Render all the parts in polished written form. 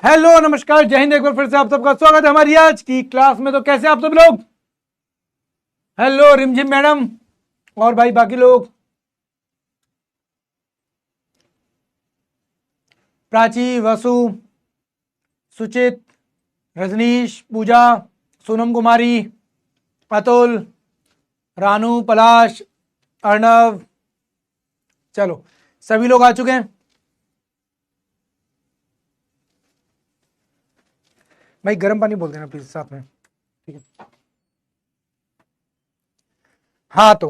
Hello नमस्कार जय हिंद। एक बार फिर से आप सबका स्वागत है हमारी आज की क्लास में। तो कैसे आप सब लोग? हेलो रिमझिम मैडम और भाई बाकी लोग, प्राची, वसु, सुचित, रजनीश, पूजा, सोनम कुमारी, अतुल, रानू, पलाश, अर्णव, चलो सभी लोग आ चुके हैं। भाई गर्म पानी बोल देना प्लीज साथ में, ठीक है? हाँ तो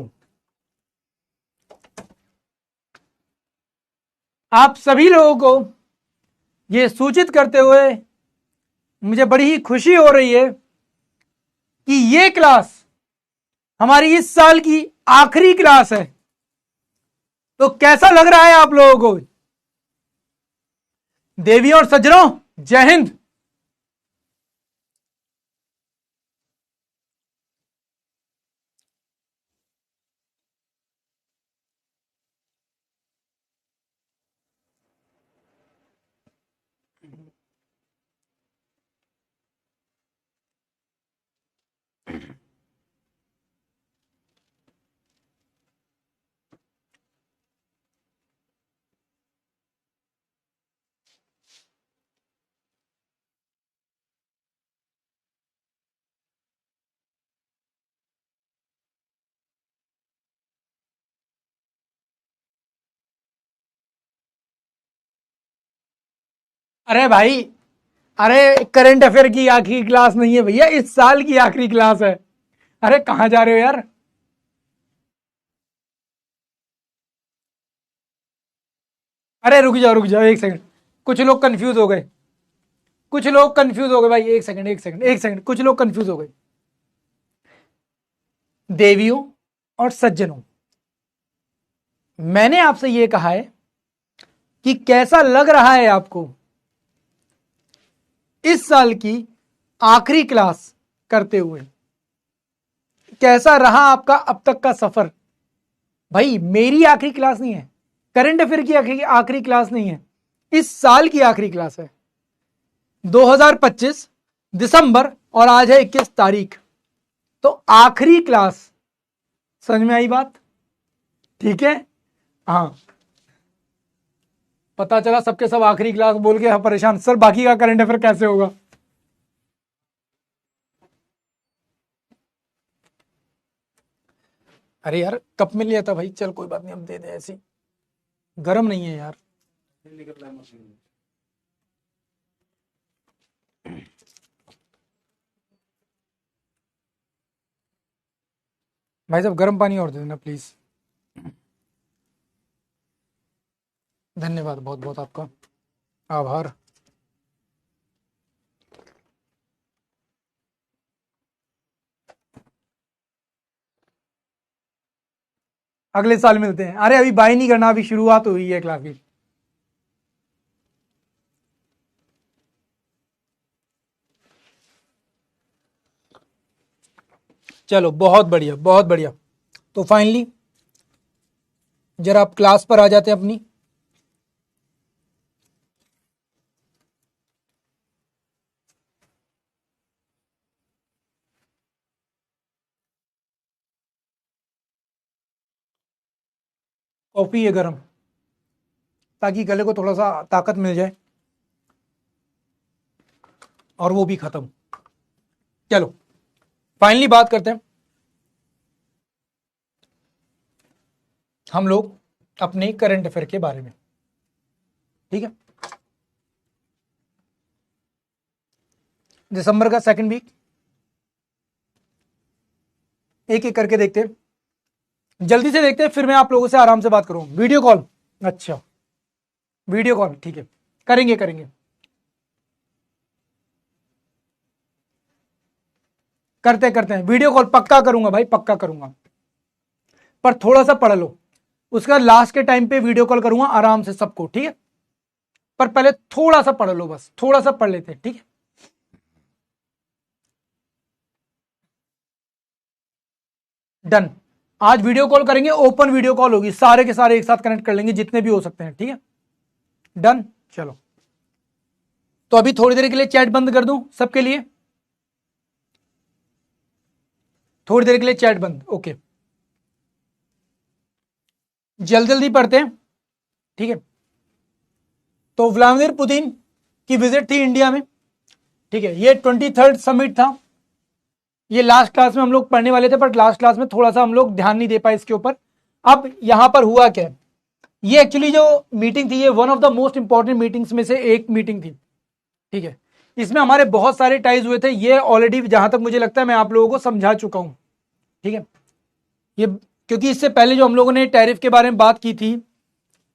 आप सभी लोगों को ये सूचित करते हुए मुझे बड़ी ही खुशी हो रही है कि ये क्लास हमारी इस साल की आखिरी क्लास है। तो कैसा लग रहा है आप लोगों को? देवियों और सज्जनों, जय हिंद। अरे भाई, अरे करंट अफेयर की आखिरी क्लास नहीं है भैया, इस साल की आखिरी क्लास है। अरे कहां जा रहे हो यार? अरे रुक जाओ एक सेकंड। कुछ लोग कंफ्यूज हो गए, कुछ लोग कंफ्यूज हो गए भाई। एक सेकंड, कुछ लोग कंफ्यूज हो गए। देवियों और सज्जनों, मैंने आपसे यह कहा है कि कैसा लग रहा है आपको इस साल की आखिरी क्लास करते हुए? कैसा रहा आपका अब तक का सफर? भाई मेरी आखिरी क्लास नहीं है, करंट अफेयर की आखिरी क्लास नहीं है, इस साल की आखिरी क्लास है। 2025 दिसंबर और आज है 21 तारीख। तो आखिरी क्लास, समझ में आई बात? ठीक है, हाँ। पता चला सबके सब आखिरी क्लास बोल के परेशान, सर बाकी का करंट अफेयर कैसे होगा? अरे यार कप में लिया था भाई, चल कोई बात नहीं, हम दे दे ऐसी। गर्म नहीं है यार। भाई साहब गर्म पानी और दे देना प्लीज। धन्यवाद, बहुत बहुत आपका आभार। अगले साल मिलते हैं। अरे अभी बाय नहीं करना, अभी शुरुआत हुई है क्लास की। चलो बहुत बढ़िया, बहुत बढ़िया। तो फाइनली जरा आप क्लास पर आ जाते हैं अपनी। कॉफी है गर्म, ताकि गले को थोड़ा सा ताकत मिल जाए, और वो भी खत्म। चलो फाइनली बात करते हैं हम लोग अपने करंट अफेयर के बारे में, ठीक है? दिसंबर का सेकंड वीक, एक एक करके देखते हैं, जल्दी से देखते हैं, फिर मैं आप लोगों से आराम से बात करूं। Video call? अच्छा वीडियो कॉल, ठीक है, करेंगे करेंगे करते हैं वीडियो कॉल, पक्का करूंगा भाई, पक्का करूंगा। पर थोड़ा सा पढ़ लो, उसका लास्ट के टाइम पे वीडियो कॉल करूंगा आराम से सबको, ठीक है? पर पहले थोड़ा सा पढ़ लो, बस थोड़ा सा पढ़ लेते हैं, ठीक है? डन। आज वीडियो कॉल करेंगे, ओपन वीडियो कॉल होगी, सारे के सारे एक साथ कनेक्ट कर लेंगे जितने भी हो सकते हैं, ठीक है? डन। चलो तो अभी थोड़ी देर के लिए चैट बंद कर दूं सबके लिए, थोड़ी देर के लिए चैट बंद। ओके, जल्दी जल्दी पढ़ते हैं, ठीक है। तो व्लादिमीर पुतिन की विजिट थी इंडिया में, ठीक है। ये 23rd समिट था। ये लास्ट क्लास में हम लोग पढ़ने वाले थे, बट लास्ट क्लास में थोड़ा सा हम लोग ध्यान नहीं दे पाए इसके ऊपर। अब यहां पर हुआ क्या, ये एक्चुअली जो मीटिंग थी ये one of the most important meetings में से एक मीटिंग थी, ठीक है। इसमें हमारे बहुत सारे टाइज हुए थे, ये ऑलरेडी जहां तक मुझे लगता है मैं आप लोगों को समझा चुका हूं, ठीक है। ये क्योंकि इससे पहले जो हम लोगों ने टैरिफ के बारे में बात की थी,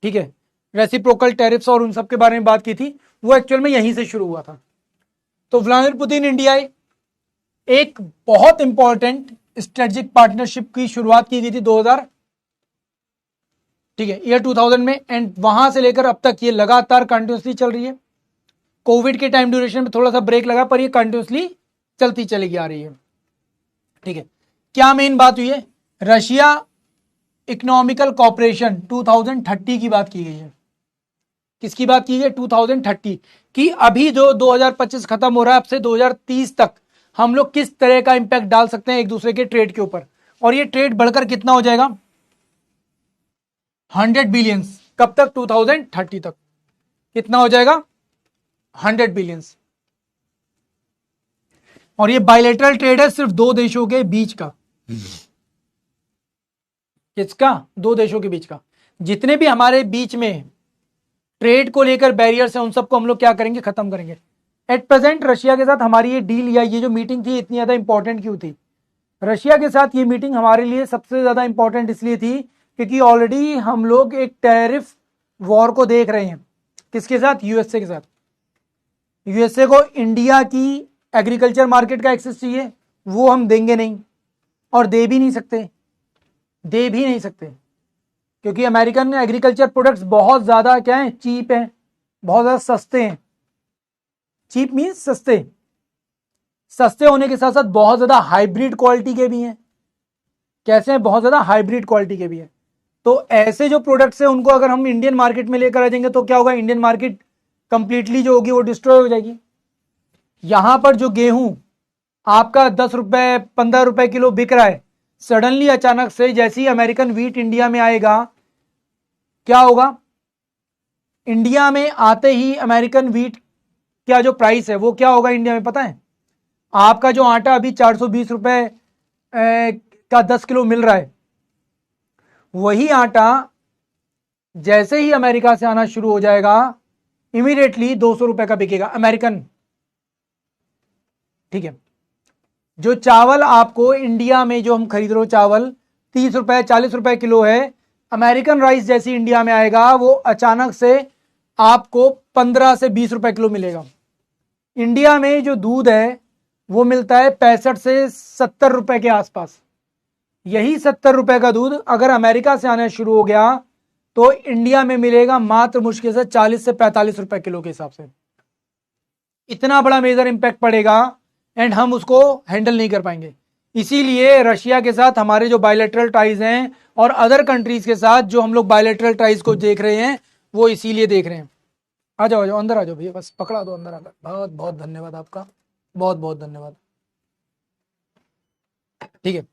ठीक है, रेसिप्रोकल टैरिफ्स और उन सब के बारे में बात की थी, वो एक्चुअल में यहीं से शुरू हुआ था। तो व्लादिमीर पुतिन इंडिया एक बहुत इंपॉर्टेंट स्ट्रेटेजिक पार्टनरशिप की शुरुआत की गई थी 2000, ठीक है, ईयर 2000 में, एंड वहां से लेकर अब तक ये लगातार कंटिन्यूसली चल रही है। कोविड के टाइम ड्यूरेशन में थोड़ा सा ब्रेक लगा, पर ये कंटिन्यूसली चलती चली आ रही है, ठीक है। क्या मेन बात हुई है, रशिया इकोनॉमिकल कॉपरेशन 2030 की बात की गई है। किसकी बात की गई, 2030 की। अभी जो 2025 खत्म हो रहा है, अब से 2030 तक हम लोग किस तरह का इंपैक्ट डाल सकते हैं एक दूसरे के ट्रेड के ऊपर, और ये ट्रेड बढ़कर कितना हो जाएगा, 100 बिलियंस। कब तक, 2030 तक कितना हो जाएगा, 100 बिलियंस। और ये बायलैटरल ट्रेड है सिर्फ दो देशों के बीच का, किसका, दो देशों के बीच का। जितने भी हमारे बीच में ट्रेड को लेकर बैरियर्स हैं उन सबको हम लोग क्या करेंगे, खत्म करेंगे। एट प्रेजेंट रशिया के साथ हमारी ये डील या ये जो मीटिंग थी इतनी ज्यादा इंपॉर्टेंट क्यों थी, रशिया के साथ ये मीटिंग हमारे लिए सबसे ज्यादा इंपॉर्टेंट इसलिए थी क्योंकि ऑलरेडी हम लोग एक टैरिफ वॉर को देख रहे हैं। किसके साथ, यूएसए के साथ। यूएसए को इंडिया की एग्रीकल्चर मार्केट का एक्सेस चाहिए, वो हम देंगे नहीं, और दे भी नहीं सकते, दे भी नहीं सकते, क्योंकि अमेरिकन एग्रीकल्चर प्रोडक्ट्स बहुत ज़्यादा क्या हैं, चीप हैं, बहुत ज़्यादा सस्ते हैं। चीप मीन्स सस्ते, सस्ते होने के साथ साथ बहुत ज़्यादा हाइब्रिड क्वालिटी के भी हैं। कैसे हैं, बहुत ज़्यादा हाइब्रिड क्वालिटी के भी हैं। तो ऐसे जो प्रोडक्ट्स हैं उनको अगर हम इंडियन मार्केट में लेकर आ जाएंगे तो क्या होगा, इंडियन मार्केट कंप्लीटली जो होगी वो डिस्ट्रॉय हो जाएगी। यहां पर जो गेहूं आपका 10 रुपए 15 रुपए किलो बिक रहा है, सडनली अचानक से जैसे ही अमेरिकन व्हीट इंडिया में आएगा, क्या होगा, इंडिया में आते ही अमेरिकन व्हीट का जो प्राइस है वो क्या होगा इंडिया में, पता है। आपका जो आटा अभी 420 रुपए का 10 किलो मिल रहा है, वही आटा जैसे ही अमेरिका से आना शुरू हो जाएगा इमीडिएटली 200 रुपए का बिकेगा अमेरिकन, ठीक है। जो चावल आपको इंडिया में जो हम खरीद रहे हो चावल 30 रुपए 40 रुपए किलो है, अमेरिकन राइस जैसे इंडिया में आएगा वो अचानक से आपको 15 से 20 रुपए किलो मिलेगा। इंडिया में जो दूध है वो मिलता है 65 से 70 रुपए के आसपास। यही 70 रुपए का दूध अगर अमेरिका से आना शुरू हो गया तो इंडिया में मिलेगा मात्र मुश्किल से 40 से 45 रुपए किलो के हिसाब से। इतना बड़ा मेजर इंपैक्ट पड़ेगा एंड हम उसको हैंडल नहीं कर पाएंगे। इसीलिए रशिया के साथ हमारे जो बायलैटरल टाइज हैं और अदर कंट्रीज के साथ जो हम लोग बायलैटरल टाइज को देख रहे हैं वो इसीलिए देख रहे हैं। आ जाओ अंदर आ जाओ भैया, बस पकड़ा दो अंदर आकर। बहुत बहुत धन्यवाद आपका, बहुत बहुत धन्यवाद, ठीक है।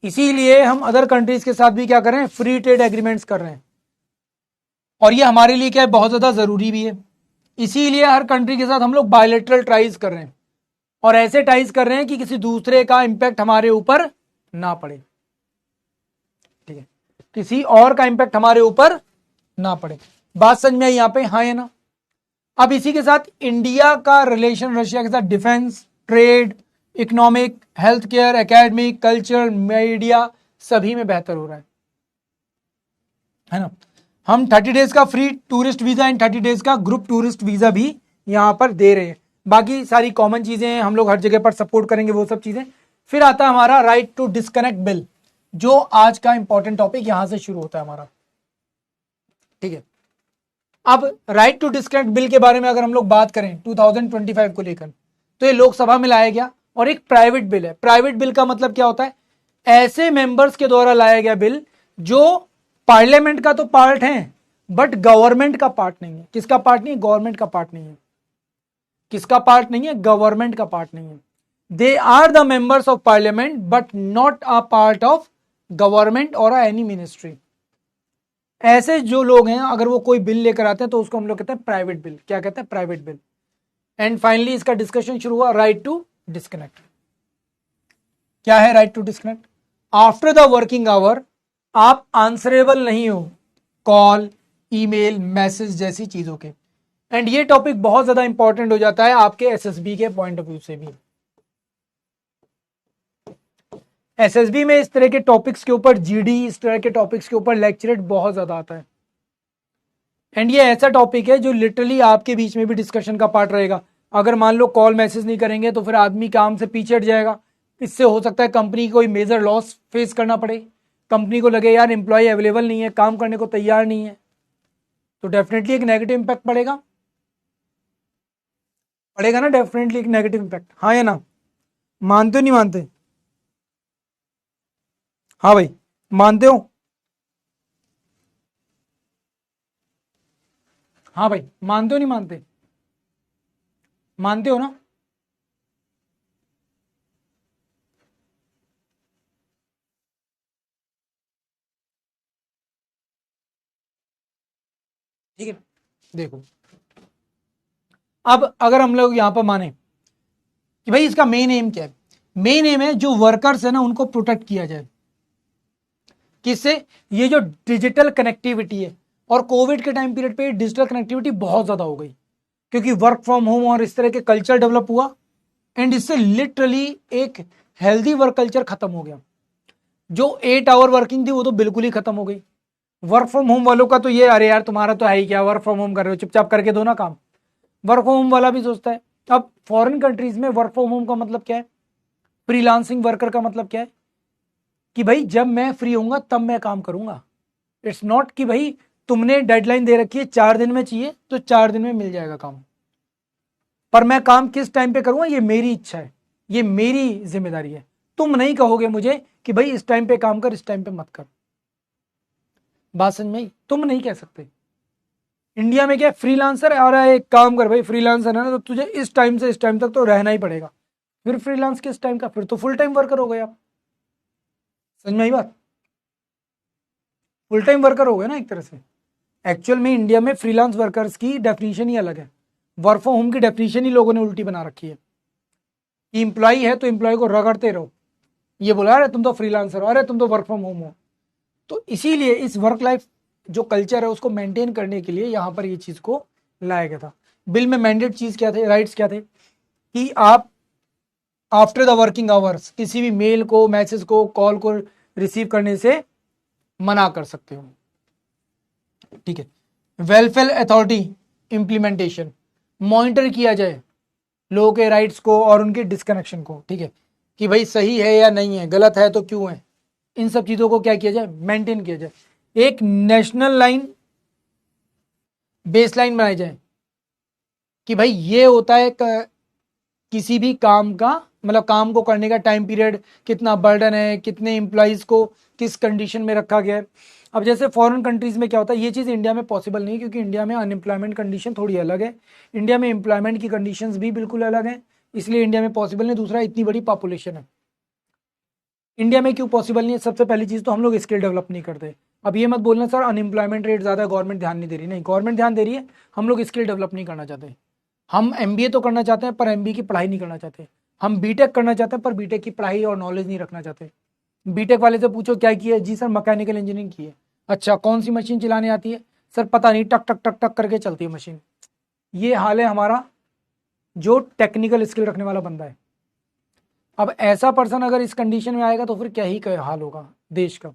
इसीलिए हम अदर कंट्रीज के साथ भी क्या कर रहे हैं, फ्री ट्रेड एग्रीमेंट्स कर रहे हैं, और ये हमारे लिए क्या है, बहुत ज्यादा जरूरी भी है। इसीलिए हर कंट्री के साथ हम लोग बायलैटरल टाइज कर रहे हैं, और ऐसे टाइज कर रहे हैं कि किसी दूसरे का इंपैक्ट हमारे ऊपर ना पड़े, ठीक है, किसी और का इंपैक्ट हमारे ऊपर ना पड़े। बात समझ में आई यहाँ पे, हाँ या ना। अब इसी के साथ इंडिया का रिलेशन रशिया के साथ defence, trade, economic, health care, academic, culture, media सभी में बेहतर हो रहा है ना। हम 30 डेज का free tourist visa and 30 days का ग्रुप टूरिस्ट वीजा भी यहां पर दे रहे हैं। बाकी सारी कॉमन चीजें हैं, हम लोग हर जगह पर सपोर्ट करेंगे वो सब चीजें। फिर आता है हमारा राइट टू डिस्कनेक्ट बिल, जो आज का इंपॉर्टेंट टॉपिक यहां से शुरू होता है हमारा, ठीक है। अब राइट टू डिस्कनेक्ट बिल के बारे में अगर हम लोग बात करें 2025 को लेकर, तो ये लोकसभा में लाया गया और एक प्राइवेट बिल है। प्राइवेट बिल का मतलब क्या होता है, ऐसे मेंबर्स के द्वारा लाया गया बिल जो पार्लियामेंट का तो पार्ट है बट गवर्नमेंट का पार्ट नहीं है। किसका पार्ट नहीं है? गवर्नमेंट का पार्ट नहीं है। किसका पार्ट नहीं है? गवर्नमेंट का पार्ट नहीं है। They are the members of parliament but not a part of government और एनी मिनिस्ट्री। ऐसे जो लोग हैं, अगर वो कोई बिल लेकर आते हैं तो उसको हम लोग कहते हैं प्राइवेट बिल। क्या कहते हैं? Private bill. एंड फाइनली इसका डिस्कशन शुरू हुआ, राइट टू डिस्कनेक्ट। क्या है right to disconnect? After the working hour आप आंसरेबल नहीं हो कॉल, ईमेल, मैसेज जैसी चीजों के। एंड ये टॉपिक बहुत ज्यादा इंपॉर्टेंट हो जाता है आपके एसएसबी के पॉइंट ऑफ व्यू से भी। एसएसबी में इस तरह के टॉपिक्स के ऊपर, जीडी इस तरह के टॉपिक्स के ऊपर लेक्चरेट बहुत ज्यादा आता है। एंड ये ऐसा टॉपिक है जो लिटरली आपके बीच में भी डिस्कशन का पार्ट रहेगा। अगर मान लो कॉल मैसेज नहीं करेंगे तो फिर आदमी काम से पीछे हट जाएगा। इससे हो सकता है कंपनी को कोई मेजर लॉस फेस करना पड़े। कंपनी को लगे यार एम्प्लॉय अवेलेबल नहीं है, काम करने को तैयार नहीं है, तो डेफिनेटली एक नेगेटिव इंपैक्ट पड़ेगा। पड़ेगा ना, डेफिनेटली एक नेगेटिव इंपैक्ट। हाँ या ना? मानते हो नहीं मानते? हाँ भाई, मानते हो? हाँ भाई, मानते हो नहीं मानते? मानते हो ना? ठीक है, देखो अब अगर हम लोग यहां पर माने कि भाई इसका मेन एम क्या है? मेन एम है जो वर्कर्स है ना उनको प्रोटेक्ट किया जाए। किससे? ये जो डिजिटल कनेक्टिविटी है, और कोविड के टाइम पीरियड पे डिजिटल कनेक्टिविटी बहुत ज्यादा हो गई क्योंकि वर्क फ्रॉम होम और इस तरह के कल्चर डेवलप हुआ। एंड इससे लिटरली एक हेल्दी वर्क कल्चर खत्म हो गया। जो 8 आवर वर्किंग थी वो तो बिल्कुल ही खत्म हो गई। वर्क फ्रॉम होम वालों का तो ये, अरे यार तुम्हारा तो है ही क्या, वर्क फ्रॉम होम कर रहे हो, चुपचाप करके दो ना काम। वर्क फ्रॉम होम वाला भी सोचता है। अब फॉरेन कंट्रीज में वर्क फ्रॉम होम का मतलब क्या है? फ्रीलांसिंग वर्कर का मतलब क्या है? कि भाई जब मैं फ्री होऊंगा तब मैं काम करूंगा। इट्स नॉट कि भाई तुमने डेडलाइन दे रखी है 4 दिन में चाहिए तो 4 दिन में मिल जाएगा काम, पर मैं काम किस टाइम पे करूंगा ये मेरी इच्छा है, ये मेरी जिम्मेदारी है। तुम नहीं कहोगे मुझे कि भाई इस टाइम पे काम कर, इस टाइम पे मत कर। बात समझ में आई? तुम नहीं कह सकते। इंडिया में क्या, फ्रीलांसर आ रहा है, एक काम कर भाई, फ्रीलांसर है ना तो तुझे इस टाइम से इस टाइम तक तो रहना ही पड़ेगा। फिर फ्रीलांस किस टाइम का? फिर तो फुल टाइम वर्कर हो गए आप। समझ में आई बात? फुल टाइम वर्कर हो गए ना एक तरह से। एक्चुअल में इंडिया में फ्रीलांस वर्कर्स की डेफिनेशन ही अलग है। वर्क फ्रॉम होम की डेफिनेशन ही लोगों ने उल्टी बना रखी है कि इंप्लॉई है तो इंप्लॉय को रगड़ते रहो। ये बोला अरे तुम तो फ्रीलांसर हो, अरे तुम तो वर्क फ्रॉम होम हो। तो इसीलिए इस वर्क लाइफ जो कल्चर है उसको मेंटेन करने के लिए यहाँ पर ये चीज को लाया गया था। बिल में मैंडेट चीज क्या थे, राइट्स क्या थे? कि आप आफ्टर द वर्किंग आवर्स किसी भी मेल को, मैसेज को, कॉल को रिसीव करने से मना कर सकते हो। ठीक है। वेलफेयर अथॉरिटी इंप्लीमेंटेशन, मॉनिटर किया जाए लोगों के राइट्स को और उनके डिस्कनेक्शन को। ठीक है, कि भाई सही है या नहीं है, गलत है तो क्यों है, इन सब चीजों को क्या किया जाए? मेंटेन किया जाए। एक नेशनल लाइन, बेस लाइन बनाई जाए कि भाई ये होता है किसी भी काम का, मतलब काम को करने का टाइम पीरियड, कितना बर्डन है, कितने एम्प्लॉइज को किस कंडीशन में रखा गया है। अब जैसे फॉरेन कंट्रीज में क्या होता है, ये चीज़ इंडिया में पॉसिबल नहीं है क्योंकि इंडिया में अनएम्प्लॉयमेंट कंडीशन थोड़ी अलग है, इंडिया में एम्प्लॉयमेंट की कंडीशंस भी बिल्कुल अलग है, इसलिए इंडिया में पॉसिबल नहीं। दूसरा, इतनी बड़ी पॉपुलेशन है। इंडिया में क्यों पॉसिबल नहीं है? सबसे पहली चीज़ तो हम लोग स्किल डेवलप नहीं करते। अब ये मत बोलना सर अनएम्प्लॉयमेंट रेट ज़्यादा है, गवर्नमेंट ध्यान नहीं दे रही। नहीं, गवर्नमेंट ध्यान दे रही है, हम लोग स्किल डेवलप नहीं करना चाहते। हम एमबीए तो करना चाहते हैं पर एमबीए की पढ़ाई नहीं करना चाहते। हम बीटेक करना चाहते हैं पर बीटेक की पढ़ाई और नॉलेज नहीं रखना चाहते। बीटेक वाले से पूछो क्या किया है, जी सर मैकेनिकल इंजीनियरिंग की है। अच्छा, कौन सी मशीन चलाने आती है? सर पता नहीं, टक टक टक टक करके चलती है मशीन। ये हाल है हमारा जो टेक्निकल स्किल रखने वाला बंदा है। अब ऐसा पर्सन अगर इस कंडीशन में आएगा तो फिर क्या ही हाल होगा देश का।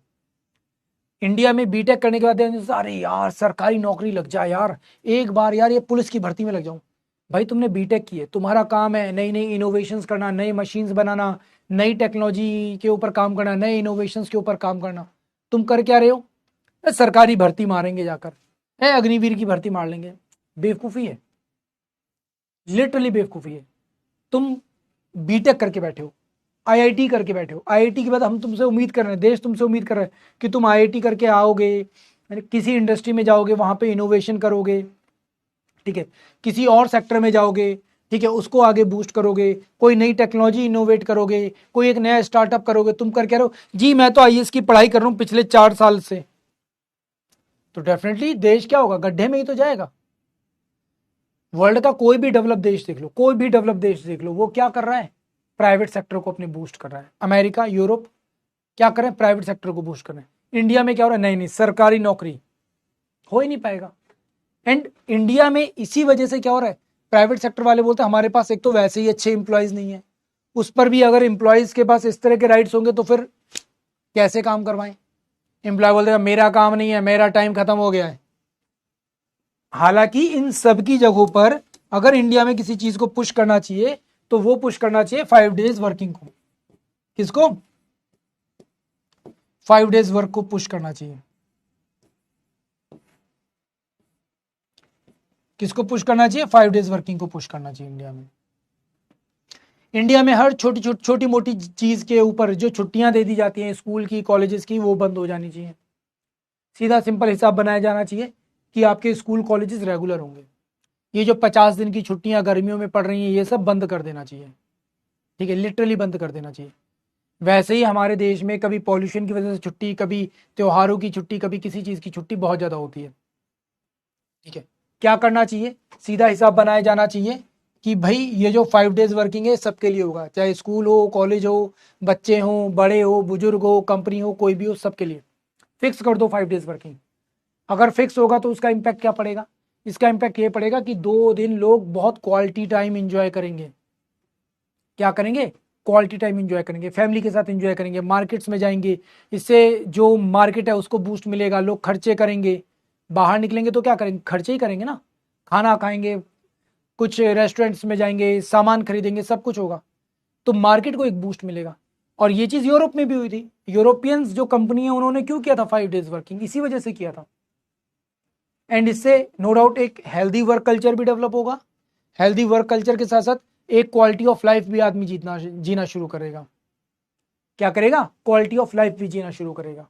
इंडिया में बीटेक करने के बाद अरे यार सरकारी नौकरी लग जाए यार, एक बार यार ये पुलिस की भर्ती में लग जाऊं। भाई तुमने बीटेक की है, तुम्हारा काम है नई नई इनोवेशंस करना, नए मशीन्स बनाना, नई टेक्नोलॉजी के ऊपर काम करना, नए इनोवेशंस के ऊपर काम करना। तुम कर क्या रहे हो? सरकारी भर्ती मारेंगे जाकर, है अग्निवीर की भर्ती मार लेंगे। बेवकूफ़ी है, लिटरली बेवकूफ़ी है। तुम बीटेक करके बैठे हो, आईआईटी करके बैठे हो, आईआईटी के बाद हम तुमसे उम्मीद कर रहे हैं, देश तुमसे उम्मीद कर रहे हैं कि तुम आईआईटी करके आओगे, किसी इंडस्ट्री में जाओगे वहां पे इनोवेशन करोगे, ठीक है, किसी और सेक्टर में जाओगे, ठीक है, उसको आगे बूस्ट करोगे, कोई नई टेक्नोलॉजी इनोवेट करोगे, कोई एक नया स्टार्टअप करोगे। तुम कर कह रहे हो जी मैं तो आईएएस की पढ़ाई कर रहा हूं पिछले 4 साल से, तो डेफिनेटली देश क्या होगा, गड्ढे में ही तो जाएगा। वर्ल्ड का कोई भी डेवलप देश देख लो, कोई भी डेवलप देश देख लो, वो क्या कर रहा है, प्राइवेट सेक्टर को अपने बूस्ट कर रहा है। अमेरिका, यूरोप क्या कर रहे हैं, प्राइवेट सेक्टर को बूस्ट कर रहे हैं। इंडिया में क्या हो रहा है, नहीं नहीं सरकारी नौकरी हो ही नहीं पाएगा। एंड इंडिया में इसी वजह से क्या हो रहा है, प्राइवेट सेक्टर वाले बोलते हैं हमारे पास एक तो वैसे ही अच्छे इंप्लॉयज नहीं है, उस पर भी अगर इंप्लॉयज के पास इस तरह के राइट्स होंगे तो फिर कैसे काम करवाएं। एम्प्लॉय बोल देगा मेरा काम नहीं है, मेरा टाइम खत्म हो गया है। हालांकि इन सब की जगहों पर अगर इंडिया में किसी चीज को पुश करना चाहिए तो वो पुश करना चाहिए 5 डेज वर्किंग को। किसको, 5 डेज वर्क को पुश करना चाहिए। किसको पुश करना चाहिए, 5 डेज वर्किंग को पुश करना चाहिए इंडिया में। इंडिया में हर छोटी मोटी चीज के ऊपर जो छुट्टियां दे दी जाती हैं स्कूल की, कॉलेजेस की, वो बंद हो जानी चाहिए। सीधा सिंपल हिसाब बनाया जाना चाहिए कि आपके स्कूल कॉलेजेस रेगुलर होंगे। ये जो 50 दिन की छुट्टियां गर्मियों में पड़ रही हैं ये सब बंद कर देना चाहिए, ठीक है, लिटरली बंद कर देना चाहिए। वैसे ही हमारे देश में कभी पॉल्यूशन की वजह से छुट्टी, कभी त्योहारों की छुट्टी, कभी किसी चीज़ की छुट्टी बहुत ज़्यादा होती है, ठीक है। क्या करना चाहिए, सीधा हिसाब बनाया जाना चाहिए कि भाई ये जो 5 डेज वर्किंग है सबके लिए होगा, चाहे स्कूल हो, कॉलेज हो, बच्चे हो, बड़े हो, बुजुर्ग हो, कंपनी हो, कोई भी हो, सबके लिए फिक्स कर दो 5 डेज वर्किंग। अगर फिक्स होगा तो उसका इम्पैक्ट क्या पड़ेगा, इसका इम्पैक्ट ये पड़ेगा कि 2 दिन लोग बहुत क्वालिटी टाइम इंजॉय करेंगे। क्या करेंगे, क्वालिटी टाइम इंजॉय करेंगे, फैमिली के साथ इंजॉय करेंगे, मार्केट्स में जाएंगे, इससे जो मार्केट है उसको बूस्ट मिलेगा, लोग खर्चे करेंगे। बाहर निकलेंगे तो क्या करेंगे, खर्चे ही करेंगे ना, खाना खाएंगे, कुछ रेस्टोरेंट्स में जाएंगे, सामान खरीदेंगे, सब कुछ होगा, तो मार्केट को एक बूस्ट मिलेगा। और ये चीज़ यूरोप में भी हुई थी। यूरोपियंस जो कंपनी है उन्होंने क्यों किया था 5 डेज वर्किंग, इसी वजह से किया था। एंड इससे नो डाउट एक हेल्दी वर्क कल्चर भी डेवलप होगा। हेल्दी वर्क कल्चर के साथ साथ एक क्वालिटी ऑफ लाइफ भी आदमी जीना शुरू करेगा। क्या करेगा, क्वालिटी ऑफ लाइफ भी जीना शुरू करेगा।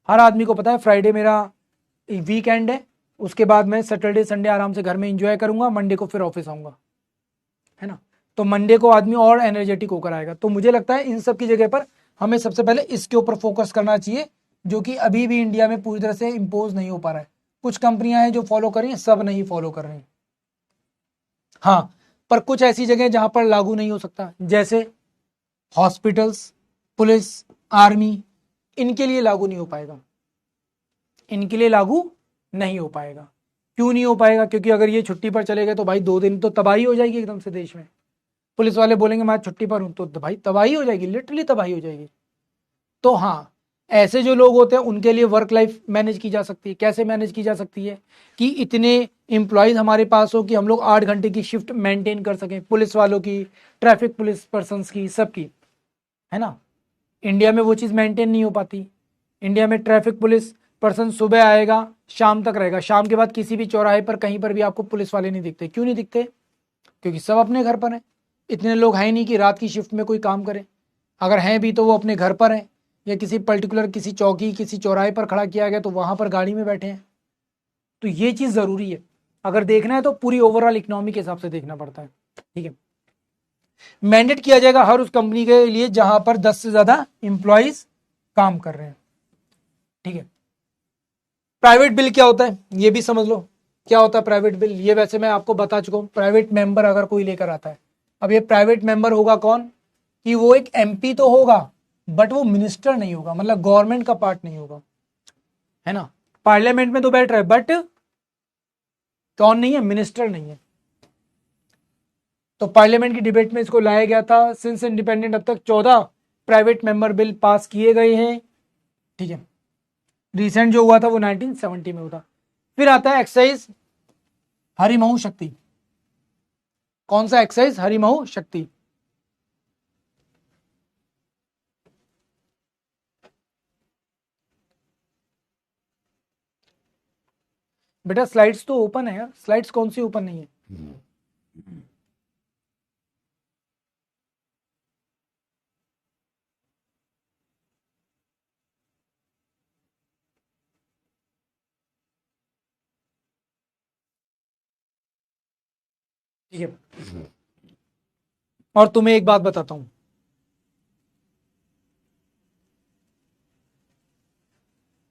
हर आदमी को पता है फ्राइडे मेरा वीकेंड है, उसके बाद मैं सैटरडे संडे आराम से घर में एंजॉय करूंगा, मंडे को फिर ऑफिस आऊंगा, है ना। तो मंडे को आदमी और एनर्जेटिक होकर आएगा। तो मुझे लगता है इन सब की जगह पर हमें सबसे पहले इसके ऊपर फोकस करना चाहिए, जो कि अभी भी इंडिया में पूरी तरह से इम्पोज नहीं हो पा रहा है। कुछ कंपनियां हैं जो फॉलो कर रही हैं, सब नहीं फॉलो कर रही। हाँ, पर कुछ ऐसी जगह जहां पर लागू नहीं हो सकता, जैसे हॉस्पिटल्स, पुलिस, आर्मी, इनके लिए लागू नहीं हो पाएगा। इनके लिए लागू नहीं हो पाएगा। क्यों नहीं हो पाएगा, क्योंकि अगर ये छुट्टी पर चले गए तो भाई 2 दिन तो तबाही हो जाएगी एकदम से देश में। पुलिस वाले बोलेंगे मैं छुट्टी पर हूं, तो भाई तबाही हो जाएगी, लिटरली तबाही हो जाएगी। तो हाँ, ऐसे जो लोग होते हैं उनके लिए वर्क लाइफ मैनेज की जा सकती है। कैसे मैनेज की जा सकती है, कि इतने एम्प्लॉयज हमारे पास हो कि हम लोग 8 घंटे की शिफ्ट मेंटेन कर सकें, पुलिस वालों की, ट्रैफिक पुलिस पर्सन की, सबकी, है ना। इंडिया में वो चीज़ मेंटेन नहीं हो पाती। इंडिया में ट्रैफिक पुलिस पर्सन सुबह आएगा, शाम तक रहेगा, शाम के बाद किसी भी चौराहे पर कहीं पर भी आपको पुलिस वाले नहीं दिखते। क्यों नहीं दिखते, क्योंकि सब अपने घर पर हैं। इतने लोग हैं नहीं कि रात की शिफ्ट में कोई काम करे। अगर हैं भी तो वो अपने घर पर हैं, या किसी पर्टिकुलर किसी चौकी, किसी चौराहे पर खड़ा किया गया तो वहां पर गाड़ी में बैठे हैं। तो ये चीज़ ज़रूरी है। अगर देखना है तो पूरी ओवरऑल इकोनॉमी के हिसाब से देखना पड़ता है, ठीक है। मैंडेट किया जाएगा हर उस कंपनी के लिए जहां पर 10 से ज़्यादा इंप्लॉइज काम कर रहे हैं, ठीक है। प्राइवेट बिल क्या होता है ये भी समझ लो। क्या होता है प्राइवेट बिल, ये वैसे मैं आपको बता चुका हूं। प्राइवेट मेंबर अगर कोई लेकर आता है, अब ये प्राइवेट मेंबर होगा कौन, कि वो एक एमपी तो होगा बट वो मिनिस्टर नहीं होगा, मतलब गवर्नमेंट का पार्ट नहीं होगा, है ना। पार्लियामेंट में तो बैठ रहा है बट कौन नहीं है, मिनिस्टर नहीं है। तो पार्लियामेंट की डिबेट में इसको लाया गया था। सिंस इंडिपेंडेंट अब तक 14 प्राइवेट मेंबर बिल पास किए गए हैं, ठीक है। रिसेंट जो हुआ था वो 1970 में हुआ था। फिर आता है एक्साइज हरिमहू शक्ति। कौन सा एक्साइज, हरिमहू शक्ति। बेटा स्लाइड्स तो ओपन है यार, स्लाइड्स कौन सी ओपन नहीं है। ठीक है। और तुम्हें एक बात बताता हूं,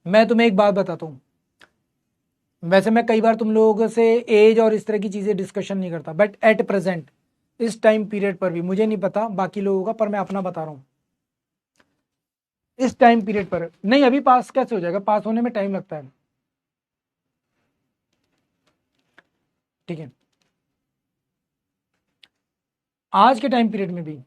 मैं तुम्हें एक बात बताता हूं, वैसे मैं कई बार तुम लोगों से एज और इस तरह की चीजें डिस्कशन नहीं करता, बट एट प्रेजेंट इस टाइम पीरियड पर भी, मुझे नहीं पता बाकी लोगों का, पर मैं अपना बता रहा हूं, इस टाइम पीरियड पर नहीं, अभी पास कैसे हो जाएगा, पास होने में टाइम लगता है। ठीक है, आज के टाइम पीरियड में भी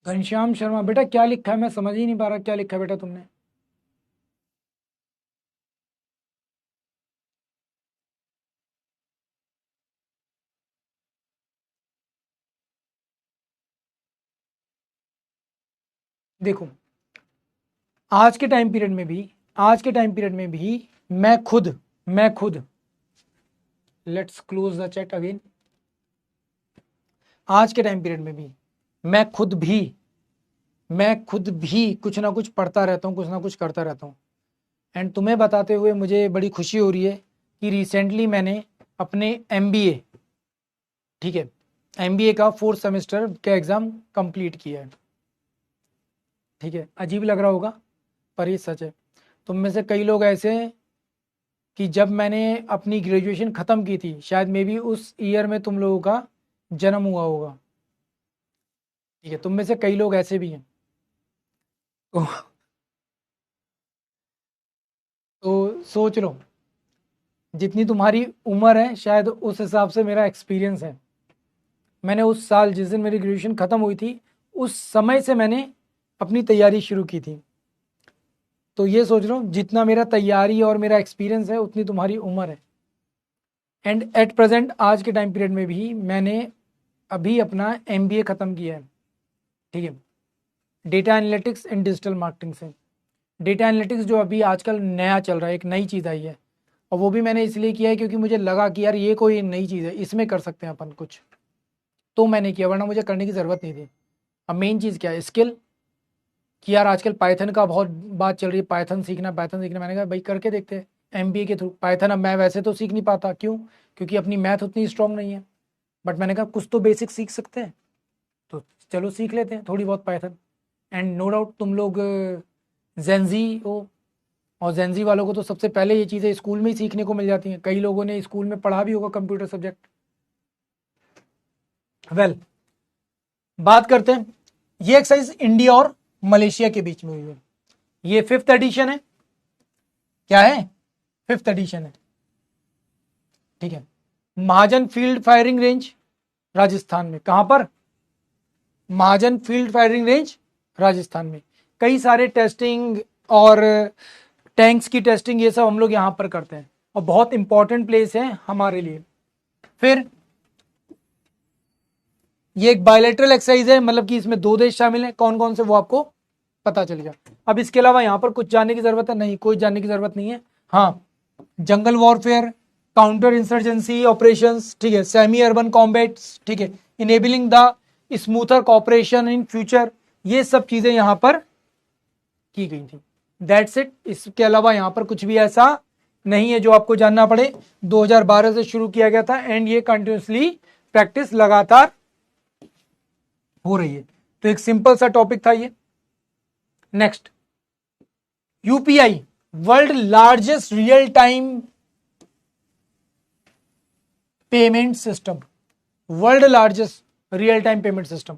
घनश्याम शर्मा, बेटा क्या लिखा है, मैं समझ ही नहीं पा रहा क्या लिखा है बेटा तुमने। देखो, आज के टाइम पीरियड में भी, आज के टाइम पीरियड में भी मैं खुद let's close the chat again. आज के टाइम पीरियड में भी मैं खुद भी कुछ ना कुछ पढ़ता रहता हूँ, कुछ ना कुछ करता रहता हूँ। एंड तुम्हें बताते हुए मुझे बड़ी खुशी हो रही है कि रिसेंटली मैंने अपने एमबीए, ठीक है, एमबीए का 4th सेमेस्टर का एग्ज़ाम कंप्लीट किया है। ठीक है, अजीब लग रहा होगा पर ये सच है। तुम में से कई लोग ऐसे हैं कि जब मैंने अपनी ग्रेजुएशन ख़त्म की थी, शायद मे बी उस ईयर में तुम लोगों का जन्म हुआ होगा। ठीक है, तुम में से कई लोग ऐसे भी हैं। तो, तो सोच लो, जितनी तुम्हारी उम्र है शायद उस हिसाब से मेरा एक्सपीरियंस है। मैंने उस साल जिस दिन मेरी ग्रेजुएशन ख़त्म हुई थी, उस समय से मैंने अपनी तैयारी शुरू की थी। तो ये सोच लो, जितना मेरा तैयारी और मेरा एक्सपीरियंस है उतनी तुम्हारी उम्र है। एंड एट प्रेजेंट आज के टाइम पीरियड में भी मैंने अभी अपना एमबीए ख़त्म किया है। ठीक है, data analytics and digital marketing से। डेटा एनालिटिक्स जो अभी आजकल नया चल रहा है, एक नई चीज़ आई है, और वो भी मैंने इसलिए किया है क्योंकि मुझे लगा कि यार ये कोई नई चीज़ है, इसमें कर सकते हैं अपन कुछ, तो मैंने किया, वरना मुझे करने की ज़रूरत नहीं थी। अब मेन चीज़ क्या है, स्किल, कि यार आजकल पाइथन का बहुत बात चल रही है, पाइथन सीखना पाइथन सीखना, मैंने कहा भाई करके देखते हैं एमबीए के थ्रू पाइथन। अब मैं वैसे तो सीख नहीं पाता, क्यों, क्योंकि अपनी मैथ उतनी स्ट्रांग नहीं है, बट मैंने कहा कुछ तो बेसिक सीख सकते हैं, तो चलो सीख लेते हैं थोड़ी बहुत पाइथन। एंड नो डाउट तुम लोग जेंजी हो, और जेंजी वालों को तो सबसे पहले ये चीज़ें स्कूल में ही सीखने को मिल जाती हैं, कई लोगों ने स्कूल में पढ़ा भी होगा कंप्यूटर सब्जेक्ट। वेल, बात करते हैं, ये एक्सरसाइज इंडिया और मलेशिया के बीच में हुई है, ये 5th एडिशन है। क्या है, 5th एडिशन है। ठीक है, महाजन फील्ड फायरिंग रेंज राजस्थान में, कहां पर, महाजन फील्ड फायरिंग रेंज राजस्थान में। कई सारे टेस्टिंग और टैंक्स की टेस्टिंग ये सब हम लोग यहां पर करते हैं, और बहुत इंपॉर्टेंट प्लेस है हमारे लिए। फिर ये एक बायलैटरल एक्सरसाइज है, मतलब कि इसमें 2 देश शामिल हैं, कौन कौन से वो आपको पता चलेगा। अब इसके अलावा यहां पर कुछ जानने की जरूरत है नहीं, कोई जानने की जरूरत नहीं है। हाँ, जंगल वॉरफेयर, काउंटर इंसर्जेंसी ऑपरेशंस, ठीक है, सेमी अर्बन कॉम्बैट्स, ठीक है, enabling the smoother cooperation in future, ये सब चीजें यहां पर की गई थी। दैट्स इट, इसके अलावा यहां पर कुछ भी ऐसा नहीं है जो आपको जानना पड़े। 2012 से शुरू किया गया था, एंड ये कंटिन्यूसली प्रैक्टिस लगातार हो रही है। तो एक सिंपल सा टॉपिक था ये। Next, UPI, world largest real time payment system, world largest real time payment system.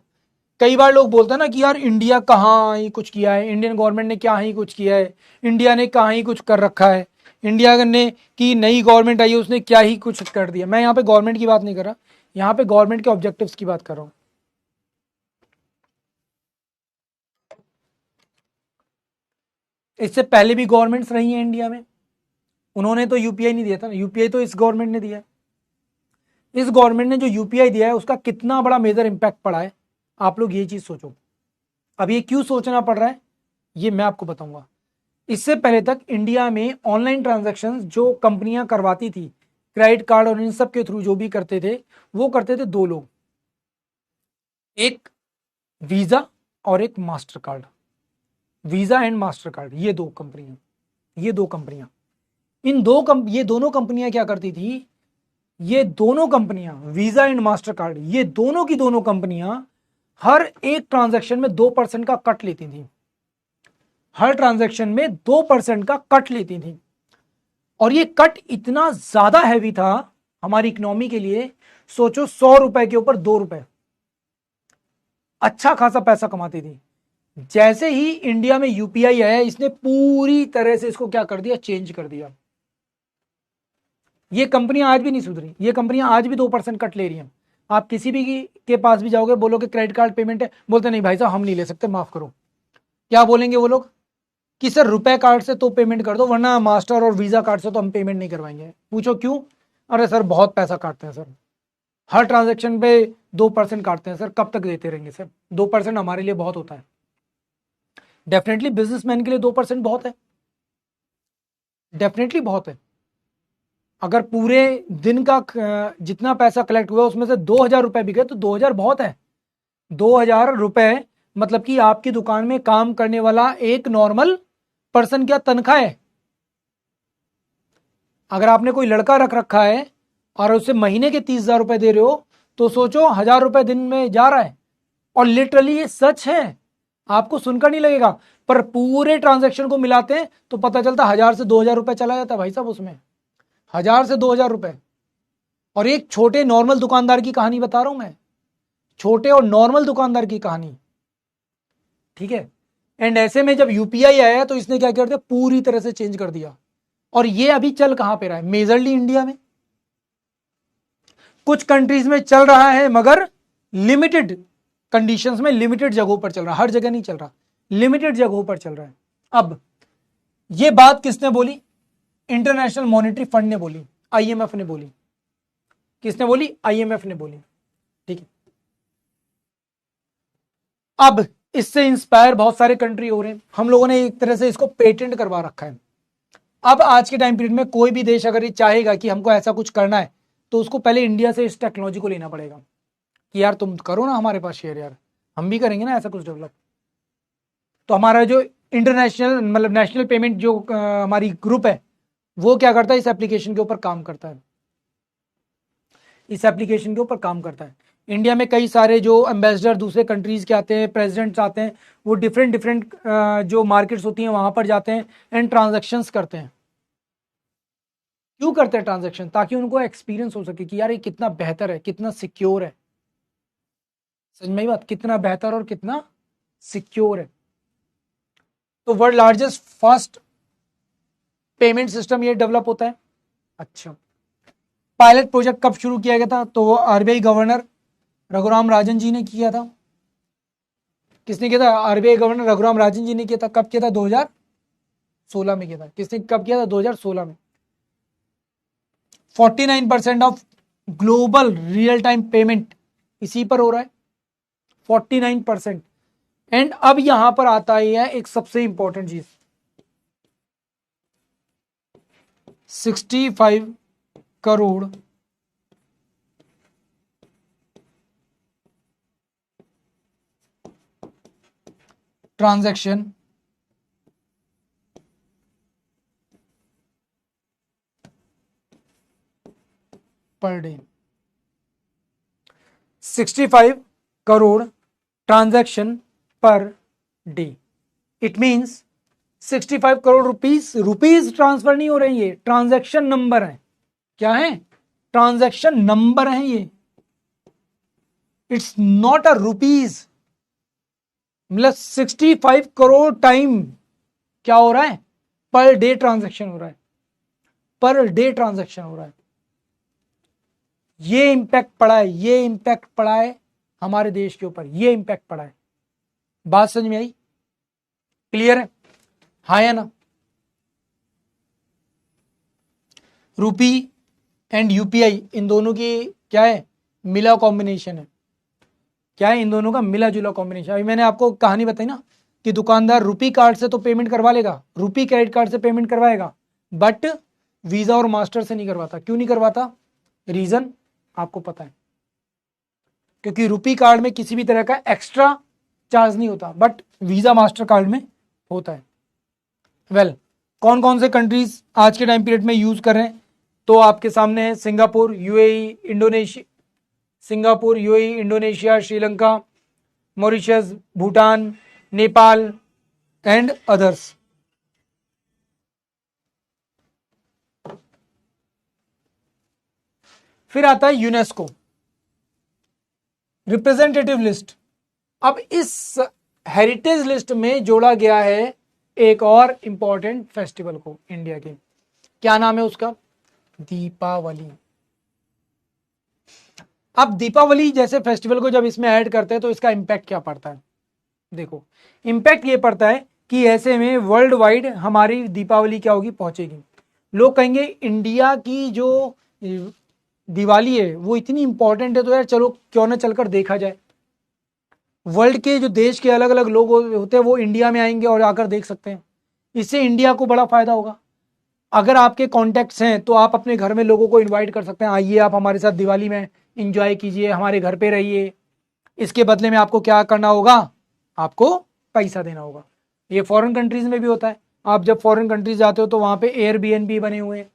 कई बार लोग बोलते हैं ना कि यार इंडिया कहाँ ही कुछ किया है, इंडियन गवर्नमेंट ने क्या ही कुछ किया है, इंडिया ने कहाँ ही कुछ कर रखा है, इंडिया ने की नई गवर्नमेंट आई है उसने क्या ही कुछ कर दिया। मैं यहाँ पे गवर्नमेंट की बात नहीं कर रहा, यहाँ पे गवर्नमेंट के ऑब्जेक्टिव्स की बात कर रहा हूँ। इससे पहले भी गवर्नमेंट्स रही हैं इंडिया में, उन्होंने तो यूपीआई नहीं दिया था ना, यूपीआई तो इस गवर्नमेंट ने दिया है। इस गवर्नमेंट ने जो यूपीआई दिया है उसका कितना बड़ा मेजर इंपैक्ट पड़ा है, आप लोग ये चीज सोचो। अब ये क्यों सोचना पड़ रहा है ये मैं आपको बताऊंगा। इससे पहले तक इंडिया में ऑनलाइन ट्रांजैक्शन जो कंपनियां करवाती थी, क्रेडिट कार्ड और इन सब के थ्रू जो भी करते थे, वो करते थे 2 लोग, एक वीजा और एक master card, visa and master card, ये दो कंपनियां, ये दोनों कंपनियां क्या करती थी, ये दोनों कंपनियां वीजा एंड मास्टर कार्ड, ये दोनों की दोनों कंपनियां हर एक ट्रांजैक्शन में 2% का कट लेती थी, हर ट्रांजैक्शन में 2% का कट लेती थी। और ये कट इतना ज्यादा हैवी था हमारी इकोनॉमी के लिए, सोचो 100 रुपए के ऊपर 2 रुपए, अच्छा खासा पैसा कमाती थी। जैसे ही इंडिया में यूपीआई आया, इसने पूरी तरह से इसको क्या कर दिया, चेंज कर दिया। ये कंपनियां आज भी नहीं सुधरी, ये कंपनियां आज भी 2% कट ले रही हैं। आप किसी भी के पास भी जाओगे, बोलोगे क्रेडिट कार्ड पेमेंट है, बोलते नहीं भाई साहब हम नहीं ले सकते, माफ करो। क्या बोलेंगे वो लोग कि सर रुपए कार्ड से तो पेमेंट कर दो, वरना मास्टर और वीजा कार्ड से तो हम पेमेंट नहीं करवाएंगे। पूछो क्यों, अरे सर बहुत पैसा काटते हैं सर, हर ट्रांजेक्शन पे 2% काटते हैं सर, कब तक देते रहेंगे सर, 2% हमारे लिए बहुत होता है। डेफिनेटली बिजनेसमैन के लिए 2% बहुत है, डेफिनेटली बहुत है। अगर पूरे दिन का जितना पैसा कलेक्ट हुआ उसमें से 2,000 रुपए भी गए तो 2,000 बहुत है। 2,000 रुपए मतलब कि आपकी दुकान में काम करने वाला एक नॉर्मल पर्सन क्या तनख्वाह है। अगर आपने कोई लड़का रख रखा है और उसे महीने के 30,000 रुपए दे रहे हो, तो सोचो 1,000 रुपए दिन में जा रहा है। और लिटरली ये सच है, आपको सुनकर नहीं लगेगा, पर पूरे ट्रांजैक्शन को मिलाते हैं तो पता चलता 1,000 से 2,000 रुपए चला जाता है भाई साहब उसमें, 1,000 से 2,000 रुपए। और एक छोटे नॉर्मल दुकानदार की कहानी बता रहा हूं मैं, छोटे और नॉर्मल दुकानदार की कहानी, ठीक है। एंड ऐसे में जब यूपीआई आया तो इसने क्या कर दिया, पूरी तरह से चेंज कर दिया। और ये अभी चल कहां पे रहा है, मेजरली इंडिया में, कुछ कंट्रीज में चल रहा है मगर लिमिटेड कंडीशंस में, लिमिटेड जगहों पर चल रहा है, हर जगह नहीं चल रहा, लिमिटेड जगहों पर चल रहा है। अब ये बात किसने बोली, इंटरनेशनल मॉनेटरी फंड ने बोली, आईएमएफ ने बोली। किसने बोली, आईएमएफ ने बोली, ठीक है। अब इससे इंस्पायर बहुत सारे कंट्री हो रहे हैं, हम लोगों ने एक तरह से इसको पेटेंट करवा रखा है। अब आज के टाइम पीरियड में कोई भी देश अगर ये चाहेगा कि हमको ऐसा कुछ करना है, तो उसको पहले इंडिया से इस टेक्नोलॉजी को लेना पड़ेगा कि यार तुम करो ना हमारे पास शेयर, यार हम भी करेंगे ना ऐसा कुछ डेवलप। तो हमारा जो इंटरनेशनल मतलब नेशनल पेमेंट जो हमारी ग्रुप है, वो क्या करता है, इस एप्लीकेशन के ऊपर काम करता है, इस एप्लीकेशन के ऊपर काम करता है। इंडिया में कई सारे जो एम्बेसडर दूसरे कंट्रीज के आते हैं, प्रेसिडेंट्स आते हैं, वो डिफरेंट डिफरेंट जो मार्केट्स होती हैं वहां पर जाते हैं एंड ट्रांजैक्शंस करते हैं। क्यों करते हैं ट्रांजैक्शन, ताकि उनको एक्सपीरियंस हो सके कि यार ये कितना बेहतर है, कितना सिक्योर है। समझ में आई बात, कितना बेहतर और कितना सिक्योर है। तो world largest fast payment system ये डेवलप होता है। अच्छा, पायलट प्रोजेक्ट कब शुरू किया गया था, तो वो आरबीआई गवर्नर रघुराम राजन जी ने किया था। किसने किया था, आरबीआई गवर्नर रघुराम राजन जी ने किया था। कब किया था, 2016 में किया था। किसने कब किया था, 2016 में। 49% of global real time payment इसी पर हो रहा है, 49%। एंड अब यहां पर आता है एक सबसे इंपॉर्टेंट चीज, 65 crore transaction per day, 65 crore transaction per day. It means 65 crore rupees transfer नहीं हो रहे, ये ट्रांजैक्शन नंबर है। क्या है, ट्रांजैक्शन नंबर है ये, इट्स नॉट अ रुपीज। मतलब 65 करोड़ टाइम क्या हो रहा है, पर डे ट्रांजैक्शन हो रहा है, पर डे ट्रांजैक्शन हो रहा है। ये इंपैक्ट पड़ा है, ये इंपैक्ट पड़ा है हमारे देश के ऊपर, ये इंपैक्ट पड़ा है। बात समझ में आई, क्लियर है, हाँ या ना। रूपी एंड यूपीआई इन दोनों की क्या है, मिला कॉम्बिनेशन है। क्या है, इन दोनों का मिला जुला कॉम्बिनेशन। अभी मैंने आपको कहानी बताई ना कि दुकानदार रुपी कार्ड से तो पेमेंट करवा लेगा, रुपी क्रेडिट कार्ड से पेमेंट करवाएगा, बट वीजा और मास्टर से नहीं करवाता। क्यों नहीं करवाता, रीजन आपको पता है, क्योंकि रुपी कार्ड में किसी भी तरह का एक्स्ट्रा चार्ज नहीं होता, बट वीज़ा मास्टर कार्ड में होता है। वेल, कौन कौन से कंट्रीज आज के टाइम पीरियड में यूज़ कर रहे हैं, तो आपके सामने है Singapore, UAE, Indonesia, Sri Lanka, Mauritius, Bhutan, Nepal and others. फिर आता है यूनेस्को रिप्रेजेंटेटिव लिस्ट। अब इस हेरिटेज लिस्ट में जोड़ा गया है एक और इंपॉर्टेंट फेस्टिवल को इंडिया के। क्या नाम है उसका? दीपावली। अब दीपावली जैसे फेस्टिवल को जब इसमें ऐड करते हैं तो इसका इंपैक्ट क्या पड़ता है? देखो, इंपैक्ट ये पड़ता है कि ऐसे में वर्ल्ड वाइड हमारी दीपावली क्या होगी, पहुंचेगी। लोग कहेंगे इंडिया की जो दिवाली है वो इतनी इंपॉर्टेंट है, तो यार चलो क्यों ना चलकर देखा जाए। वर्ल्ड के जो देश के अलग अलग लोग होते हैं वो इंडिया में आएंगे और आकर देख सकते हैं। इससे इंडिया को बड़ा फायदा होगा। अगर आपके कॉन्टैक्ट्स हैं तो आप अपने घर में लोगों को इनवाइट कर सकते हैं, आइए आप हमारे साथ दिवाली में इंजॉय कीजिए, हमारे घर पे रहिए। इसके बदले में आपको क्या करना होगा? आपको पैसा देना होगा। ये फॉरेन कंट्रीज में भी होता है। आप जब फॉरेन कंट्रीज जाते हो तो वहां पे एयरबीएनबी बने हुए हैं,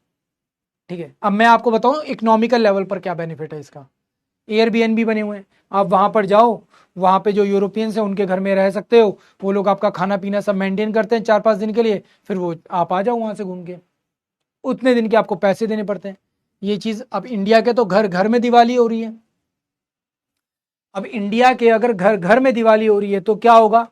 ठीक है। अब मैं आपको बताऊं इकोनॉमिकल लेवल पर क्या बेनिफिट है इसका। एयरबीएनबी बने हुए हैं, आप वहां पर जाओ, वहां पे जो यूरोपियंस हैं उनके घर में रह सकते हो। वो लोग आपका खाना पीना सब मेंटेन करते हैं 4-5 दिन के लिए, फिर वो आप आ जाओ वहां से घूम के। उतने दिन के आपको पैसे देने पड़ते हैं। ये चीज अब इंडिया के तो घर घर में दिवाली हो रही है। अब इंडिया के अगर घर घर में दिवाली हो रही है तो क्या होगा?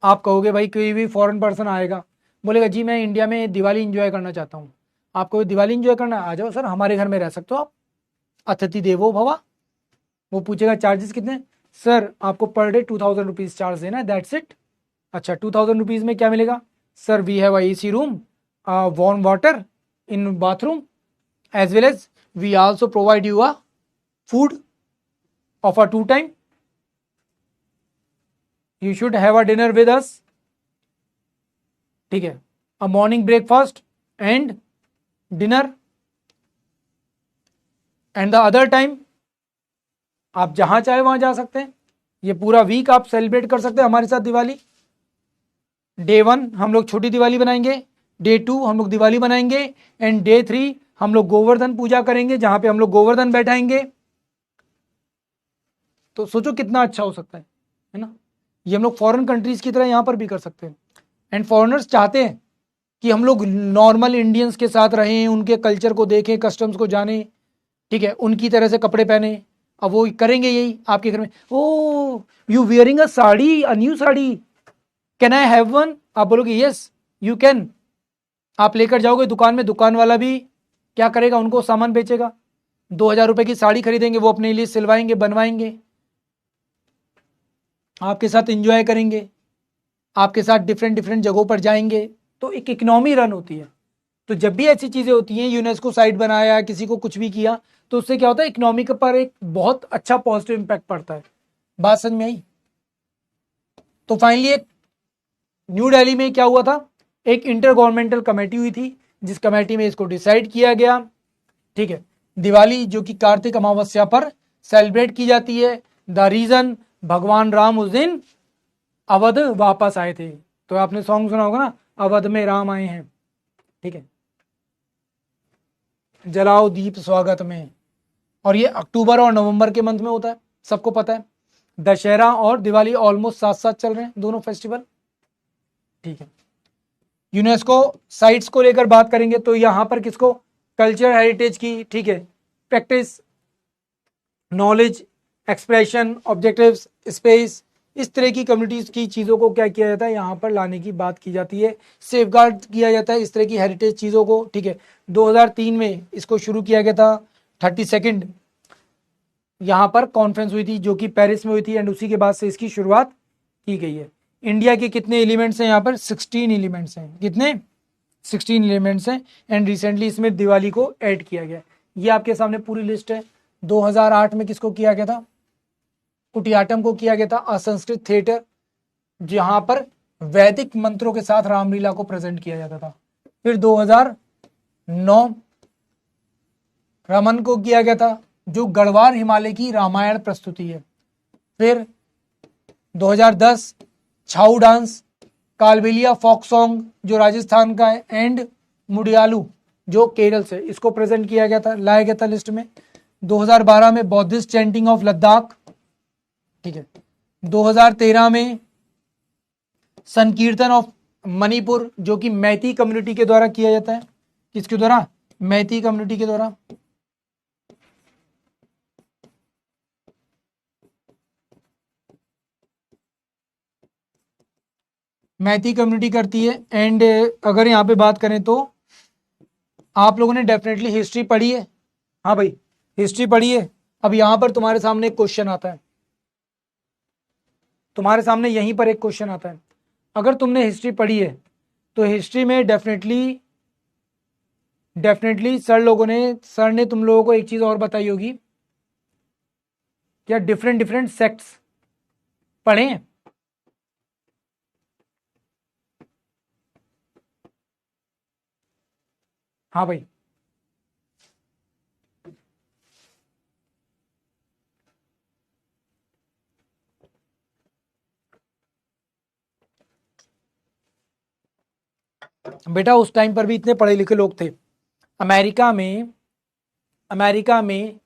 आप कहोगे भाई कोई भी फॉरेन पर्सन आएगा, बोलेगा जी मैं इंडिया में दिवाली इंजॉय करना चाहता हूँ। आपको दिवाली इंजॉय करना, आ जाओ सर हमारे घर में रह सकते हो आप, अतिथि देवो भवा। वो पूछेगा चार्जेस कितने? सर आपको पर डे 2000 रुपीज चार्ज देना है, दैट्स इट। अच्छा 2000 रुपीज में क्या मिलेगा? Sir we have AC room, warm water in bathroom, as well as we also provide you a food of a 2 time. You should have a dinner with us, ठीक है। a morning breakfast and dinner and the other time आप जहां चाहे वहां जा सकते हैं। ये पूरा वीक आप सेलिब्रेट कर सकते हैं हमारे साथ दिवाली। डे 1 हम लोग छोटी दिवाली बनाएंगे, डे 2 हम लोग दिवाली बनाएंगे एंड डे 3 हम लोग गोवर्धन पूजा करेंगे, जहां पे हम लोग गोवर्धन बैठाएंगे। तो सोचो कितना अच्छा हो सकता है ना। ये हम लोग फॉरेन कंट्रीज की तरह यहां पर भी कर सकते हैं। एंड फॉरेनर्स चाहते हैं कि हम लोग नॉर्मल इंडियंस के साथ रहें, उनके कल्चर को देखें, कस्टम्स को जानें, ठीक है, उनकी तरह से कपड़े पहने। अब वो करेंगे यही आपके घर में। Oh you wearing a sari, a new sari, can I have one? आप बोलोगे यस यू कैन। आप लेकर जाओगे दुकान में, दुकान वाला भी क्या करेगा? उनको सामान बेचेगा। 2000 रुपए की साड़ी खरीदेंगे, वो अपने लिए सिलवाएंगे, बनवाएंगे, आपके साथ एंजॉय करेंगे, आपके साथ डिफरेंट डिफरेंट जगहों पर जाएंगे। तो एक इकोनॉमी रन होती है। तो जब भी ऐसी चीजें होती हैं, यूनेस्को साइट बनाया, किसी को कुछ भी किया, तो उससे क्या होता है? इकोनॉमी के पर एक बहुत अच्छा पॉजिटिव इंपैक्ट पड़ता है। बात समझ में आई? तो फाइनली एक न्यू दिल्ली में क्या हुआ था? एक इंटर गवर्नमेंटल कमेटी हुई थी, जिस कमेटी में इसको डिसाइड किया गया, ठीक है, दिवाली जो कि कार्तिक अमावस्या पर सेलिब्रेट की जाती है। द रीजन, भगवान राम उस दिन अवध वापस आए थे। तो आपने सॉन्ग सुना होगा ना, अवध में राम आए हैं, ठीक है, जलाओ दीप स्वागत में। और ये अक्टूबर और नवंबर के मंथ में होता है, सबको पता है। दशहरा और दिवाली ऑलमोस्ट साथ साथ चल रहे हैं दोनों फेस्टिवल, ठीक है। यूनेस्को साइट्स को लेकर बात करेंगे तो यहां पर किसको? कल्चर हेरिटेज की, ठीक है, practice, knowledge, expression, objectives, space, इस तरह की कम्युनिटीज की चीज़ों को क्या किया जाता है? यहाँ पर लाने की बात की जाती है, सेफगार्ड किया जाता है इस तरह की हेरिटेज चीज़ों को, ठीक है। 2003 में इसको शुरू किया गया था। 32nd यहाँ पर कॉन्फ्रेंस हुई थी जो कि पेरिस में हुई थी, एंड उसी के बाद से इसकी शुरुआत की गई है। इंडिया के कितने एलिमेंट्स हैं यहाँ पर? 16 एलिमेंट्स हैं। कितने? 16 एलिमेंट्स हैं। एंड रिसेंटली इसमें दिवाली को ऐड किया गया। ये आपके सामने पूरी लिस्ट है। 2008 में किसको किया गया था? कुटियाटम को किया गया था, असंस्कृत थिएटर, जहां पर वैदिक मंत्रों के साथ रामलीला को प्रेजेंट किया जाता था। फिर 2009 रमन को किया गया था, जो गढ़वाल हिमालय की रामायण प्रस्तुति है। फिर 2010 छाऊ डांस, कालबेलिया फोक सॉन्ग जो राजस्थान का है, एंड मुडियालू जो केरल से, इसको प्रेजेंट किया गया था, लाया गया था लिस्ट में। 2012 में बौद्धिस्ट चैंटिंग ऑफ लद्दाख, ठीक है। 2013 में संकीर्तन ऑफ मणिपुर जो कि मैती कम्युनिटी के द्वारा किया जाता है। किसके द्वारा? मैती कम्युनिटी के द्वारा। मैती कम्युनिटी करती है। एंड अगर यहाँ पे बात करें तो आप लोगों ने डेफिनेटली हिस्ट्री पढ़ी है। हाँ भाई, हिस्ट्री पढ़ी है। अब यहाँ पर तुम्हारे सामने एक क्वेश्चन आता है, तुम्हारे सामने यहीं पर एक क्वेश्चन आता है। अगर तुमने हिस्ट्री पढ़ी है तो हिस्ट्री में डेफिनेटली सर ने तुम लोगों को एक चीज और बताई होगी, क्या डिफरेंट सेक्ट्स पढ़े हैं? हाँ भाई, बेटा उस टाइम पर भी इतने पढ़े लिखे लोग थे। अमेरिका में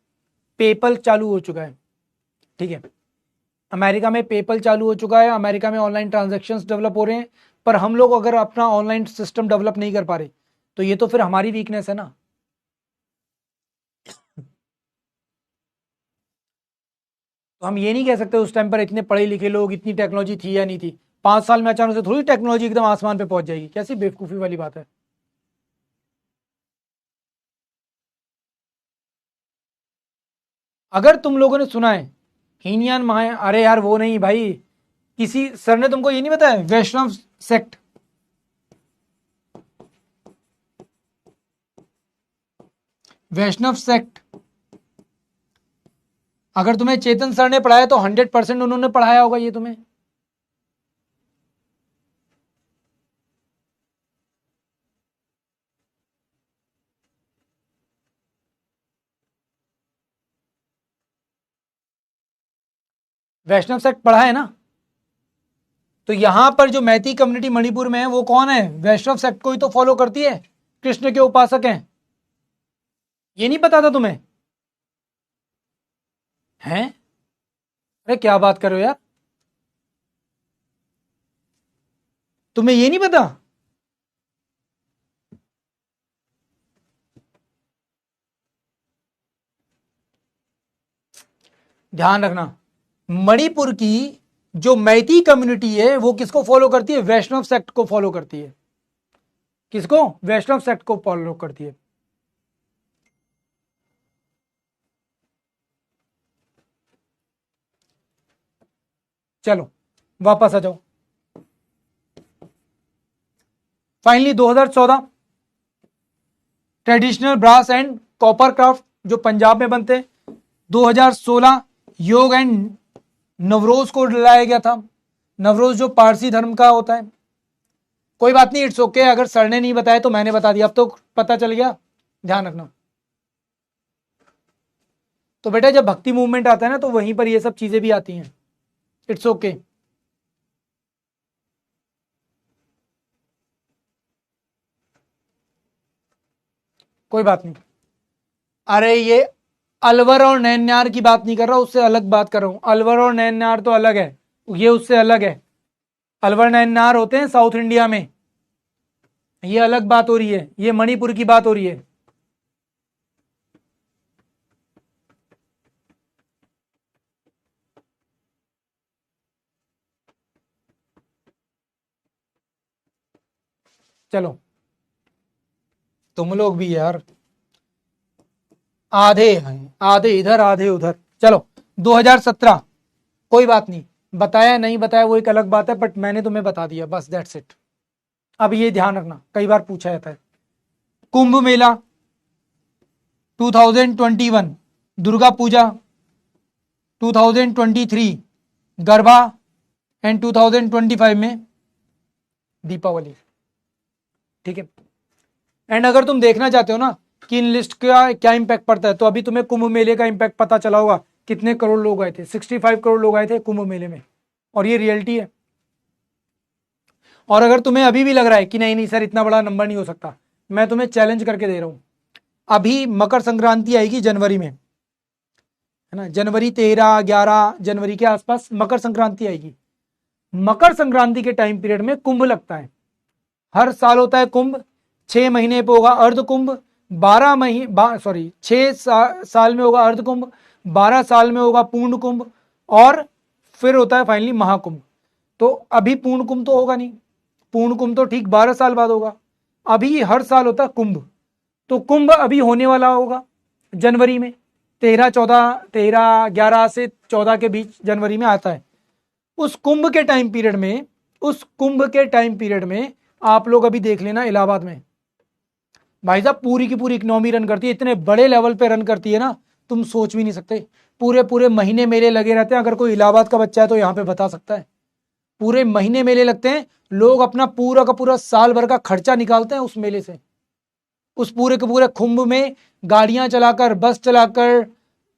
पेपल चालू हो चुका है, ठीक है। अमेरिका में पेपल चालू हो चुका है, अमेरिका में ऑनलाइन ट्रांजैक्शंस डेवलप हो रहे हैं, पर हम लोग अगर अपना ऑनलाइन सिस्टम डेवलप नहीं कर पा रहे तो ये तो फिर हमारी वीकनेस है ना। तो हम ये नहीं कह सकते उस टाइम पर इतने पढ़े लिखे लोग, इतनी टेक्नोलॉजी थी या नहीं थी। 5 साल में अचानक से थोड़ी टेक्नोलॉजी एकदम आसमान पे पहुंच जाएगी, कैसी बेवकूफ़ी वाली बात है। अगर तुम लोगों ने सुना है हीनयान महा, अरे यार वो नहीं भाई, किसी सर ने तुमको ये नहीं बताया वैष्णव सेक्ट, वैष्णव सेक्ट अगर तुम्हें चेतन सर ने पढ़ाया तो 100% उन्होंने पढ़ाया होगा ये तुम्हें। वैष्णव सेक्ट पढ़ा है ना। तो यहां पर जो मैती कम्युनिटी मणिपुर में है वो कौन है? वैष्णव सेक्ट को ही तो फॉलो करती है, कृष्ण के उपासक हैं। ये नहीं पता था तुम्हें? हैं? अरे क्या बात कर रहे हो यार, तुम्हें ये नहीं पता? ध्यान रखना, मणिपुर की जो मैती कम्युनिटी है वो किसको फॉलो करती है? वैष्णव सेक्ट को फॉलो करती है। किसको? वैष्णव सेक्ट को फॉलो करती है। चलो वापस आ जाओ। Finally 2014 traditional brass and copper craft जो पंजाब में बनते हैं। 2016 योग एंड नवरोज को लाया गया था। नवरोज जो पारसी धर्म का होता है। कोई बात नहीं, इट्स ओके, अगर सर ने नहीं बताया तो मैंने बता दिया, अब तो पता चल गया, ध्यान रखना। तो बेटा जब भक्ति मूवमेंट आता है ना तो वहीं पर ये सब चीजें भी आती हैं, इट्स ओके। कोई बात नहीं। अरे ये अलवर और नैन्यार की बात नहीं कर रहा, उससे अलग बात कर रहा हूं। अलवर और नैन्यार तो अलग है, ये उससे अलग है। अलवर नैन्यार होते हैं साउथ इंडिया में, ये अलग बात हो रही है, ये मणिपुर की बात हो रही है। चलो तुम लोग भी यार आधे हैं, आधे इधर आधे उधर। चलो 2017, कोई बात नहीं, बताया नहीं बताया वो एक अलग बात है, बट मैंने तुम्हें बता दिया, बस दैट्स इट। अब ये ध्यान रखना, कई बार पूछा जाता है। कुंभ मेला 2021, दुर्गा पूजा 2023, गरबा, एंड 2025 में दीपावली, ठीक है। एंड अगर तुम देखना चाहते हो ना कि इन लिस्ट का क्या इंपैक्ट पड़ता है, तो अभी तुम्हें कुंभ मेले का इंपैक्ट पता चला होगा। कितने करोड़ लोग आए थे? 65 करोड़ लोग आए थे कुंभ मेले में। और ये रियलिटी है। और अगर तुम्हें अभी भी लग रहा है कि नहीं नहीं सर इतना बड़ा नंबर नहीं हो सकता, मैं तुम्हें चैलेंज करके दे रहा हूं, अभी मकर संक्रांति आएगी जनवरी में, है ना, जनवरी 13-11 जनवरी के आसपास मकर संक्रांति आएगी। मकर संक्रांति के टाइम पीरियड में कुंभ लगता है, हर साल होता है कुंभ। 6 महीने पे होगा अर्ध कुंभ, 6 साल में होगा अर्ध कुंभ, 12 साल में होगा पूर्ण कुंभ, और फिर होता है फाइनली महाकुंभ। तो अभी पूर्ण कुंभ तो होगा नहीं, पूर्ण कुंभ तो ठीक 12 साल बाद होगा, अभी हर साल होता है कुंभ। तो कुंभ अभी होने वाला होगा जनवरी में, 11 से 14 के बीच जनवरी में आता है। उस कुंभ के टाइम पीरियड में आप लोग अभी देख लेना, इलाहाबाद में भाई साहब पूरी की पूरी इकोनॉमी रन करती है, इतने बड़े लेवल पे रन करती है ना, तुम सोच भी नहीं सकते। पूरे महीने मेले लगे रहते हैं। अगर कोई इलाहाबाद का बच्चा है तो यहाँ पे बता सकता है, पूरे महीने मेले लगते हैं। लोग अपना पूरा का पूरा साल भर का खर्चा निकालते हैं उस मेले से। उस पूरे के पूरे कुंभ में गाड़ियां चलाकर, बस चलाकर,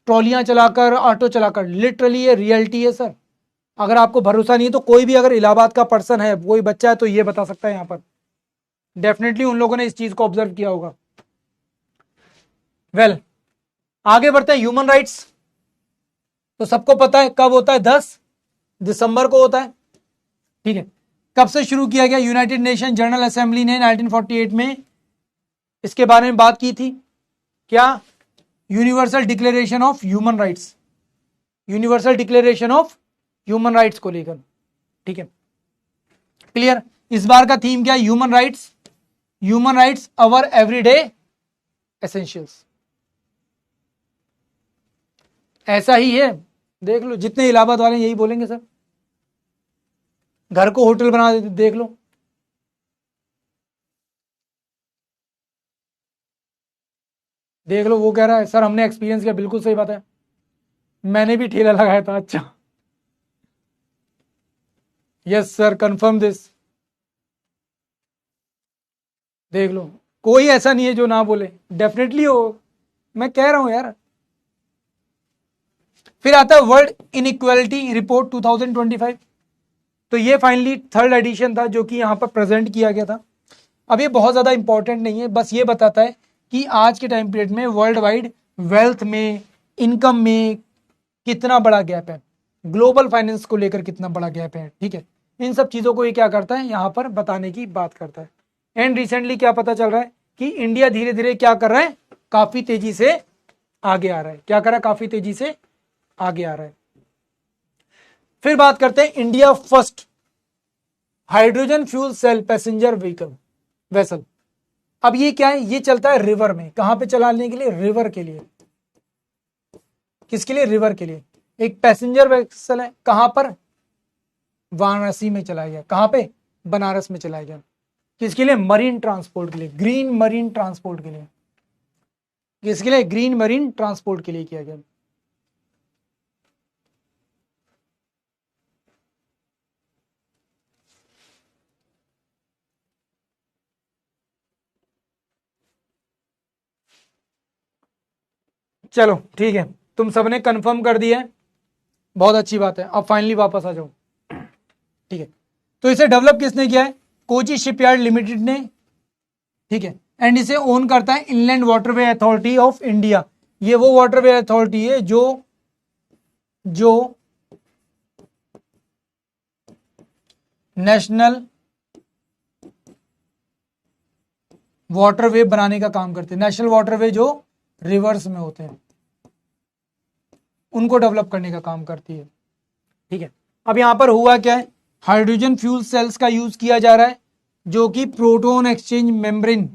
ट्रॉलियां चलाकर, ऑटो चलाकर, लिटरली ये रियलिटी है सर। अगर आपको भरोसा नहीं है तो कोई भी अगर इलाहाबाद का पर्सन है, कोई बच्चा है, तो ये बता सकता है यहाँ पर। डेफिनेटली उन लोगों ने इस चीज को ऑब्जर्व किया होगा। वेल, आगे बढ़ते हैं। ह्यूमन राइट्स तो सबको पता है कब होता है, 10 दिसंबर को होता है, ठीक है। कब से शुरू किया गया? यूनाइटेड नेशन जनरल असेंबली ने 1948 में इसके बारे में बात की थी। क्या? Universal declaration of human rights, universal declaration of human rights को लेकर, ठीक है। क्लियर? इस बार का थीम क्या है? Human rights, human rights over everyday essentials. ऐसा ही है, देख लो, जितने इलाहाबाद वाले यही बोलेंगे सर, घर को होटल बना देते, देख लो। देख लो, वो कह रहा है सर हमने एक्सपीरियंस किया। बिल्कुल सही बात है, मैंने भी ठेला लगाया था। अच्छा, यस सर, कंफर्म दिस। देख लो, कोई ऐसा नहीं है जो ना बोले, डेफिनेटली हो, मैं कह रहा हूं यार। फिर आता है वर्ल्ड इनइक्वालिटी रिपोर्ट 2025। तो ये फाइनली 3rd एडिशन था जो कि यहां पर प्रेजेंट किया गया था। अब ये बहुत ज्यादा इंपॉर्टेंट नहीं है, बस ये बताता है कि आज के टाइम पीरियड में वर्ल्ड वाइड वेल्थ में, इनकम में कितना बड़ा गैप है, ग्लोबल फाइनेंस को लेकर कितना बड़ा गैप है, ठीक है। इन सब चीजों को ये क्या करता है, यहां पर बताने की बात करता है। एंड रिसेंटली क्या पता चल रहा है कि इंडिया धीरे धीरे क्या कर रहा है, काफी तेजी से आगे आ रहा है। क्या कर रहा है? काफी तेजी से आगे आ रहा है। फिर बात करते हैं India first hydrogen fuel cell passenger vehicle vessel. अब ये क्या है? ये चलता है रिवर में। कहां पे चलाने के लिए? रिवर के लिए। किसके लिए? रिवर के लिए। एक पैसेंजर वेसल है। कहां पर? वाराणसी में चलाया गया। कहां पे? बनारस में चलाया गया। किसके लिए? मरीन ट्रांसपोर्ट के लिए, ग्रीन मरीन ट्रांसपोर्ट के लिए। किसके लिए? ग्रीन मरीन ट्रांसपोर्ट के लिए किया गया। चलो ठीक है, तुम सबने कंफर्म कर दिया है, बहुत अच्छी बात है। अब फाइनली वापस आ जाओ, ठीक है। तो इसे डेवलप किसने किया है? कोची शिपयार्ड लिमिटेड ने, ठीक है। एंड इसे ओन करता है inland waterway authority of India. ये वो वाटरवे अथॉरिटी है जो नेशनल वाटरवे बनाने का काम करते हैं। नेशनल वाटरवे जो रिवर्स में होते हैं उनको डेवलप करने का काम करती है, ठीक है। अब यहां पर हुआ क्या है? हाइड्रोजन फ्यूल सेल्स का यूज किया जा रहा है जो कि प्रोटॉन एक्सचेंज मेम्ब्रेन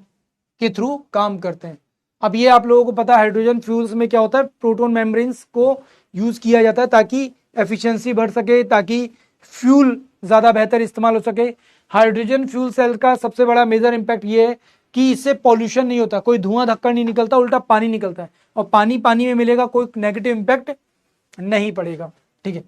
के थ्रू काम करते हैं। अब ये आप लोगों को पता है हाइड्रोजन फ्यूल्स में क्या होता है, प्रोटॉन मेम्ब्रेन्स को यूज किया जाता है ताकि एफिशिएंसी बढ़ सके, ताकि फ्यूल ज्यादा बेहतर इस्तेमाल हो सके। हाइड्रोजन फ्यूल सेल का सबसे बड़ा मेजर इंपैक्ट ये है कि इससे पॉल्यूशन नहीं होता, कोई धुआं धक्कर नहीं निकलता, उल्टा पानी निकलता है और पानी पानी में मिलेगा, कोई नेगेटिव इंपैक्ट नहीं पड़ेगा, ठीक है।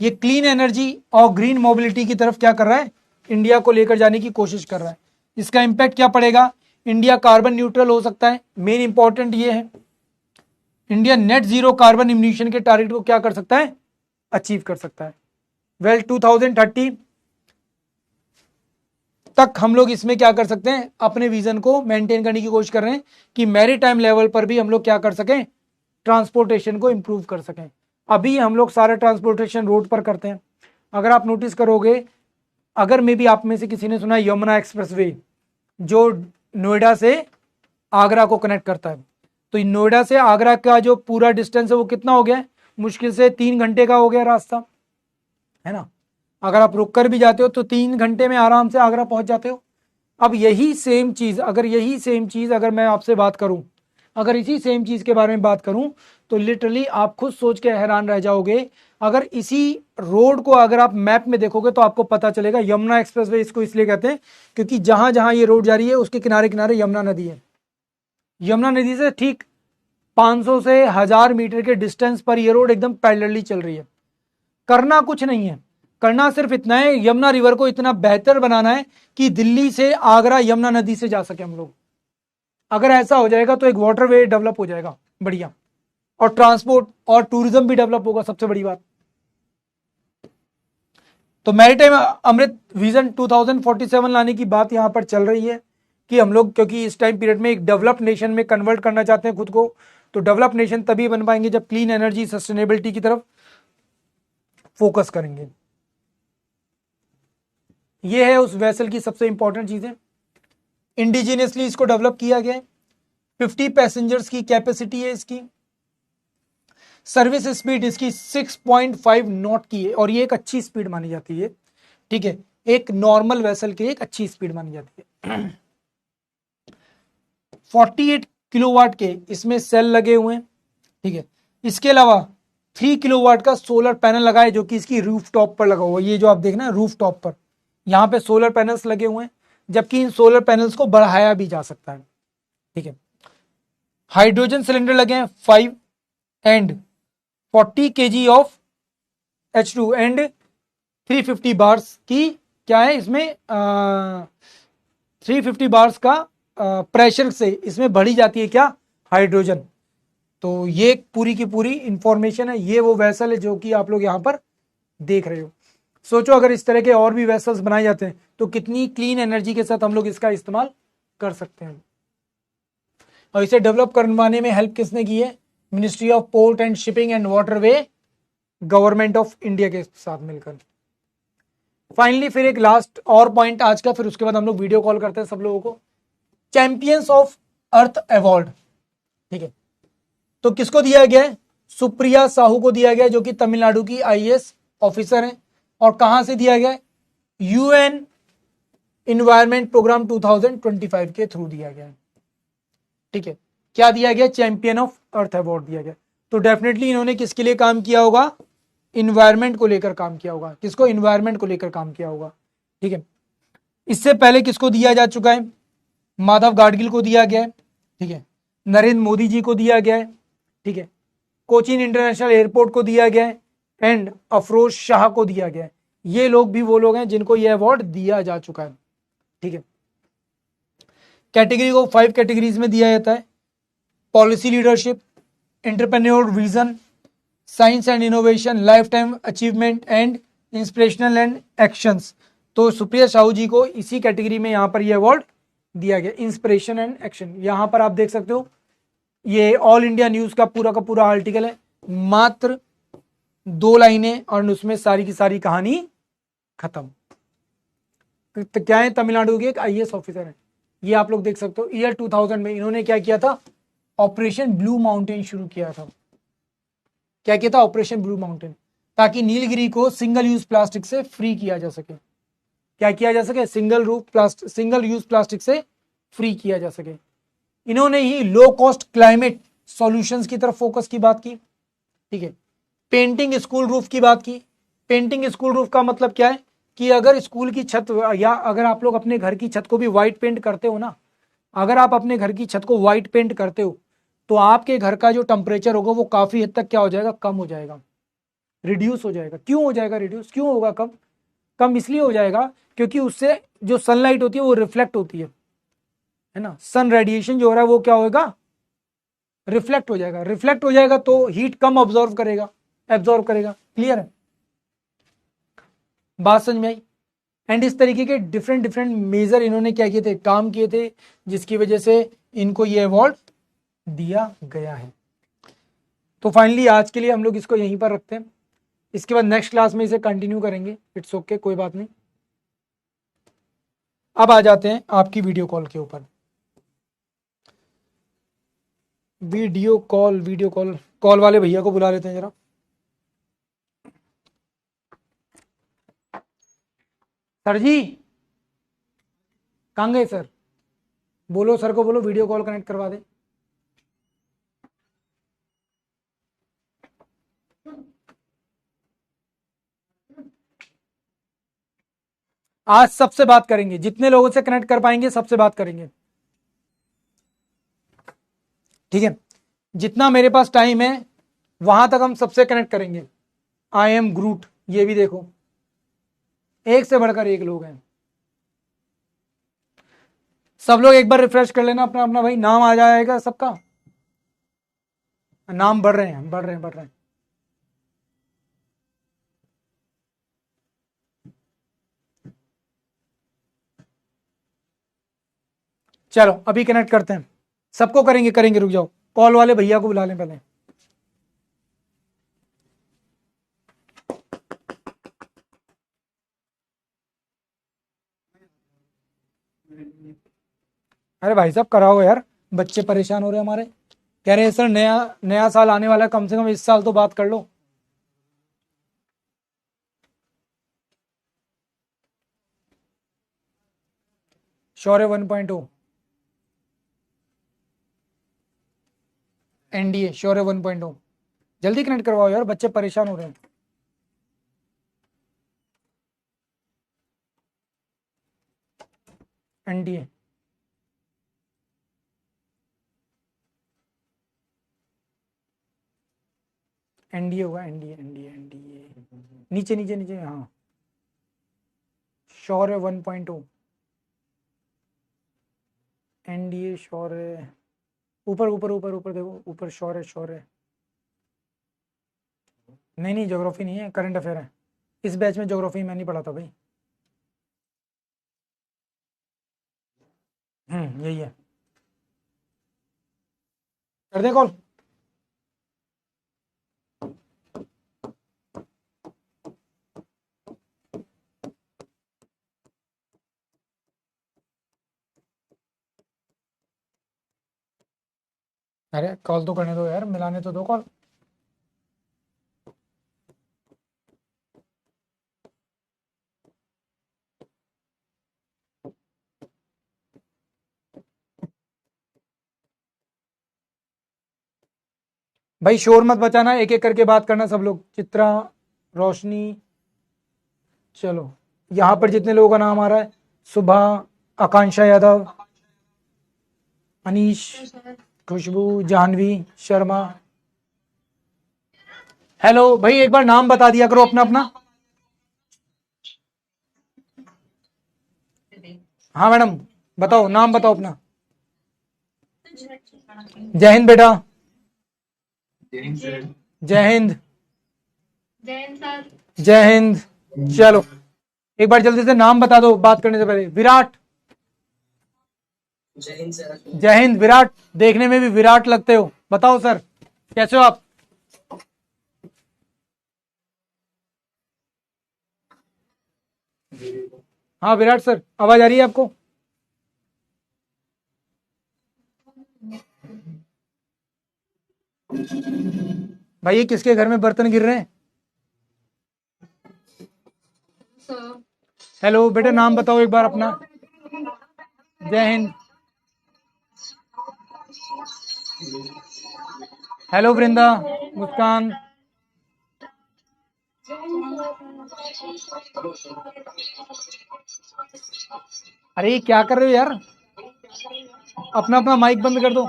ये क्लीन एनर्जी और ग्रीन मोबिलिटी की तरफ क्या कर रहा है, इंडिया को लेकर जाने की कोशिश कर रहा है। इसका इंपैक्ट क्या पड़ेगा? इंडिया कार्बन न्यूट्रल हो सकता है, मेन इंपॉर्टेंट ये है। India net zero carbon emission के टारगेट को क्या कर सकता है, अचीव कर सकता है। वेल 2030 तक हम लोग इसमें क्या कर सकते हैं, अपने विजन को मेंटेन करने की कोशिश कर रहे हैं कि मैरीटाइम लेवल पर भी हम लोग क्या कर सकें, ट्रांसपोर्टेशन को इंप्रूव कर सकें। अभी हम लोग सारा ट्रांसपोर्टेशन रोड पर करते हैं। अगर आप नोटिस करोगे, अगर मे भी आप में से किसी ने सुना यमुना एक्सप्रेसवे जो नोएडा से आगरा को कनेक्ट करता है, तो नोएडा से आगरा का जो पूरा डिस्टेंस है वो कितना हो गया, मुश्किल से 3 घंटे का हो गया रास्ता, है ना। अगर आप रुक कर भी जाते हो तो 3 घंटे में आराम से आगरा पहुंच जाते हो। अब यही सेम चीज अगर मैं आपसे बात करूं, अगर इसी सेम चीज के बारे में बात करूं, तो लिटरली आप खुद सोच के हैरान रह जाओगे। अगर इसी रोड को अगर आप मैप में देखोगे तो आपको पता चलेगा, यमुना एक्सप्रेसवे इसको इसलिए कहते हैं क्योंकि जहां जहां ये रोड जा रही है उसके किनारे किनारे यमुना नदी है। यमुना नदी से ठीक 500 से 1000 मीटर के डिस्टेंस पर ये रोड एकदम पैरेलली चल रही है। करना कुछ नहीं है, करना सिर्फ इतना है, यमुना रिवर को इतना बेहतर बनाना है कि दिल्ली से आगरा यमुना नदी से जा सके हम लोग। अगर ऐसा हो जाएगा तो एक वाटरवे डेवलप हो जाएगा बढ़िया, और ट्रांसपोर्ट और टूरिज्म भी डेवलप होगा, सबसे बड़ी बात। तो मैरीटाइम अमृत विजन 2047 लाने की बात यहां पर चल रही है कि हम लोग, क्योंकि इस टाइम पीरियड में एक डेवलप नेशन में कन्वर्ट करना चाहते हैं खुद को, तो डेवलप नेशन तभी बन पाएंगे जब क्लीन एनर्जी सस्टेनेबिलिटी की तरफ फोकस करेंगे। ये है उस वेसल की सबसे इंपॉर्टेंट चीजें। इंडिजिनियसली इसको डेवलप किया गया है, 50 पैसेंजर्स की कैपेसिटी है इसकी, सर्विस स्पीड इसकी 6.5 नॉट की है, और ये एक अच्छी स्पीड मानी जाती है, ठीक है, एक नॉर्मल वेसल की एक अच्छी स्पीड मानी जाती है। 48 किलोवाट के इसमें सेल लगे हुए हैं, ठीक है। इसके अलावा 3 किलोवाट का सोलर पैनल लगा है जो कि इसकी रूफ टॉप पर लगा हुआ है। ये जो आप देख रहे हैं रूफ टॉप पर, यहां पे सोलर पैनल्स लगे हुए हैं, जबकि इन सोलर पैनल्स को बढ़ाया भी जा सकता है, ठीक है। हाइड्रोजन सिलेंडर लगे हैं 5 and 40 kg of H2 and 350 bars की क्या है इसमें 350 बार्स का प्रेशर से इसमें बढ़ी जाती है क्या, हाइड्रोजन। तो ये पूरी की पूरी इंफॉर्मेशन है। ये वो वेसल है जो कि आप लोग यहां पर देख रहे हो। सोचो अगर इस तरह के और भी वेसल्स बनाए जाते हैं तो कितनी क्लीन एनर्जी के साथ हम लोग इसका इस्तेमाल कर सकते हैं। और इसे डेवलप करवाने में हेल्प किसने की है, ministry of port and shipping and waterway, government of India के साथ मिलकर। फाइनली फिर एक लास्ट और पॉइंट आज का, फिर उसके बाद हम लोग वीडियो कॉल करते हैं सब लोगों को। चैंपियंस ऑफ अर्थ अवार्ड, ठीक है, तो किसको दिया गया है, सुप्रिया साहू को दिया गया जो कि तमिलनाडु की आईएएस ऑफिसर हैं। और कहां से दिया गया है, यूएन इन्वायरमेंट प्रोग्राम 2025 के थ्रू दिया गया है, ठीक है। क्या दिया गया, चैंपियन ऑफ अर्थ अवार्ड दिया गया। तो डेफिनेटली इन्होंने किसके लिए काम किया होगा, इन्वायरमेंट को लेकर काम किया होगा। किसको, इन्वायरमेंट को लेकर काम किया होगा, ठीक है। इससे पहले किसको दिया जा चुका है, माधव गाडगिल को दिया गया है, ठीक है, नरेंद्र मोदी जी को दिया गया है, ठीक है, कोचीन इंटरनेशनल एयरपोर्ट को दिया गया है एंड अफरोज शाह को दिया गया है। ये लोग भी वो लोग हैं जिनको ये अवार्ड दिया जा चुका है, ठीक है। कैटेगरी को 5 कैटेगरीज में दिया जाता है, policy leadership, entrepreneur vision, science and innovation, life time achievement and inspirational and actions. तो सुप्रिया साहू जी को इसी कैटेगरी में यहां पर यह अवार्ड दिया गया, इंस्पिरेशन एंड एक्शन। यहां पर आप देख सकते हो ये ऑल इंडिया न्यूज का पूरा आर्टिकल है, मात्र 2 लाइनें और उसमें सारी की सारी कहानी खत्म। तो क्या है, तमिलनाडु के एक आईएएस ऑफिसर है, ये आप लोग देख सकते हो। ईयर 2000 में इन्होंने क्या किया था, ऑपरेशन ब्लू माउंटेन शुरू किया था। क्या किया था, ऑपरेशन ब्लू माउंटेन, ताकि नीलगिरी को सिंगल यूज प्लास्टिक से फ्री किया जा सके। क्या किया जा सके, सिंगल यूज प्लास्टिक से फ्री किया जा सके। इन्होंने ही लो कॉस्ट क्लाइमेट सॉल्यूशंस की तरफ फोकस की बात की, ठीक है। पेंटिंग स्कूल रूफ की बात की। पेंटिंग स्कूल रूफ का मतलब क्या है कि अगर स्कूल की छत या अगर आप लोग अपने घर की छत को भी व्हाइट पेंट करते हो ना, अगर आप अपने घर की छत को व्हाइट पेंट करते हो तो आपके घर का जो टेम्परेचर होगा वो काफी हद तक क्या हो जाएगा, कम हो जाएगा, रिड्यूस हो जाएगा। क्यों हो जाएगा रिड्यूस, क्यों होगा कम, कम इसलिए हो जाएगा क्योंकि उससे जो सनलाइट होती है वो रिफ्लेक्ट होती है ना। सन रेडिएशन जो हो रहा है वो क्या होगा, रिफ्लेक्ट हो जाएगा। रिफ्लेक्ट हो जाएगा तो हीट कम एब्जॉर्व करेगा। क्लियर है। बात समझ में आई? एंड इस तरीके के डिफरेंट डिफरेंट मेजर इन्होंने क्या किए थे, काम किए थे, जिसकी वजह से इनको ये अवार्ड दिया गया है। तो फाइनली आज के लिए हम लोग इसको यहीं पर रखते हैं, इसके बाद नेक्स्ट क्लास में इसे कंटिन्यू करेंगे। इट्स ओके, कोई बात नहीं। अब आ जाते हैं आपकी वीडियो कॉल के ऊपर। वीडियो कॉल वाले भैया को बुला लेते हैं जरा। सर जी कहाँ गए सर? बोलो सर को, बोलो वीडियो कॉल कनेक्ट करवा दे। आज सबसे बात करेंगे, जितने लोगों से कनेक्ट कर पाएंगे सबसे बात करेंगे, ठीक है? जितना मेरे पास टाइम है वहां तक हम सबसे कनेक्ट करेंगे। आई एम ग्रूट, ये भी देखो, एक से बढ़कर एक लोग हैं। सब लोग एक बार रिफ्रेश कर लेना अपना अपना, भाई नाम आ जाएगा सबका। नाम बढ़ रहे हैं, बढ़ रहे हैं, बढ़ रहे हैं। चलो अभी कनेक्ट करते हैं, सबको करेंगे करेंगे, रुक जाओ, कॉल वाले भैया को बुला लें पहले। अरे भाई साहब कराओ यार, बच्चे परेशान हो रहे हैं हमारे, कह रहे हैं सर नया नया साल आने वाला है, कम से कम इस साल तो बात कर लो। शौर्य 1.0, एनडीए शौर्य 1.0, जल्दी कनेक्ट करवाओ यार, बच्चे परेशान हो रहे हैं। एनडीए एनडीए हुआ, एनडीए एनडीए एनडीए, नीचे नीचे नीचे, हाँ शौर्य 1.0, एनडीए शौर्य, ऊपर ऊपर ऊपर ऊपर देखो, ऊपर शौर्य शौर्य, नहीं नहीं ज्योग्राफी नहीं है, करंट अफेयर है। इस बैच में ज्योग्राफी मैं नहीं पढ़ाता भाई। यही है, कर दे कॉल। अरे कॉल तो करने दो यार, मिलाने तो दो कॉल। भाई शोर मत बचाना, एक एक करके बात करना सब लोग। चित्रा, रोशनी, चलो यहां पर जितने लोगों का नाम आ रहा है, सुबह, आकांक्षा यादव, अनीश, खुशबू, जाह्नवी शर्मा। हेलो भाई, एक बार नाम बता दिया करो अपना अपना। हाँ मैडम, बताओ नाम बताओ अपना। जय हिंद बेटा। जय हिंद। जय हिंद। चलो एक बार जल्दी से नाम बता दो बात करने से पहले। विराट। जय हिंद सर। जय हिंद विराट, देखने में भी विराट लगते हो। बताओ सर कैसे हो आप? हाँ विराट सर, आवाज आ रही है आपको? भाई ये किसके घर में बर्तन गिर रहे हैं? हेलो बेटा, नाम बताओ एक बार अपना। जय हिंद। हेलो वृंदा, मुस्कान। अरे ये क्या कर रहे हो यार, अपना अपना माइक बंद कर दो।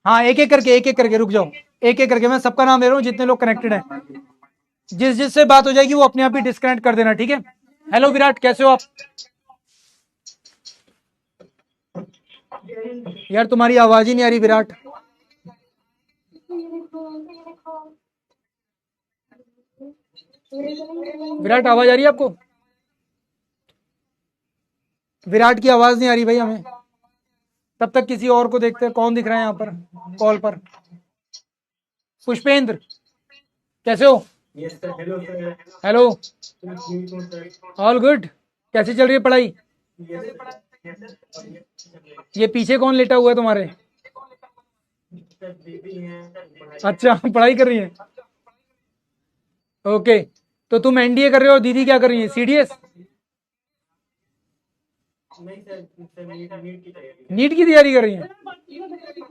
हाँ एक एक करके रुक जाओ, एक एक करके मैं सबका नाम ले रहा हूँ, जितने लोग कनेक्टेड हैं। जिस जिससे बात हो जाएगी वो अपने आप ही डिस्कनेक्ट कर देना, ठीक है? हेलो विराट, कैसे हो आप? यार तुम्हारी आवाज ही नहीं आ रही विराट। विराट आवाज आ रही है आपको? विराट की आवाज नहीं आ रही भाई हमें। तब तक किसी और को देखते हैं कौन दिख रहा है यहाँ पर कॉल पर। पुष्पेंद्र कैसे हो? हेलो। All good. कैसी चल रही है पढ़ाई? ये पीछे कौन लेटा हुआ है तुम्हारे? अच्छा पढ़ाई कर रही है। ओके, तो तुम एनडीए कर रहे हो और दीदी क्या कर रही है? सीडीएस? नीट की तैयारी कर रही है।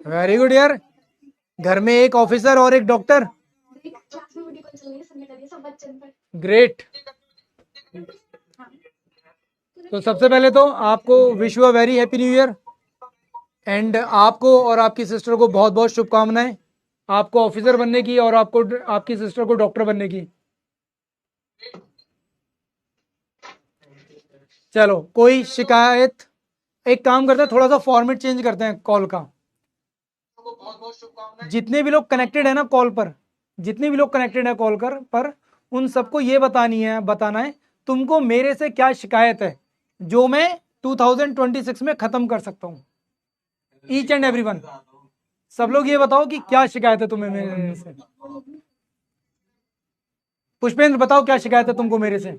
वेरी गुड यार। घर में एक ऑफिसर और एक डॉक्टर। ग्रेट। तो सबसे पहले तो आपको wish you a very happy new year. And आपको और आपकी सिस्टर को बहुत बहुत शुभकामनाएं, आपको ऑफिसर बनने की और आपको आपकी सिस्टर को डॉक्टर बनने की। चलो कोई शिकायत? एक काम करते हैं, थोड़ा सा फॉर्मेट चेंज करते हैं कॉल का। जितने भी लोग कनेक्टेड है ना कॉल पर, जितने भी लोग कनेक्टेड है कॉल पर उन सबको ये बताना है तुमको मेरे से क्या शिकायत है जो मैं 2026 में खत्म कर सकता हूं। ईच एंड एवरीवन, सब लोग ये बताओ कि क्या शिकायत है तुम्हें मेरे से। पुष्पेंद्र बताओ क्या शिकायत है तुमको मेरे से?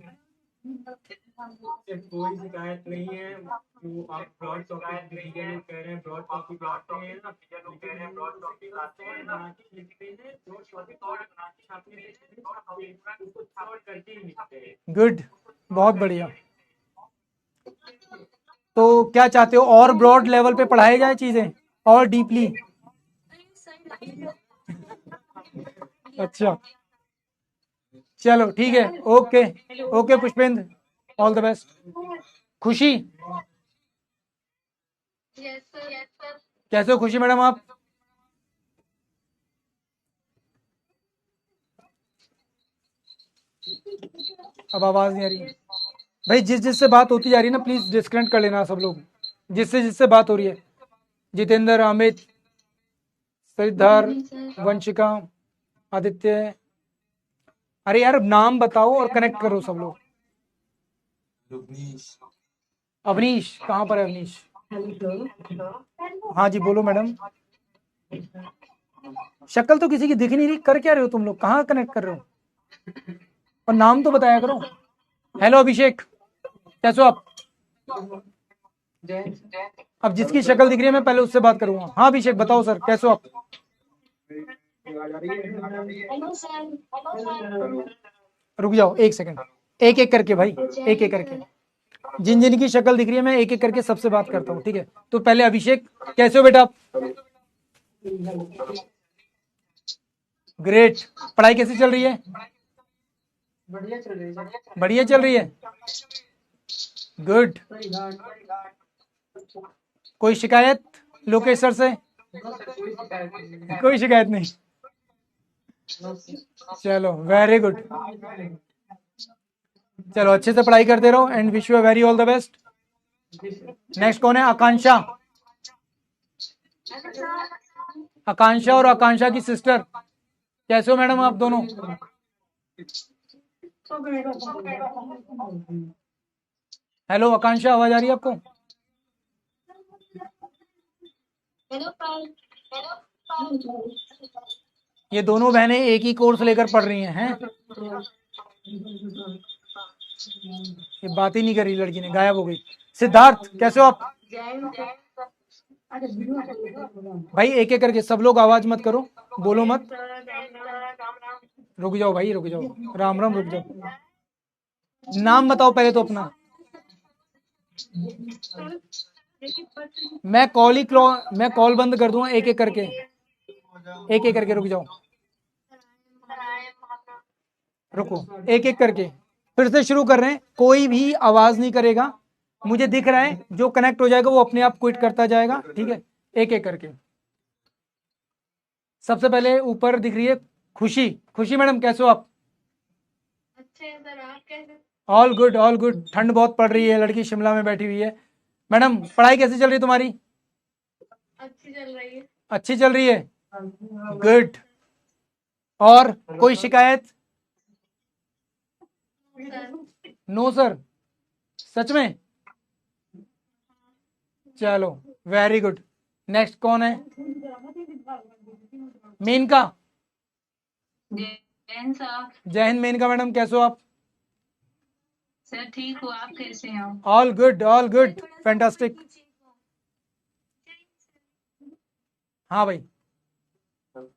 कोई शिकायत नहीं है। जो आप ब्रॉड टॉपिक भैया लोग कह रहे हैं, ब्रॉड टॉपिक लाते हैं ना, भैया लोग कह रहे हैं ब्रॉड टॉपिक लाते हैं, बना के लिखते हैं, ब्रॉड टॉपिक और बना के छापने देते हैं और पेपर उसको सॉल्व करके ही लिखते हैं। गुड, बहुत बढ़िया। तो क्या चाहते हो, और ब्रॉड लेवल पे पढ़ाई जाए चीजें और डीपली? अच्छा चलो ठीक है। Okay okay Pushpendra, all the best. खुशी कैसे हो खुशी मैडम आप? अब आवाज नहीं आ रही भाई। जिससे बात होती जा रही है ना प्लीज डिस्कनेक्ट कर लेना सब लोग, जिससे बात हो रही है। जितेंद्र, अमित, सिद्धार्थ, वंशिका, आदित्य। अरे यार नाम बताओ और कनेक्ट करो सब लोग। अवनीश कहाँ पर है अवनीश? हाँ जी बोलो मैडम। शक्ल तो किसी की दिख नहीं रही, कर क्या रहे हो तुम लोग, कहाँ कनेक्ट कर रहे हो? और नाम तो बताया करो। हेलो अभिषेक कैसे हो आप? अब जिसकी शक्ल दिख रही है मैं पहले उससे बात करूंगा। हाँ अभिषेक बताओ सर कैसे हो आप? रुक जाओ एक सेकंड, एक एक करके भाई, एक एक करके। जिन जिन की शक्ल दिख रही है मैं एक एक करके सबसे बात करता हूँ, ठीक है? तो पहले अभिषेक कैसे हो बेटा आप? ग्रेट। पढ़ाई कैसी चल रही है? बढ़िया चल रही है। गुड। कोई शिकायत लोकेश सर से? कोई शिकायत नहीं। चलो वेरी गुड। चलो अच्छे से पढ़ाई करते रहो and wish you very all the best. Next कौन है? आकांक्षा। आकांक्षा और आकांक्षा की सिस्टर कैसे हो मैडम आप दोनों? हेलो आकांक्षा आवाज आ रही है आपको? ये दोनों बहनें एक ही कोर्स लेकर पढ़ रही हैं ये बात ही नहीं करी, लड़की ने गायब हो गई। सिद्धार्थ कैसे हो आप? भाई एक एक करके सब लोग आवाज मत करो, बोलो मत। रुक जाओ भाई रुक जाओ, राम राम रुक जाओ। नाम बताओ पहले तो अपना। मैं कॉल बंद कर दूंगा एक एक करके, एक एक करके रुक जाओ। रुको एक एक करके फिर से शुरू कर रहे हैं। कोई भी आवाज नहीं करेगा, मुझे दिख रहा है जो कनेक्ट हो जाएगा वो अपने आप क्विट करता जाएगा, ठीक है? एक एक करके। सबसे पहले ऊपर दिख रही है खुशी। खुशी मैडम कैसे हो आप? अच्छे हैं सर, आप कैसे? All good all good. ठंड बहुत पड़ रही है, लड़की शिमला में बैठी हुई है। मैडम पढ़ाई कैसी चल रही है तुम्हारी? अच्छी चल रही है। अच्छी चल रही है। गुड। और कोई शिकायत? सर नो सर, सच में? चलो वेरी गुड। नेक्स्ट कौन है? मेनका। जैन साहब। जय हिंद मेनका मैडम, कैसे हो आप? सर ठीक हो, आप कैसे हो? All good fantastic. हाँ भाई,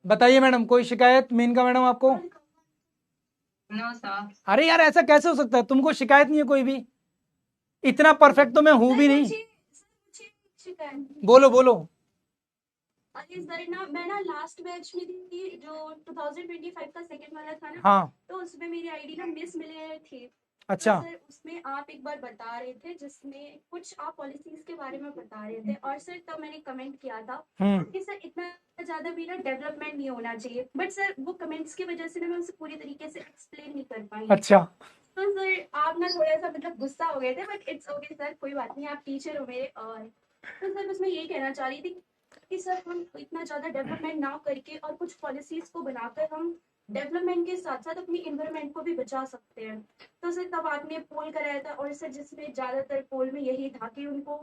बताइए मैडम, कोई शिकायत मेनका मैडम आपको? No sir. अरे यार, ऐसा कैसे हो सकता है? तुमको शिकायत नहीं है कोई भी? इतना परफेक्ट तो मैं हूं भी नहीं। बोलो बोलो। अरे सर ना, मैं ना लास्ट बैच में थी जो 2025 का सेकंड वाला था ना, हाँ, तो उसमें मेरी आईडी ना मिस मिले थी। अच्छा। तो सर उसमें आप एक बार बता रहे थे जिसमें कुछ आप पॉलिसीज के बारे में बता रहे थे, और सर तब मैंने कमेंट किया था कि सर इतना ज्यादा भी ना डेवलपमेंट नहीं होना चाहिए, बट सर वो कमेंट्स की वजह से ना मैं उसे पूरी तरीके से एक्सप्लेन नहीं कर पाई। अच्छा, तो सर आप ना थोड़ा सा मतलब गुस्सा हो गए थे, बट इट्स ओके सर, कोई बात नहीं, आप टीचर हो मेरे। और तो सर बस मैं यही कहना चाह रही थी कि सर हम इतना ज्यादा डेवलपमेंट ना करके और कुछ पॉलिसीज को बनाकर हम डेवलपमेंट के साथ साथ अपनी इन्वायरमेंट को भी बचा सकते हैं। तो सर तब आपने पोल कराया था, और सर जिसमें ज्यादातर पोल में यही था कि उनको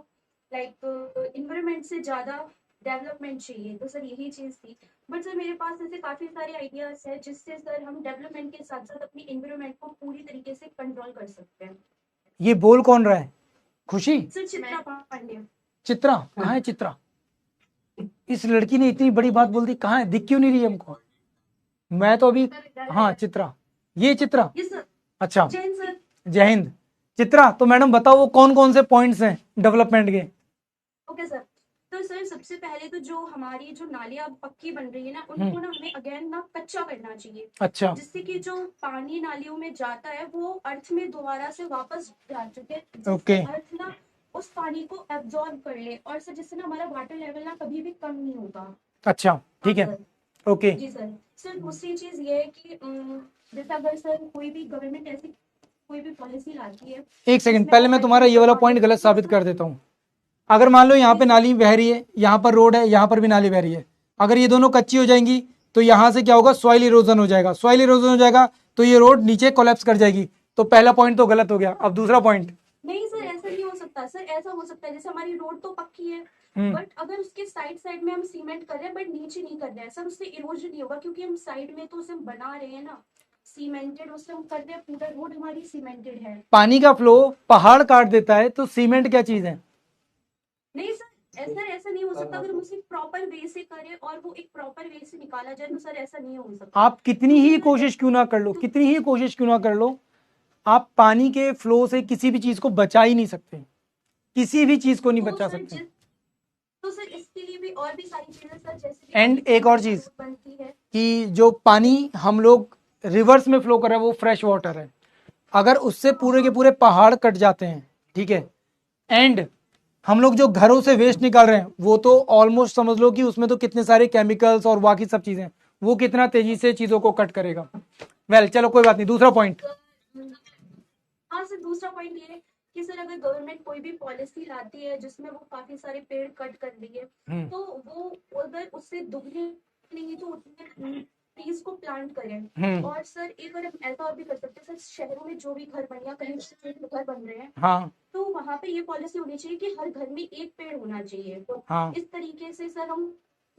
लाइक इन्वायरमेंट से ज्यादा डेवलपमेंट चाहिए, तो सर यही चीज थी। बट सर मेरे पास ऐसे काफी सारे आइडियाज है जिससे सर हम डेवलपमेंट के साथ साथ अपनी इन्वायरमेंट को पूरी तरीके से कंट्रोल कर सकते हैं। ये बोल कौन रहा है? खुशी? सर चित्रा पांडे। चित्रा कहाँ है? चित्रा, इस लड़की ने इतनी बड़ी बात बोल दी, कहाँ है? दिख क्यों नहीं रही हमको? मैं तो अभी, हाँ चित्रा, ये चित्रा। Yes sir. अच्छा, जैन सर। जय हिंद। चित्रा, तो मैडम बताओ वो कौन कौन से पॉइंट्स हैं डेवलपमेंट के? Okay sir. तो सर सबसे पहले तो जो हमारी जो नालियां पक्की बन रही है ना, उनको ना हमें अगेन ना कच्चा करना चाहिए, अच्छा, जिससे कि जो पानी नालियों में जाता है वो अर्थ में दोबारा से वापस जा चुके, जिससे ओके। अर्थ ना उस पानी को एब्जॉर्ब कर ले, और सर जिससे ना हमारा वाटर लेवल ना कभी भी कम नहीं होगा। अच्छा, ठीक है, सर। ओके। जी सर। सर दूसरी चीज ये है कि जैसे अगर सर कोई भी गवर्नमेंट ऐसी कोई भी पॉलिसी लाती है, एक सेकंड, पहले मैं तुम्हारा ये वाला पॉइंट गलत साबित कर देता हूँ। अगर मान लो यहाँ पे नाली बह रही है, यहाँ पर रोड है, यहाँ पर भी नाली बह रही है, अगर ये दोनों कच्ची हो जाएंगी तो यहाँ से क्या होगा? सॉइल इरोजन हो जाएगा। सॉइल इरोजन हो जाएगा तो ये रोड नीचे कोलैप्स कर जाएगी। तो पहला पॉइंट तो गलत हो गया। अब दूसरा पॉइंट। नहीं सर, ऐसा नहीं हो सकता। सर ऐसा हो सकता है जैसे हमारी रोड तो पक्की है, बट अगर उसके साइड साइड में हम सीमेंट कर रहे हैं बट नीचे नहीं कर रहे हैं, सर उससे इरोजन नहीं होगा, क्योंकि हम साइड में तो उसे हम बना रहे हैं ना सीमेंटेड, उससे हम कर रहे हैं, पूरा रोड हमारी सीमेंटेड है। पानी का फ्लो पहाड़ काट देता है तो सीमेंट क्या चीज है? नहीं सर, ऐसा नहीं हो सकता। अगर हम उसे प्रॉपर वे से करें और वो एक प्रॉपर वे से निकाला जाए तो सर ऐसा नहीं हो सकता। आप कितनी ही कोशिश क्यों ना कर लो, कितनी ही कोशिश क्यों ना कर लो, आप पानी के फ्लो से किसी भी चीज को बचा ही नहीं सकते। किसी भी चीज को नहीं बचा सकते। तो सर इसके लिए भी और भी सारी चीजें सर, जैसे एंड एक और चीज बनती है कि जो पानी हम लोग रिवर्स में फ्लो कर रहे हैं वो फ्रेश वाटर है। अगर उससे पूरे के पूरे पहाड़ कट जाते हैं, ठीक है, एंड हम लोग जो घरों से वेस्ट निकाल रहे हैं वो तो ऑलमोस्ट समझ लो कि उसमें तो कितने सारे केमिकल्स और बाकी सब चीजें, वो कितना तेजी से चीजों को कट करेगा। वेल, चलो कोई बात नहीं। दूसरा पॉइंट। हाँ सर, दूसरा पॉइंट ये है कि सर अगर गवर्नमेंट कोई भी पॉलिसी लाती है जिसमें वो काफी सारे पेड़ कट कर रही है, तो वो अगर उससे दुगने नहीं तो उतने ट्रीज को प्लांट करें। और सर एक और हम ऐसा और भी कर सकते हैं, सर शहरों में जो भी घर बन या कहीं घर बन रहे हैं, हाँ, तो वहां पे ये पॉलिसी होनी चाहिए कि हर घर में एक पेड़ होना चाहिए। तो हाँ, इस तरीके से सर हम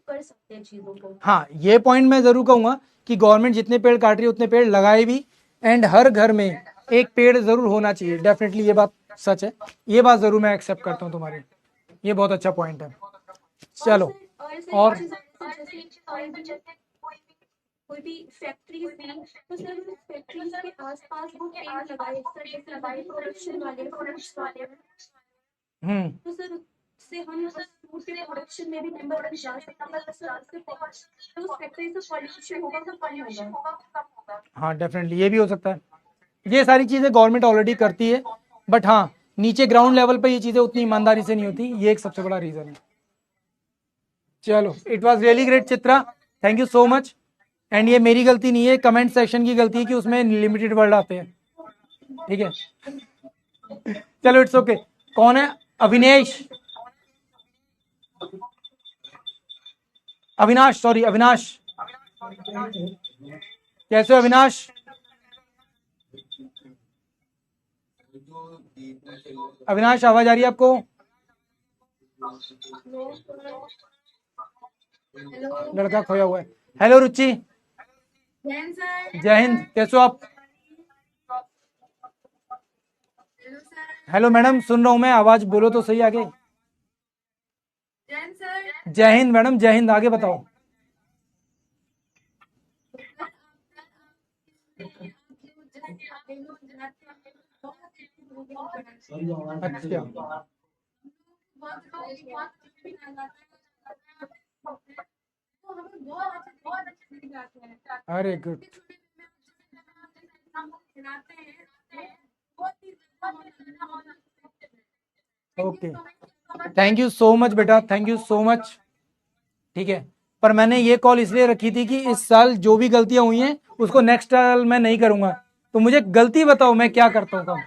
कर सकते हैं चीजों को। हाँ, ये पॉइंट मैं जरूर कहूंगा कि गवर्नमेंट जितने पेड़ काट रही है उतने पेड़ लगाए भी, एंड हर घर में एक पेड़ जरूर होना चाहिए। डेफिनेटली ये बात सच है, ये बात जरूर मैं एक्सेप्ट करता हूँ तुम्हारी। ये बहुत अच्छा पॉइंट है। चलो, और कोई भी फैक्ट्रीज में, तो सर उस फैक्ट्रीज के आसपास वो पेड़ लगाए, सर जैसे बड़े प्रोडक्शन वाले फ्रूट्स वाले, तो सर उससे हम फ्रूट के प्रोडक्शन में भी नंबर वन जा सकते हैं। सर उससे उस फैक्ट्री से पॉल्यूशन होगा तो कम होगा। हाँ, डेफिनेटली ये भी हो सकता है। ये सारी चीजें गवर्नमेंट ऑलरेडी करती है, बट हाँ, नीचे ग्राउंड लेवल पे ये चीजें उतनी ईमानदारी से नहीं होती। ये एक सबसे बड़ा रीजन है। चलो, it was really great Chitra, thank you so much. And ये मेरी गलती नहीं है, कमेंट सेक्शन की गलती है कि उसमें लिमिटेड वर्ड आते हैं, ठीक है। चलो, इट्स ओके। कौन है? अविनेश, अविनाश, सॉरी अविनाश। कैसे हो अविनाश? अविनाश आवाज आ रही है आपको? हेलो लड़का खोया हुआ है। हेलो रुचि, जैन सर। जय हिंद, कैसे हो आप? Hello sir. हेलो मैडम, सुन रहा हूँ मैं, आवाज बोलो तो सही आगे। जैन सर। जय हिंद मैडम, जय हिंद, आगे बताओ। अच्छा, अरे good, okay, thank you so much बेटा, थैंक यू सो मच। ठीक है, पर मैंने ये कॉल इसलिए रखी थी कि इस साल जो भी गलतियां हुई हैं उसको नेक्स्ट साल मैं नहीं करूंगा। तो मुझे गलती बताओ, मैं क्या करता हूँ?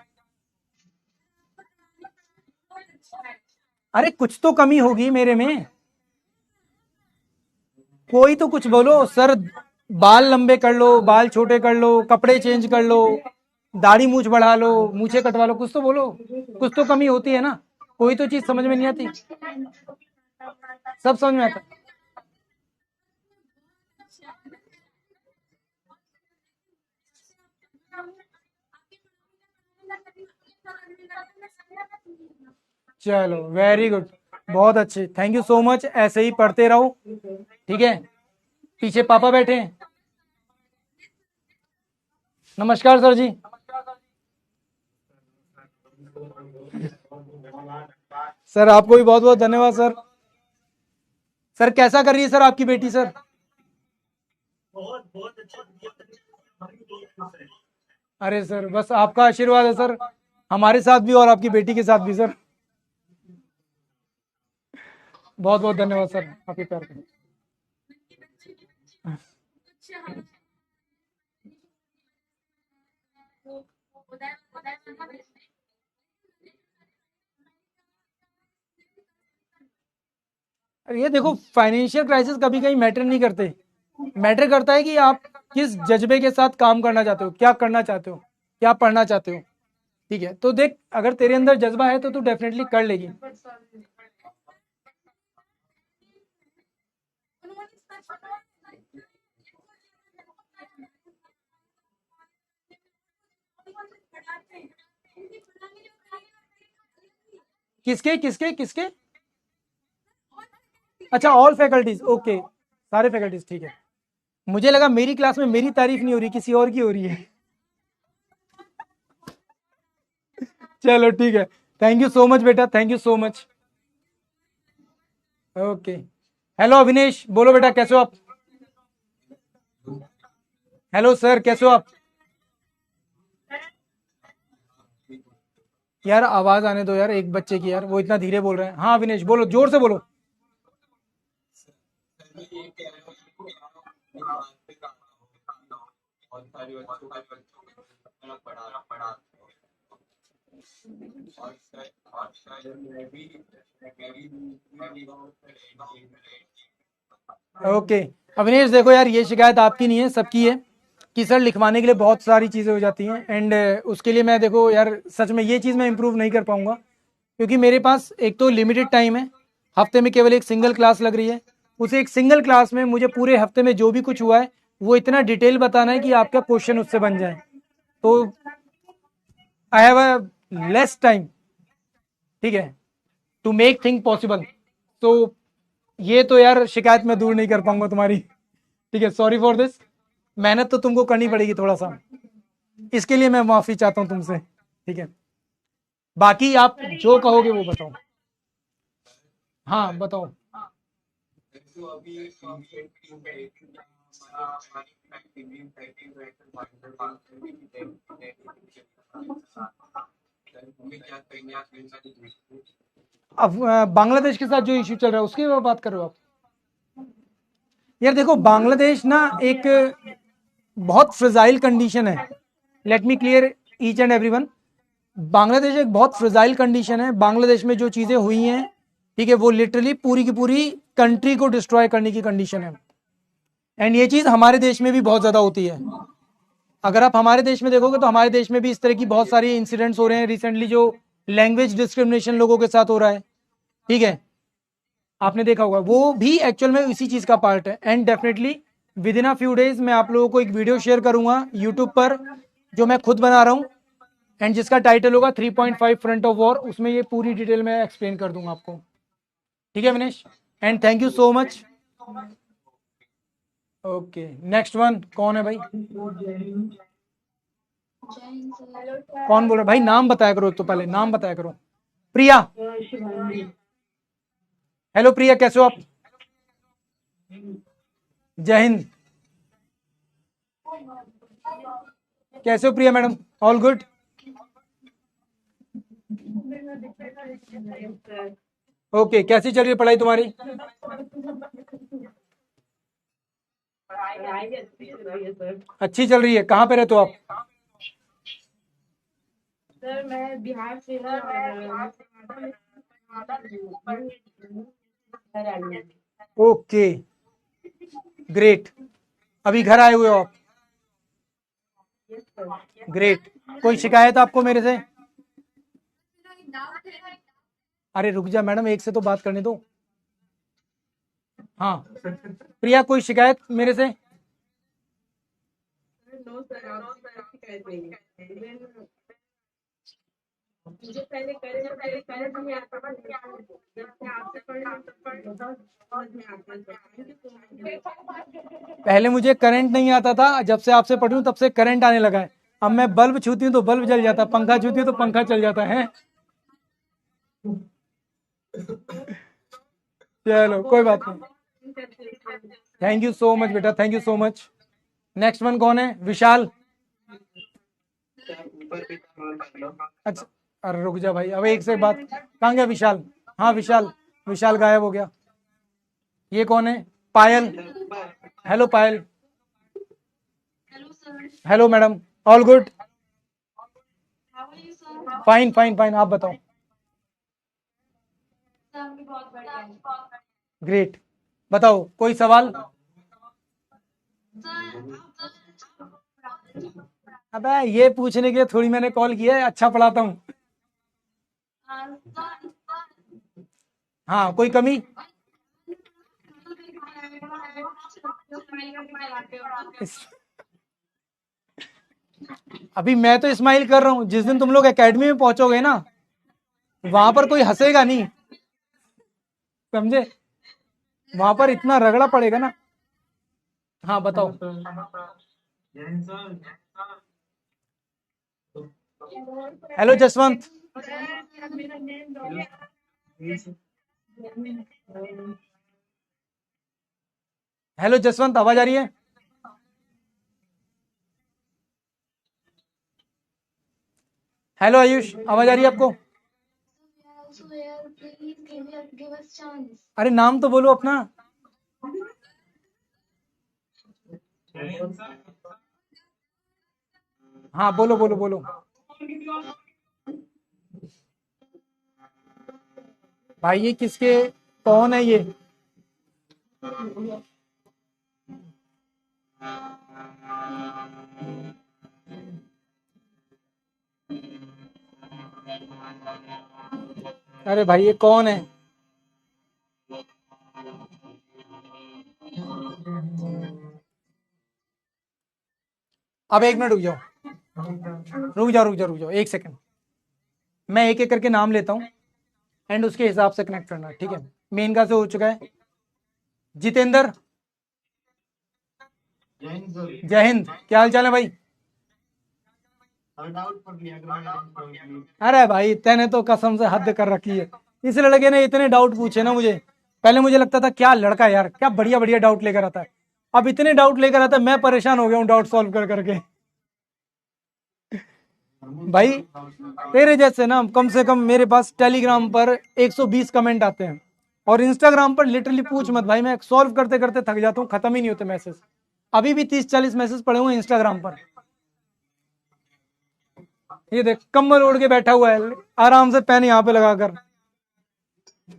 अरे कुछ तो कमी होगी मेरे में, कोई तो कुछ बोलो सर। बाल लंबे कर लो, बाल छोटे कर लो, कपड़े चेंज कर लो, दाढ़ी मूछ बढ़ा लो, मूछे कटवा लो, कुछ तो बोलो। कुछ तो कमी होती है ना, कोई तो चीज समझ में नहीं आती, सब समझ में आता। चलो वेरी गुड, बहुत अच्छे, थैंक यू सो मच, ऐसे ही पढ़ते रहो। ठीक है, पीछे पापा बैठे हैं। नमस्कार सर जी। सर आपको भी बहुत बहुत धन्यवाद सर। सर कैसा कर रही है सर आपकी बेटी सर? बहुत अच्छा। अरे सर बस आपका आशीर्वाद है सर, हमारे साथ भी और आपकी बेटी के साथ भी सर। बहुत बहुत धन्यवाद सर आपके प्यार के। अरे ये देखो, फाइनेंशियल क्राइसिस कभी कहीं मैटर नहीं करते, मैटर करता है कि आप किस जज्बे के साथ काम करना चाहते हो, क्या करना चाहते हो, क्या पढ़ना चाहते हो। ठीक है, तो देख अगर तेरे अंदर जज्बा है तो तू डेफिनेटली कर लेगी। किसके किसके किसके? अच्छा, ऑल फैकल्टीज, ओके, सारे फैकल्टीज, ठीक है। मुझे लगा मेरी क्लास में मेरी तारीफ नहीं हो रही, किसी और की हो रही है। चलो ठीक है, थैंक यू सो मच बेटा, thank you so much. Okay, hello Avinesh, बोलो बेटा कैसे हो आप? हेलो सर, कैसे हो आप? यार आवाज आने दो यार एक बच्चे की, यार वो इतना धीरे बोल रहे हैं। हाँ अविनेश बोलो, जोर से बोलो। ओके अविनेश, देखो यार ये शिकायत आपकी नहीं है, सबकी है कि सर लिखवाने के लिए बहुत सारी चीज़ें हो जाती हैं, एंड उसके लिए मैं देखो यार सच में ये चीज़ मैं इम्प्रूव नहीं कर पाऊंगा, क्योंकि मेरे पास एक तो लिमिटेड टाइम है, हफ्ते में केवल एक सिंगल क्लास लग रही है। उस एक सिंगल क्लास में मुझे पूरे हफ्ते में जो भी कुछ हुआ है वो इतना डिटेल बताना है कि आपका क्वेश्चन उससे बन जाए। तो I have a less time, ठीक है, टू मेक थिंग पॉसिबल। तो ये तो यार शिकायत मैं दूर नहीं कर पाऊंगा तुम्हारी। ठीक है, सॉरी फॉर दिस, मेहनत तो तुमको करनी पड़ेगी थोड़ा सा, इसके लिए मैं माफी चाहता हूँ तुमसे। ठीक है, बाकी आप जो कहोगे वो बताओ। हाँ बताओ। अब बांग्लादेश के साथ जो इश्यू चल रहा है उसकी बात कर रहे हो आप? यार देखो, बांग्लादेश ना एक बहुत फ्रजाइल कंडीशन है, let me clear each and everyone. Bangladesh एक बहुत फ्रजाइल कंडीशन है, बांग्लादेश में जो चीज़ें हुई हैं, ठीक है, वो लिटरली पूरी की पूरी कंट्री को डिस्ट्रॉय करने की कंडीशन है, एंड ये चीज़ हमारे देश में भी बहुत ज़्यादा होती है। अगर आप हमारे देश में देखोगे तो हमारे देश में भी इस तरह की बहुत सारी इंसिडेंट्स हो रहे हैं रिसेंटली, जो लैंग्वेज डिस्क्रिमिनेशन लोगों के साथ हो रहा है, ठीक है, आपने देखा होगा, वो भी एक्चुअल में इसी चीज का पार्ट है। And definitely with in a few days मैं आप लोगों को एक वीडियो शेयर करूंगा यूट्यूब पर, जो मैं खुद बना रहा हूँ, एंड जिसका टाइटल होगा 3.5 फ्रंट ऑफ वॉर। उसमें ये पूरी डिटेल में एक्सप्लेन कर दूंगा आपको, ठीक है Vinesh, and thank you so much. Okay, next one कौन है भाई? कौन बोल रहा है भाई? नाम बताया करो, एक तो पहले नाम बताया करो। प्रिया, हेलो प्रिया, कैसे हो आप? जय हिंद, कैसे हो प्रिया मैडम? All good? ओके, कैसी चल रही है पढ़ाई तुम्हारी? अच्छी चल रही है। कहाँ पे रहते हो आप? सर मैं बिहार से हूँ और ओके, ग्रेट। अभी घर आए हुए हो आप? ग्रेट। कोई शिकायत आपको मेरे से? अरे रुक जा मैडम, एक से तो बात करने दो। हाँ प्रिया, कोई शिकायत मेरे से? मुझे पहले करंट नहीं आता था, जब से आपसे पहले मुझे करंट नहीं आता था, जब से आपसे पढ़ी हूँ तब से करंट आने लगा है। अब मैं बल्ब छूती हूँ तो बल्ब जल जाता है, पंखा छूती हूँ तो पंखा चल जाता है। चलो कोई बात नहीं। थैंक यू सो मच बेटा, thank you so much. Next one कौन है? विशाल। अच्छा, अरे रुक जा भाई, अब एक से बात। कहाँ गया विशाल? हाँ विशाल, विशाल गायब हो गया। ये कौन है? Payal. Hello Payal. Hello madam, all good? Fine fine fine, आप बताओ। ग्रेट। बताओ कोई सवाल? अबे ये पूछने के लिए थोड़ी मैंने कॉल किया है, अच्छा पढ़ाता हूँ। हाँ, कोई कमी? अभी मैं तो स्माइल कर रहा हूँ, जिस दिन तुम लोग एकेडमी में पहुंचोगे ना, वहां पर कोई हंसेगा नहीं, समझे? वहां पर इतना रगड़ा पड़ेगा ना। हाँ बताओ। हेलो जसवंत। हेलो जसवंत, आवाज आ रही है? हेलो आयुष, आवाज आ रही है आपको? अरे नाम तो बोलो अपना। हाँ बोलो बोलो बोलो। भाई ये किसके, कौन है ये? अरे भाई ये कौन है? अब एक मिनट रुक जाओ, रुक जाओ रुक जाओ रुक जाओ, एक सेकंड। मैं एक एक करके नाम लेता हूँ एंड उसके हिसाब से कनेक्ट करना, ठीक है? मेन का से हो चुका है। जितेंद्र, जय हिंद, क्या हाल चाल है भाई? अरे भाई तेने तो कसम से हद कर रखी है, इस लड़के ने इतने डाउट पूछे ना मुझे। पहले मुझे लगता था क्या लड़का यार, क्या बढ़िया बढ़िया डाउट लेकर आता है। अब इतने डाउट लेकर आता है, मैं परेशान हो गया हूँ डाउट सॉल्व कर करके। भाई तेरे जैसे ना, कम से कम मेरे पास टेलीग्राम पर 120 कमेंट आते हैं, और इंस्टाग्राम पर लिटरली पूछ मत भाई, मैं सॉल्व करते करते थक जाता हूँ, खत्म ही नहीं होते मैसेज। अभी भी 30-40 मैसेज पड़े हुए इंस्टाग्राम पर। ये देख, कम्बल ओढ़ के बैठा हुआ है आराम से, पेन यहाँ पे लगाकर।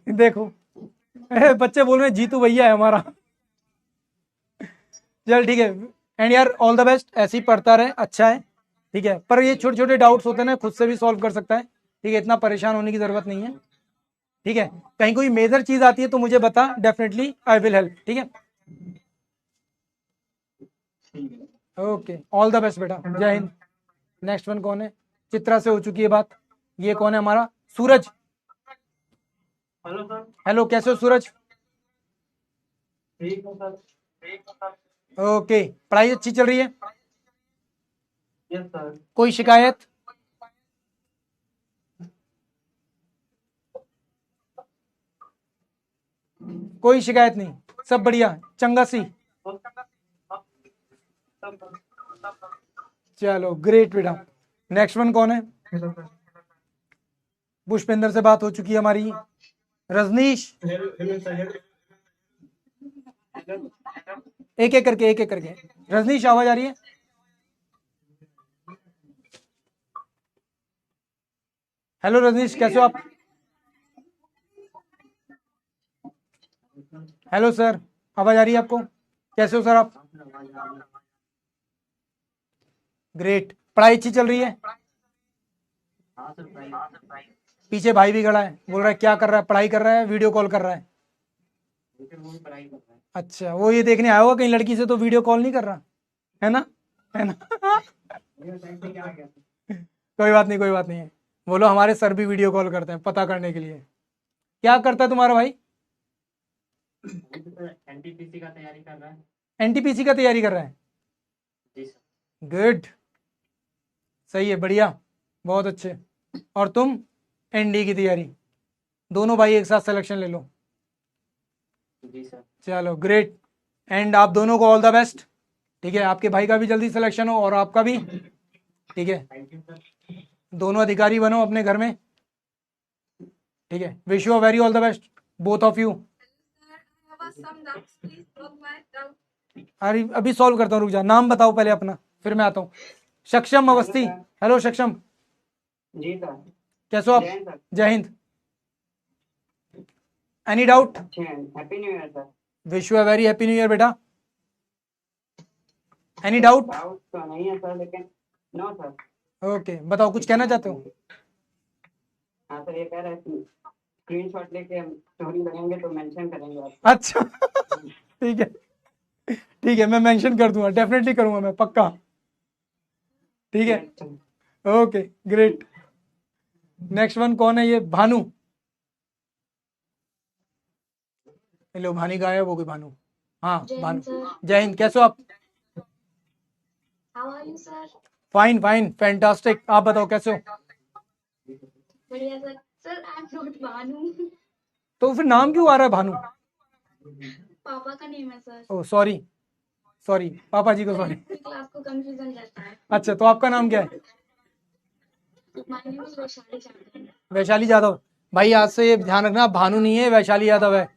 देखो बच्चे बोल रहे हैं जीतू भैया है हमारा। चल ठीक है, एंड यार ऑल द बेस्ट, ऐसे ही पढ़ता रहे, अच्छा है, ठीक है। पर ये छोटे छोटे डाउट्स होते हैं ना, खुद से भी सॉल्व कर सकता है, ठीक है, इतना परेशान होने की जरूरत नहीं है, ठीक है। कहीं कोई मेजर चीज आती है तो मुझे बता, डेफिनेटली आई विल हेल्प, ठीक है। ओके, ऑल द बेस्ट बेटा, जय हिंद। नेक्स्ट वन कौन है? चित्रा से हो चुकी है बात, ये कौन है हमारा? सूरज। Hello sir. हेलो, कैसे हो सूरज? ठीक है सर। ओके, पढ़ाई अच्छी चल रही है? Yes sir. कोई शिकायत? कोई शिकायत नहीं, सब बढ़िया, चंगा सी। चलो ग्रेट बेटा। नेक्स्ट वन कौन है? पुष्पेंद्र से बात हो चुकी है हमारी। Rajnish, hello sir. एक एक करके। रजनीश, आवाज आ रही है? हेलो रजनीश, कैसे हो आप? हेलो सर, आवाज आ रही है आपको? कैसे हो सर आप? ग्रेट, पढ़ाई अच्छी चल रही है? पीछे भाई भी खड़ा है, बोल रहा है क्या कर रहा है? पढ़ाई कर रहा है, वीडियो कॉल कर रहा है? अच्छा, वो ये देखने आया होगा कहीं लड़की से तो वीडियो कॉल नहीं कर रहा है ना, है ना? कोई बात नहीं, कोई बात नहीं है। बोलो हमारे सर भी वीडियो कॉल करते हैं पता करने के लिए। क्या करता है तुम्हारा भाई? एनटीपीसी का तैयारी कर रहा है। एनटीपीसी का तैयारी कर रहा है? जी सर। गुड, सही है, बढ़िया, बहुत अच्छे। और तुम? एनडी की तैयारी। दोनों भाई एक साथ सिलेक्शन ले लो। जी सर। चलो ग्रेट, एंड आप दोनों को ऑल द बेस्ट, ठीक है। आपके भाई का भी जल्दी सिलेक्शन हो और आपका भी, ठीक है। Thank you sir. दोनों अधिकारी बनो अपने घर में, ठीक है। Wish you very all the best both of you. I have some doubts. Please solve my doubt. अरे अभी सॉल्व करता हूँ, रुक जा। नाम बताओ पहले अपना, फिर मैं आता हूँ। सक्षम अवस्थी। हेलो सक्षम, जी सर। कैसे हो आप? जय हिंद सर। जय हिंद। Any doubt? अच्छे हैं। Happy new year sir. Wish you very happy new year बेटा। Any doubt? डाउट तो नहीं है सर, लेकिन नो सर। ओके, बताओ कुछ कहना चाहते हो? हाँ सर, ये कह रहे हैं स्क्रीनशॉट लेके हम स्टोरी बनाएंगे तो मेंशन करेंगे आप। अच्छा ठीक है, ठीक है, मैं मेंशन कर दूंगा, डेफिनेटली करूंगा मैं, पक्का, ठीक है। Okay great. नेक्स्ट वन कौन है? ये भानु। हेलो, भानी गायब हो गई भानु। हाँ भानु, जय हिंद, कैसे हो आप? How are you, sir? Fine fine, fantastic. आप बताओ कैसे हो? बढ़िया sir. Sir, I am not Bhanu. तो फिर नाम क्यों आ रहा है भानु? पापा का नेम है सर। ओ सॉरी, सॉरी पापा जी को सॉरी। क्लास को कंफ्यूजन रहता है। अच्छा, तो आपका नाम क्या है? माय नेम इज वैशाली चांदनी। वैशाली यादव। भाई आज से ये ध्यान रखना, भानु नहीं है, वैशाली यादव है।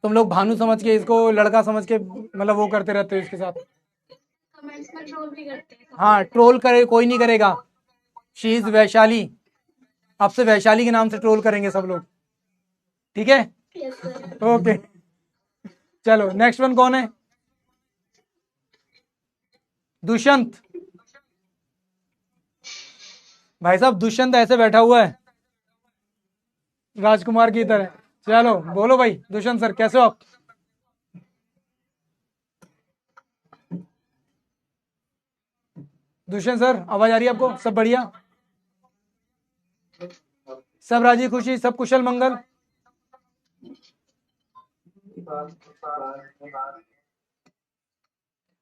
तुम लोग भानु समझ के इसको लड़का समझ के मतलब वो करते रहते हो इसके साथ। कमेंट्स में ट्रोल भी करते हैं। हाँ, ट्रोल करे, कोई नहीं करेगा। शी इज वैशाली, आपसे वैशाली के नाम से ट्रोल करेंगे सब लोग, ठीक है। Yes sir. ओके, चलो नेक्स्ट वन कौन है? दुष्यंत। भाई साहब, दुष्यंत ऐसे बैठा हुआ है राजकुमार की तरह। चलो बोलो भाई, दुष्यंत सर कैसे हो आप? दुष्यंत सर, आवाज आ रही है आपको? सब बढ़िया, सब राजी खुशी, सब कुशल मंगल?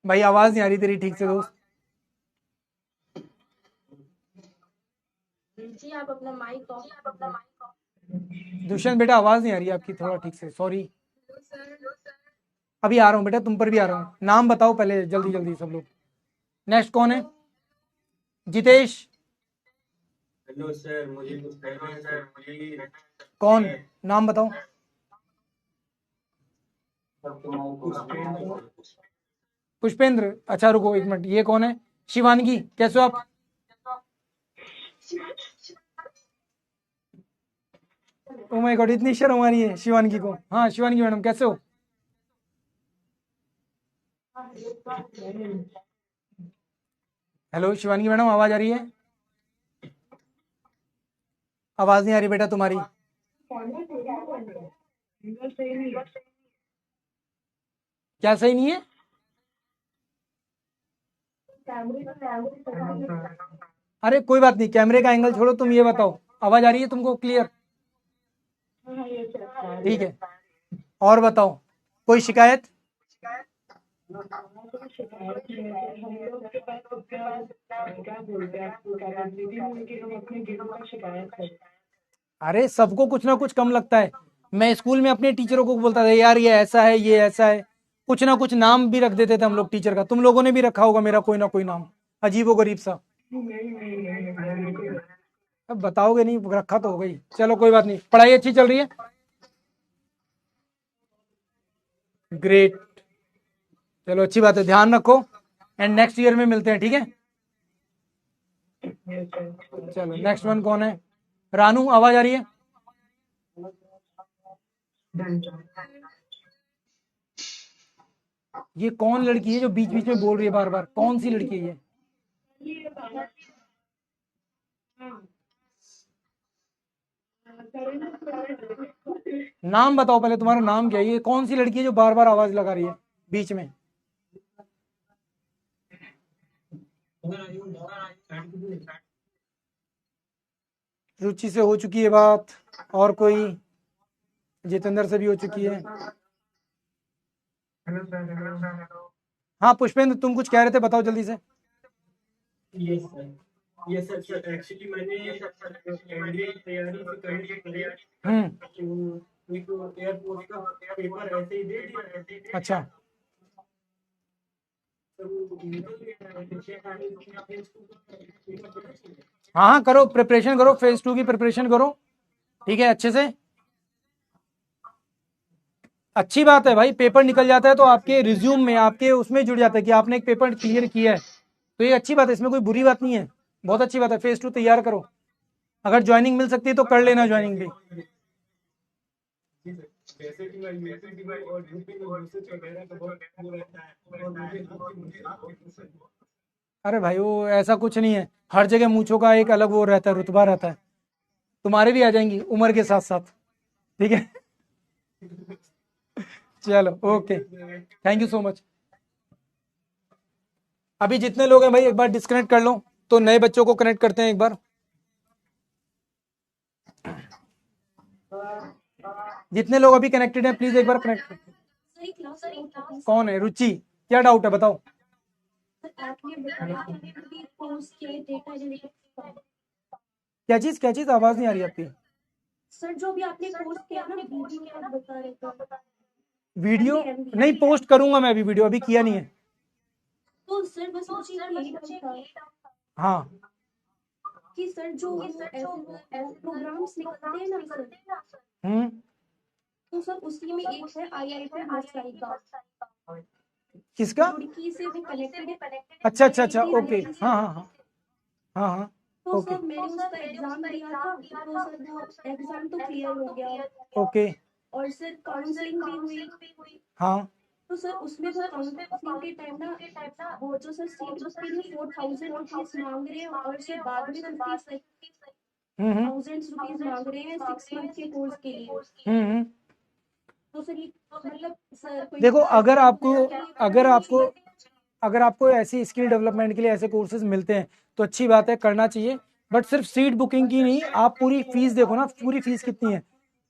भाई आवाज नहीं आ रही तेरी ठीक से दोस्त। जी आप अपना माइक ऑफ। दुष्यंत बेटा, आवाज नहीं आ रही है आपकी थोड़ा ठीक से, सॉरी। Hello, sir. अभी आ रहा हूँ बेटा, तुम पर भी आ रहा हूँ। नाम बताओ पहले जल्दी जल्दी सब लोग। नेक्स्ट कौन है? जितेश। हेलो सर, मुझे कुछ कहना है सर। मुझे कौन? नाम बताओ। पुष्पेंद्र। अच्छा रुको एक मिनट, ये कौन है? शिवानगी, कैसे हो आप? ओ माय गॉड, इतनी शर्म आ रही है शिवानगी को। हाँ शिवानगी मैडम, कैसे हो? हेलो शिवानी मैडम, आवाज आ रही है? आवाज नहीं आ रही बेटा तुम्हारी। क्या सही नहीं है? अरे कोई बात नहीं, कैमरे का एंगल छोड़ो, तुम ये बताओ आवाज आ रही है तुमको क्लियर? ठीक है, और बताओ कोई शिकायत? अरे सबको कुछ ना कुछ कम लगता है। मैं स्कूल में अपने टीचरों को बोलता था यार ये ऐसा है, ये ऐसा है, कुछ ना कुछ नाम भी रख देते थे हम लोग टीचर का। तुम लोगों ने भी रखा होगा मेरा कोई ना कोई नाम, अजीबो गरीब सा। अब बताओगे नहीं, रखा तो हो गई। चलो कोई बात नहीं, पढ़ाई अच्छी चल रही है? ग्रेट, चलो अच्छी बात है, ध्यान रखो एंड नेक्स्ट ईयर में मिलते हैं, ठीक है? चलो नेक्स्ट वन कौन है? रानू, आवाज आ रही है? ये कौन लड़की है जो बीच बीच में बोल रही है बार बार? कौन सी लड़की है ये? नाम बताओ पहले, तुम्हारा नाम क्या है? ये कौन सी लड़की है जो बार बार आवाज लगा रही है बीच में? रुचि से हो चुकी है बात, और कोई? जितेंद्र से भी हो चुकी है। हाँ पुष्पेंद्र, तुम कुछ कह रहे थे, बताओ जल्दी से। Yes sir, yes sir. Sir actually मैंने एनडीए की तैयारी से करी है, तो एक एयरपोर्ट का पेपर ऐसे ही दे दिया। अच्छा, हाँ हाँ करो, प्रिपरेशन करो, फेज 2 की प्रिपरेशन करो, ठीक है, अच्छे से। अच्छी बात है भाई, पेपर निकल जाता है तो आपके रिज्यूम में, आपके उसमें जुड़ जाता है कि आपने एक पेपर क्लियर किया है, तो ये अच्छी बात है, इसमें कोई बुरी बात नहीं है, बहुत अच्छी बात है। फेज 2 तैयार करो, अगर ज्वाइनिंग मिल सकती है तो कर लेना ज्वाइनिंग भी। जैसे कि मैं यूपी में और यूपी में यूसेज वगैरह का बहुत वो रहता है, और मुझे अरे भाई वो ऐसा कुछ नहीं है, हर जगह मूंछों का एक अलग वो रहता है, रुतबा रहता है। तुम्हारे भी आ जाएंगी उम्र के साथ साथ, ठीक है? चलो okay, thank you so much. अभी जितने लोग हैं भाई एक बार डिस्कनेक्ट कर लो, तो नए बच्चों को कनेक्ट करते हैं एक बार। जितने लोग अभी कनेक्टेड हैं प्लीज एक बार कनेक्ट। सर एक क्लास है, कौन है? रुचि, क्या डाउट है बताओ। आपने बताया कि कोर्स के डेटा एनालिटिक्स। क्या चीज आवाज नहीं आ रही आपकी। सर जो भी आपने कोर्स किया ना, वीडियो में आप बता रहे थे। वीडियो नहीं पोस्ट करूंगा मैं, अभी वीडियो अभी किया नहीं है। तो सर बस मुझे यही डाउट था हाँ कि सर जो ऐसे प्रोग्राम्स निकलते हैं ना सर, तो सर उसी में एक है IIT मस्ताई का, किसका? रुड़की से वो कनेक्टेड है। अच्छा अच्छा अच्छा, ओके, हाँ हाँ हाँ हाँ हाँ, तो ओके सर मैंने उसका एग्जाम दिया था, तो सर वो एग्जाम तो क्लियर हो गया, ओके, और सर काउंसलिंग भी हुई। हाँ तो सर उसमें वो काउंसलिंग के टाइम ना, वो जो सर सीट उसके लिए 4000 रुपीज मांग रहे हैं, और सर बाद में 50,000 रुपीज मांग रहे हैं 6 मंथ के कोर्स के लिए। तो सर ये मतलब सर कोई देखो, अगर आपको ऐसी स्किल डेवलपमेंट के लिए ऐसे कोर्सेज मिलते हैं तो अच्छी बात है, करना चाहिए। बट सिर्फ सीट बुकिंग की नहीं, आप पूरी फीस देखो ना, पूरी फीस कितनी है।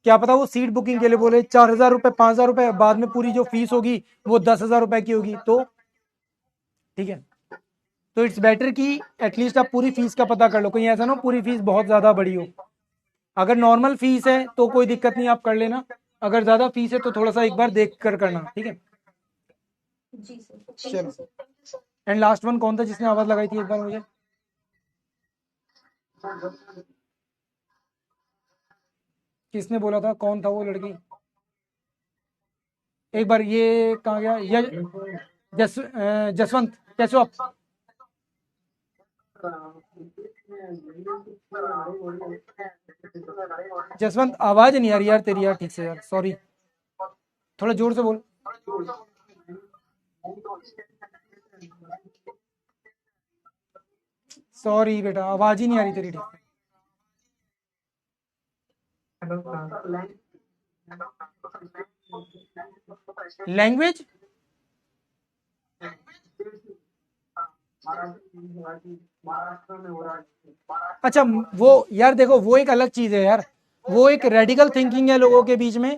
क्या पता वो सीट बुकिंग के लिए बोले 4,000 रुपए, 5,000 रुपए, बाद में पूरी जो फीस होगी वो 10,000 रुपए की होगी, तो ठीक है। तो इट्स बेटर कि एटलीस्ट आप पूरी फीस का पता कर लो, कहीं ऐसा ना हो पूरी फीस बहुत ज्यादा बड़ी हो। अगर नॉर्मल फीस है तो कोई दिक्कत नहीं, आप कर लेना। अगर ज्यादा फीस है तो थोड़ा सा एक बार देख कर करना, ठीक है? जी सर। चलो, एंड लास्ट वन कौन था जिसने आवाज लगाई थी एक बार मुझे? किसने बोला था, कौन था वो लड़की? एक बार ये कहाँ गया? जसवंत, कैसे हो आप? जसवंत, आवाज नहीं आ रही यार तेरी, यार ठीक से यार, सॉरी, थोड़ा जोर से बोल। सॉरी बेटा, आवाज ही नहीं आ रही तेरी ठीक से। लैंग्वेज अच्छा, वो यार देखो वो एक अलग चीज है यार, वो एक रेडिकल थिंकिंग है लोगों के बीच में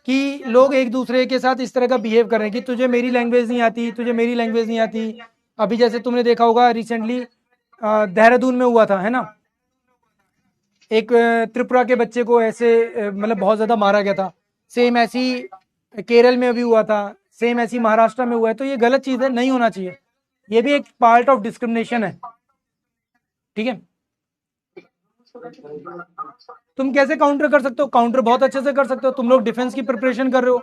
कि लोग एक दूसरे के साथ इस तरह का बिहेव कर रहे हैं कि तुझे मेरी लैंग्वेज नहीं आती, तुझे मेरी लैंग्वेज नहीं आती। अभी जैसे तुमने देखा होगा रिसेंटली देहरादून में हुआ था, है ना, एक त्रिपुरा के बच्चे को ऐसे मतलब बहुत ज़्यादा मारा गया था। सेम ऐसी केरल में भी हुआ था, सेम ऐसी महाराष्ट्र में हुआ है। तो ये गलत चीज़ है, नहीं होना चाहिए। ये भी एक पार्ट ऑफ डिस्क्रिमिनेशन है, ठीक है। तुम कैसे काउंटर कर सकते हो? काउंटर बहुत अच्छे से कर सकते हो। तुम लोग डिफेंस की प्रिपरेशन कर रहे हो,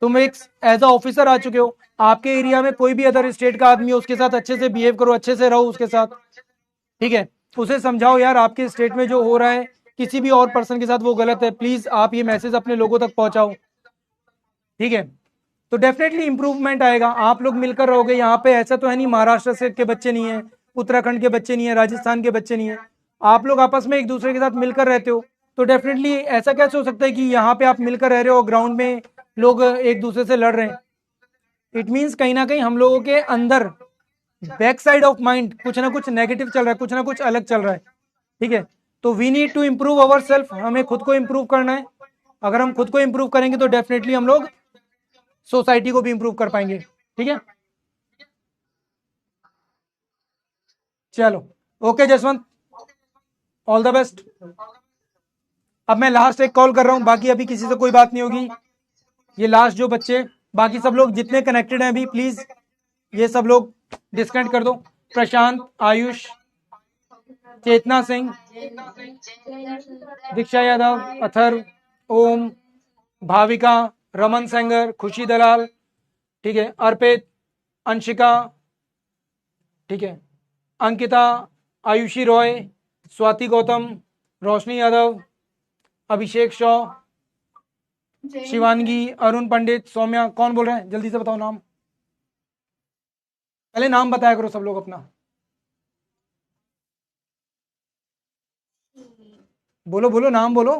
तुम एक एज अ ऑफिसर आ चुके हो। आपके एरिया में कोई भी अदर स्टेट का आदमी है, उसके साथ अच्छे से बिहेव करो, अच्छे से रहो उसके साथ, ठीक है। उसे समझाओ यार आपके स्टेट में जो हो रहा है किसी भी और पर्सन के साथ वो गलत है, प्लीज आप ये मैसेज अपने लोगों तक पहुंचाओ, ठीक है। तो डेफिनेटली इंप्रूवमेंट आएगा। आप लोग मिलकर रहोगे। यहाँ पे ऐसा तो है नहीं महाराष्ट्र से के बच्चे नहीं है, उत्तराखंड के बच्चे नहीं है, राजस्थान के बच्चे नहीं है। आप लोग आपस में एक दूसरे के साथ मिलकर रहते हो, तो डेफिनेटली ऐसा कैसे हो सकता है कि यहाँ पे आप मिलकर रह रहे हो, ग्राउंड में लोग एक दूसरे से लड़ रहे हैं? इट मीन्स कहीं ना कहीं हम लोगों के अंदर बैक साइड ऑफ माइंड कुछ ना कुछ नेगेटिव चल रहा है, कुछ ना कुछ अलग चल रहा है, ठीक है। तो we need to improve our self, हमें खुद को इम्प्रूव करना है। अगर हम खुद को इम्प्रूव करेंगे तो डेफिनेटली हम लोग सोसाइटी को भी इम्प्रूव कर पाएंगे, ठीक है। चलो okay Jaswant, all the best. अब मैं लास्ट एक कॉल कर रहा हूं, बाकी अभी किसी से कोई बात नहीं होगी। ये लास्ट जो बच्चे, बाकी सब लोग जितने कनेक्टेड हैं अभी, प्लीज ये सब लोग डिस्कनेक्ट कर दो। प्रशांत, आयुष, चेतना सिंह, दीक्षा यादव, अथर्व, ओम, भाविका, रमन सेंगर, खुशी दलाल, ठीक है, अर्पित, अंशिका, ठीक है, अंकिता, आयुषी रॉय, स्वाति गौतम, रोशनी यादव, अभिषेक शॉ, शिवानगी, अरुण पंडित, सौम्या। कौन बोल रहे हैं? जल्दी से बताओ नाम, पहले नाम बताया करो सब लोग अपना। बोलो बोलो, नाम बोलो।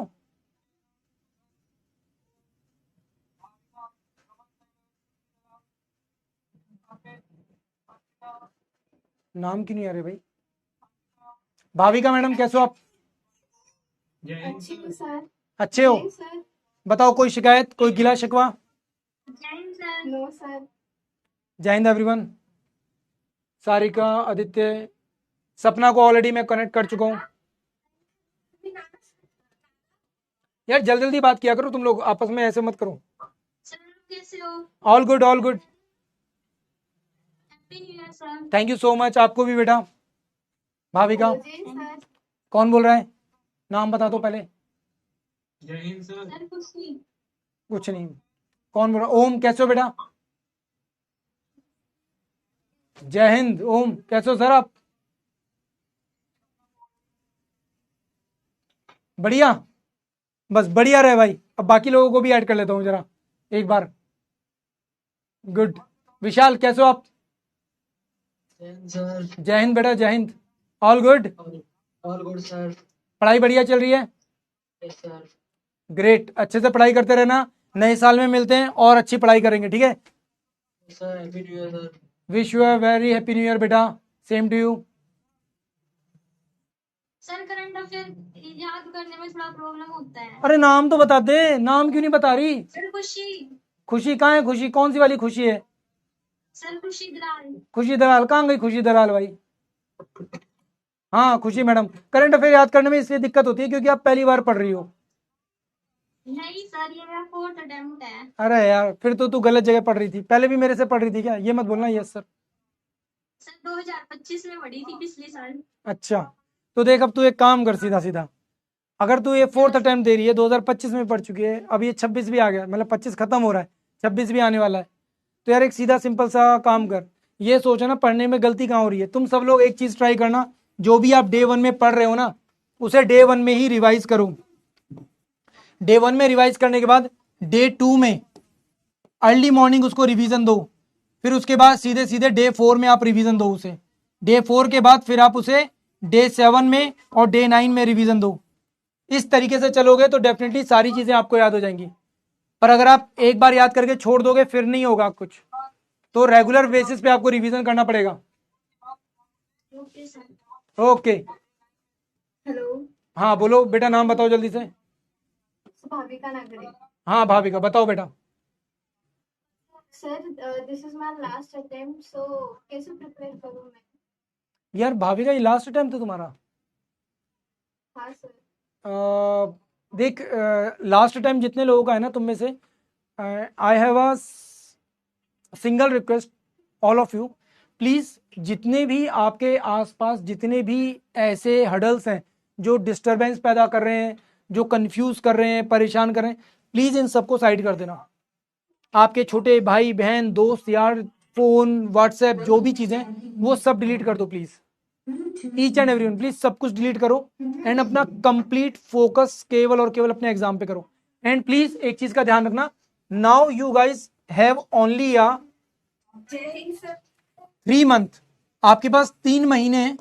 नाम क्यों नहीं आ रहे भाई? भाविका मैडम कैसे हो आप? अच्छी हूँ सर। अच्छे हो? नहीं सर। बताओ कोई शिकायत, कोई गिला शिकवा? No sir. जय हिंद एवरीवन। सारिका, आदित्य, सपना को ऑलरेडी मैं कनेक्ट कर चुका हूँ। यार जल्दी जल्दी बात किया करो तुम लोग, आपस में ऐसे मत करो। सर कैसे हो? All good all good, happy new year sir. Thank you so much. आपको भी बेटा। भाविका, जी सर। कौन बोल रहा है? नाम बता दो पहले। जय हिंद सर। सर खुशी। कुछ नहीं। कौन बोल रहा? ओम, कैसे हो बेटा? जय हिंद। ओम कैसे हो सर आप? बढ़िया, बस बढ़िया रहे भाई। अब बाकी लोगों को भी ऐड कर लेता हूँ जरा एक बार। गुड। विशाल कैसे हो आप? सर। जय हिंद बेटा, जय Hind. All good? All good sir. पढ़ाई बढ़िया चल रही है? Yes sir. ग्रेट, अच्छे से पढ़ाई करते रहना। नए साल में मिलते हैं और अच्छी पढ़ाई करेंगे, ठीक है। Sir happy new year sir. Wish you a very happy new year बेटा, same to you. Sir current affair याद करने में थोड़ा प्रॉब्लम होता है। अरे नाम तो बता दे, नाम क्यों नहीं बता रही? सर खुशी। खुशी कहाँ है? खुशी कौन सी वाली खुशी है? सर खुशी दलाल। खुशी दलाल कहाँ गई? खुशी दलाल भाई, हाँ खुशी मैडम। करंट अफेयर याद करने में इसलिए दिक्कत होती है क्योंकि आप पहली बार पढ़ रही हो। नहीं सर, ये मेरा 4th अटेम्प्ट है। अरे यार फिर तो तू गलत जगह पढ़ रही थी। पहले भी मेरे से पढ़ रही थी क्या? ये मत बोलना यस सर। सर 2025 में पढ़ी थी पिछले साल। अच्छा, तो देख अब तू एक काम कर सीधा सीधा। अगर तू ये 4th अटेम्प्ट दे रही है, 2025 में पढ़ चुकी है, अब ये 26 भी आ गया, मतलब 25 खत्म हो रहा है, 26 भी आने वाला है। तो यार एक सीधा सिंपल सा काम कर, ये सोचो ना पढ़ने में गलती कहाँ हो रही है। तुम सब लोग एक चीज़ ट्राई करना, जो भी आप डे 1 में पढ़ रहे हो ना, उसे डे 1 में ही रिवाइज करो। डे 1 में रिवाइज करने के बाद डे 2 में अर्ली मॉर्निंग उसको रिवीजन दो। फिर उसके बाद सीधे सीधे डे 4 में आप रिवीजन दो उसे। डे 4 के बाद फिर आप उसे डे 7 में और डे 9 में रिवीजन दो। इस तरीके से चलोगे तो डेफिनेटली सारी चीज़ें आपको याद हो जाएंगी। पर अगर आप एक बार याद करके छोड़ दोगे फिर नहीं होगा कुछ, तो रेगुलर बेसिस पे आपको रिवीजन करना पड़ेगा। Okay sir. ओके, हेलो हाँ बोलो बेटा, नाम बताओ जल्दी से। भाविका नागरे। हाँ भाविका, बताओ बेटा। Sir this is my last attempt, so कैसे प्रिपेयर करूं मैं? यार भाविका, ये लास्ट अटेम्प्ट था तुम्हारा? हाँ सर। देख, लास्ट टाइम जितने लोगों का है ना तुम में से, I have a single request, all of you please, जितने भी आपके आसपास जितने भी ऐसे हडल्स हैं जो डिस्टरबेंस पैदा कर रहे हैं, जो कंफ्यूज कर रहे हैं, परेशान कर रहे हैं, प्लीज़ इन सबको साइड कर देना। आपके छोटे भाई बहन दोस्त यार, फ़ोन व्हाट्सएप जो भी चीज़ें वो सब डिलीट कर दो please. Each and everyone please सब कुछ डिलीट करो एंड अपना कंप्लीट फोकस केवल और केवल अपने एग्जाम पे करो। एंड प्लीज एक चीज का ध्यान रखना, now you guys have only a 3 month, आपके पास 3 महीने हैं,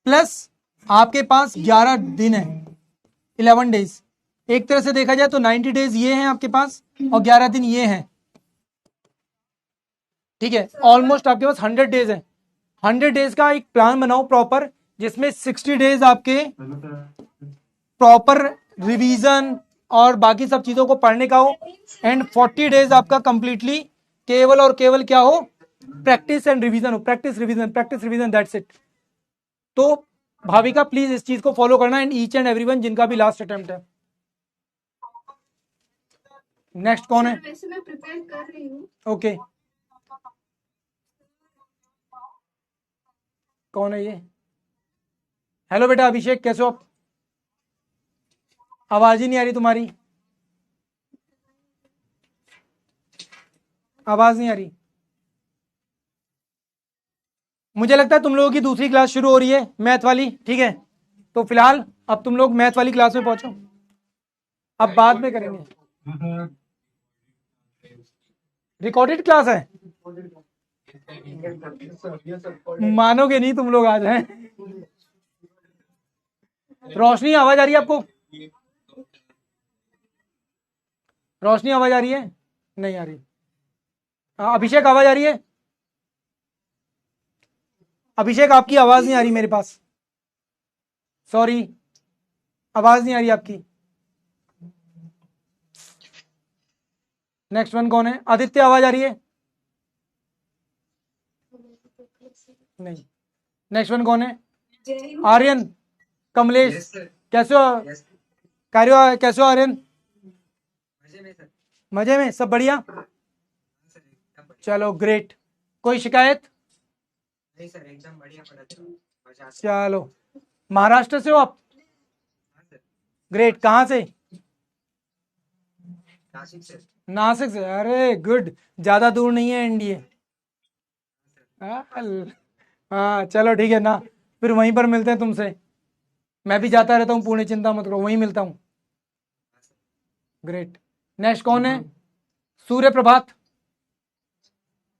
प्लस आपके पास 11 दिन है, 11 डेज। एक तरह से देखा जाए तो 90 डेज ये हैं आपके पास और 11 दिन ये हैं, ठीक है। ऑलमोस्ट आपके पास 100 डेज है। 100 डेज का एक प्लान बनाओ प्रॉपर, जिसमें 60 डेज आपके प्रॉपर रिवीजन और बाकी सब चीजों को पढ़ने का हो, एंड 40 डेज आपका कंप्लीटली केवल और केवल क्या हो, प्रैक्टिस एंड रिवीजन हो, प्रैक्टिस रिवीजन, दैट्स इट। तो भाविका प्लीज इस चीज को फॉलो करना, एंड ईच एंड एवरीवन जिनका भी लास्ट अटेम्प्ट है। नेक्स्ट कौन है? वैसे मैं प्रिपेयर कर रही हूँ। ओके, कौन है ये? हेलो बेटा अभिषेक, कैसे हो आप? आवाज ही नहीं आ रही तुम्हारी, आवाज नहीं आ रही। मुझे लगता है तुम लोगों की दूसरी क्लास शुरू हो रही है, मैथ वाली, ठीक है। तो फिलहाल अब तुम लोग मैथ वाली क्लास में पहुंचो, अब बाद में करेंगे। रिकॉर्डेड क्लास है, मानोगे नहीं तुम लोग आज हैं। रोशनी आवाज आ रही है आपको? रोशनी आवाज आ रही है? नहीं आ रही। अभिषेक आवाज आ रही है? अभिषेक आपकी आवाज नहीं आ रही मेरे पास, सॉरी, आवाज नहीं आ रही आपकी। नेक्स्ट वन कौन है? आदित्य आवाज आ रही है? नहीं। नेक्स्ट वन कौन है? आर्यन, कमलेश, कैसे हो? कार्य कैसे हो आर्यन? मजे में, सब बढ़िया? चलो ग्रेट। कोई शिकायत? नहीं सर, एकदम बढ़िया पढ़ा। चलो, महाराष्ट्र से हो आप? ग्रेट, कहाँ से? नासिक से। नासिक से, अरे गुड, ज्यादा दूर नहीं है एनडीए। हाँ चलो ठीक है ना, फिर वहीं पर मिलते हैं तुमसे। मैं भी जाता रहता हूँ पुणे, चिंता मत करो, वहीं मिलता हूँ। ग्रेट। नेक्स्ट कौन है? सूर्य प्रभात,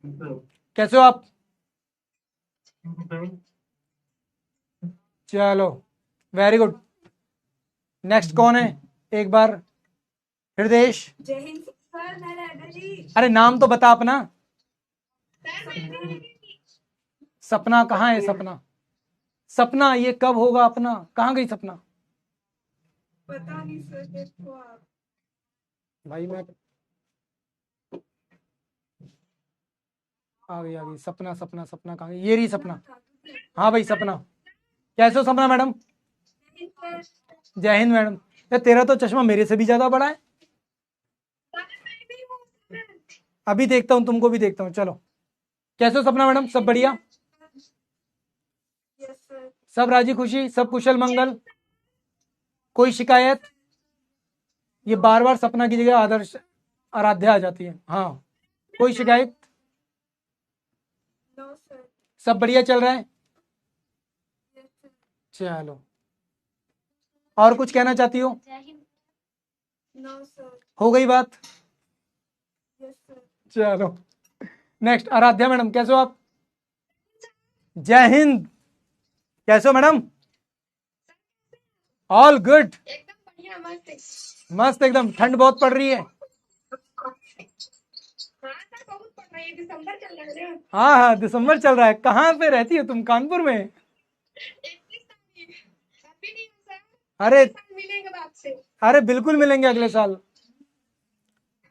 कैसे हो आप? चलो वेरी गुड। नेक्स्ट कौन है? एक बार हृदय। जय हिंद सर, मैं राधा जी। अरे नाम तो बता अपना। सपना कहाँ है? सपना, सपना ये कब होगा अपना? कहाँ गई सपना? पता नहीं सर, देखो आप। भाई मैं आ गई सपना, सपना सपना कहाँ गई? ये रही सपना। हाँ भाई सपना, कैसे हो सपना मैडम? जय हिंद मैडम। यार तेरा तो चश्मा मेरे से भी ज्यादा बड़ा है। अभी देखता हूँ, तुमको भी देखता हूँ। चलो, कैसे हो सपना मैडम? सब बढ़िया? सब राजी खुशी, सब कुशल मंगल? कोई शिकायत? ये बार बार सपना की जगह आदर्श आराध्या आ जाती है। हाँ, कोई शिकायत? सब बढ़िया चल रहा है? चलो, और कुछ कहना चाहती हो? हो गई बात? चलो नेक्स्ट, आराध्या मैडम कैसे हो आप? जय हिंद। कैसे हो मैडम? All good. एकदम बढ़िया मस्त। मस्त एकदम। ठंड बहुत पड़ रही है। हाँ सर बहुत पड़ रही है, दिसंबर चल रहा है ना। हाँ हाँ, दिसंबर चल रहा है। कहाँ पे रहती हो तुम? कानपुर में? 21 तारीख हैप्पी न्यू ईयर सर। अरे इस साल मिलेंगे अब आपसे। अरे बिल्कुल मिलेंगे अगले साल।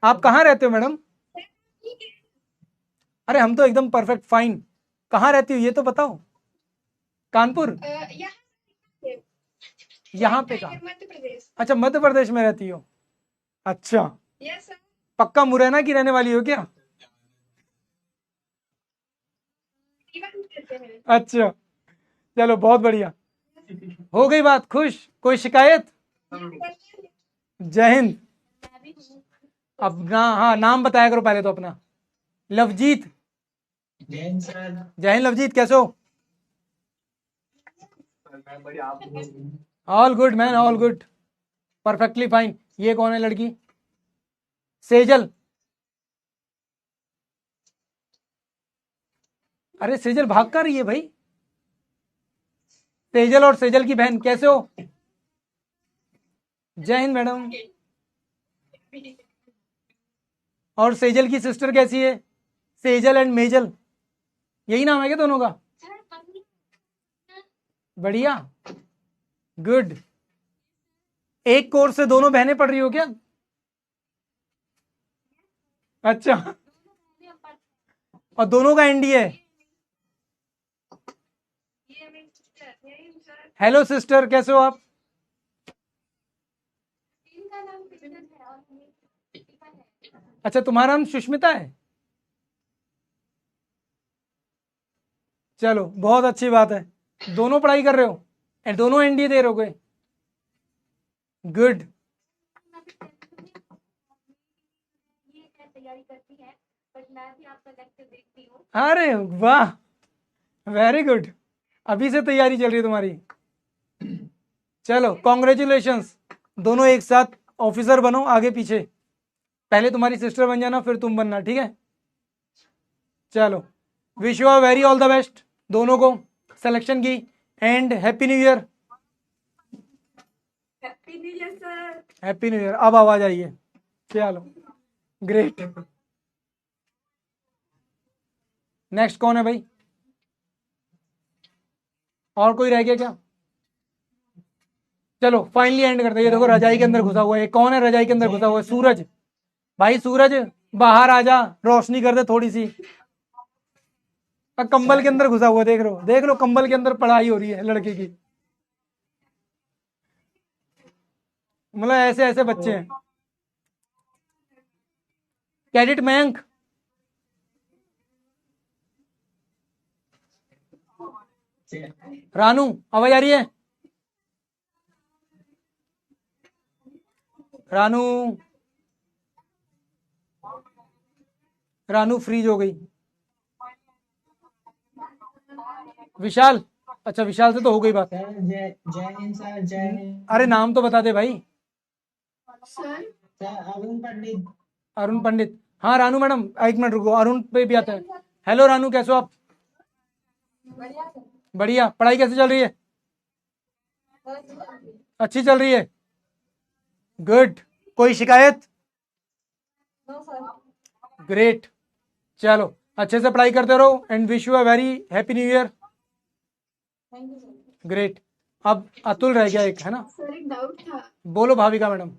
आप कहाँ रहते हो मैडम? ठीक है। अरे हम तो एकदम परफेक्ट फाइन। कहाँ रहती हो ये तो बताओ। कानपुर? यहाँ से यहाँ पे कहाँ? मध्य प्रदेश। अच्छा, मध्य प्रदेश में रहती हो। अच्छा, यस सर। पक्का मुरैना की रहने वाली हो क्या? इवन करते हैं। अच्छा, चलो बहुत बढ़िया। हो गई बात? खुश? कोई शिकायत? जय हिंद। मैं भी हूँ। अब ना, हाँ नाम बताया करो पहले तो अपना। लवजीत। जैन सर। जय हिंद लवजीत, कैसे हो? मैं बढ़िया, आप लोग? All good man, all good, perfectly fine. ये कौन है लड़की? सेजल। अरे सेजल भाग कर रही है भाई। सेजल और सेजल की बहन, कैसे हो? जय हिंद मैडम। और सेजल की सिस्टर कैसी है? सेजल एंड मेजल, यही नाम है क्या दोनों का? सर पत्नी बढ़िया, गुड। एक कोर्स से दोनों बहनें पढ़ रही हो क्या? अच्छा, दोनों पढ़ते और दोनों का एनडीए है। ये मेरी सिस्टर यही सर। हेलो सिस्टर, कैसे हो आप? इनका नाम किशन है और मेरा है। अच्छा, तुम्हारा नाम सुष्मिता है। चलो बहुत अच्छी बात है। दोनों पढ़ाई कर रहे हो एंड दोनों एनडीए दे रहे हो? गुड। ये क्या तैयारी करती है, बट मैं भी आपका लेक्चर देखती हूँ। अरे वाह, वेरी गुड। अभी से तैयारी चल रही है तुम्हारी। चलो कॉन्ग्रेचुलेशंस। दोनों एक साथ ऑफिसर बनो आगे पीछे। पहले तुम्हारी सिस्टर बन जाना, फिर तुम बनना, ठीक है? चलो, wish you very all the best दोनों को सिलेक्शन की, and happy new year. Happy new year sir. Happy new year. अब आवाज आई है। चलो ग्रेट। नेक्स्ट कौन है भाई? और कोई रह गया क्या? चलो फाइनली एंड करते हैं। ये देखो रजाई के अंदर घुसा हुआ है। कौन है रजाई के अंदर घुसा हुआ है? सूरज। भाई सूरज बाहर आ जा, रोशनी कर दे थोड़ी सी। कंबल के अंदर घुसा हुआ है, देख लो कंबल के अंदर पढ़ाई हो रही है लड़के की। मतलब ऐसे ऐसे बच्चे हैं। कैडेट मयंक। रानू, आवाज आ रही है? रानू, रानू फ्रीज हो गई। विशाल, अच्छा विशाल से तो हो गई बात। सर जय जय हिंद सर। जय हिंद अरे नाम तो बता दे भाई। Sir sir. अरुण पंडित। अरुण पंडित। हाँ रानू मैडम, एक मिनट रुको, अरुण पे भी आता है। हेलो रानू, कैसे हो आप? बढ़िया सर। बढ़िया। पढ़ाई कैसे चल रही है? अच्छी चल रही है, गुड। कोई शिकायत? No sir. ग्रेट। चलो अच्छे से पढ़ाई करते रहो and wish you a very happy new year. Thank you sir. Great. अब अतुल रह गया एक, है ना? सर एक डाउट था बोलो भाविका मैडम।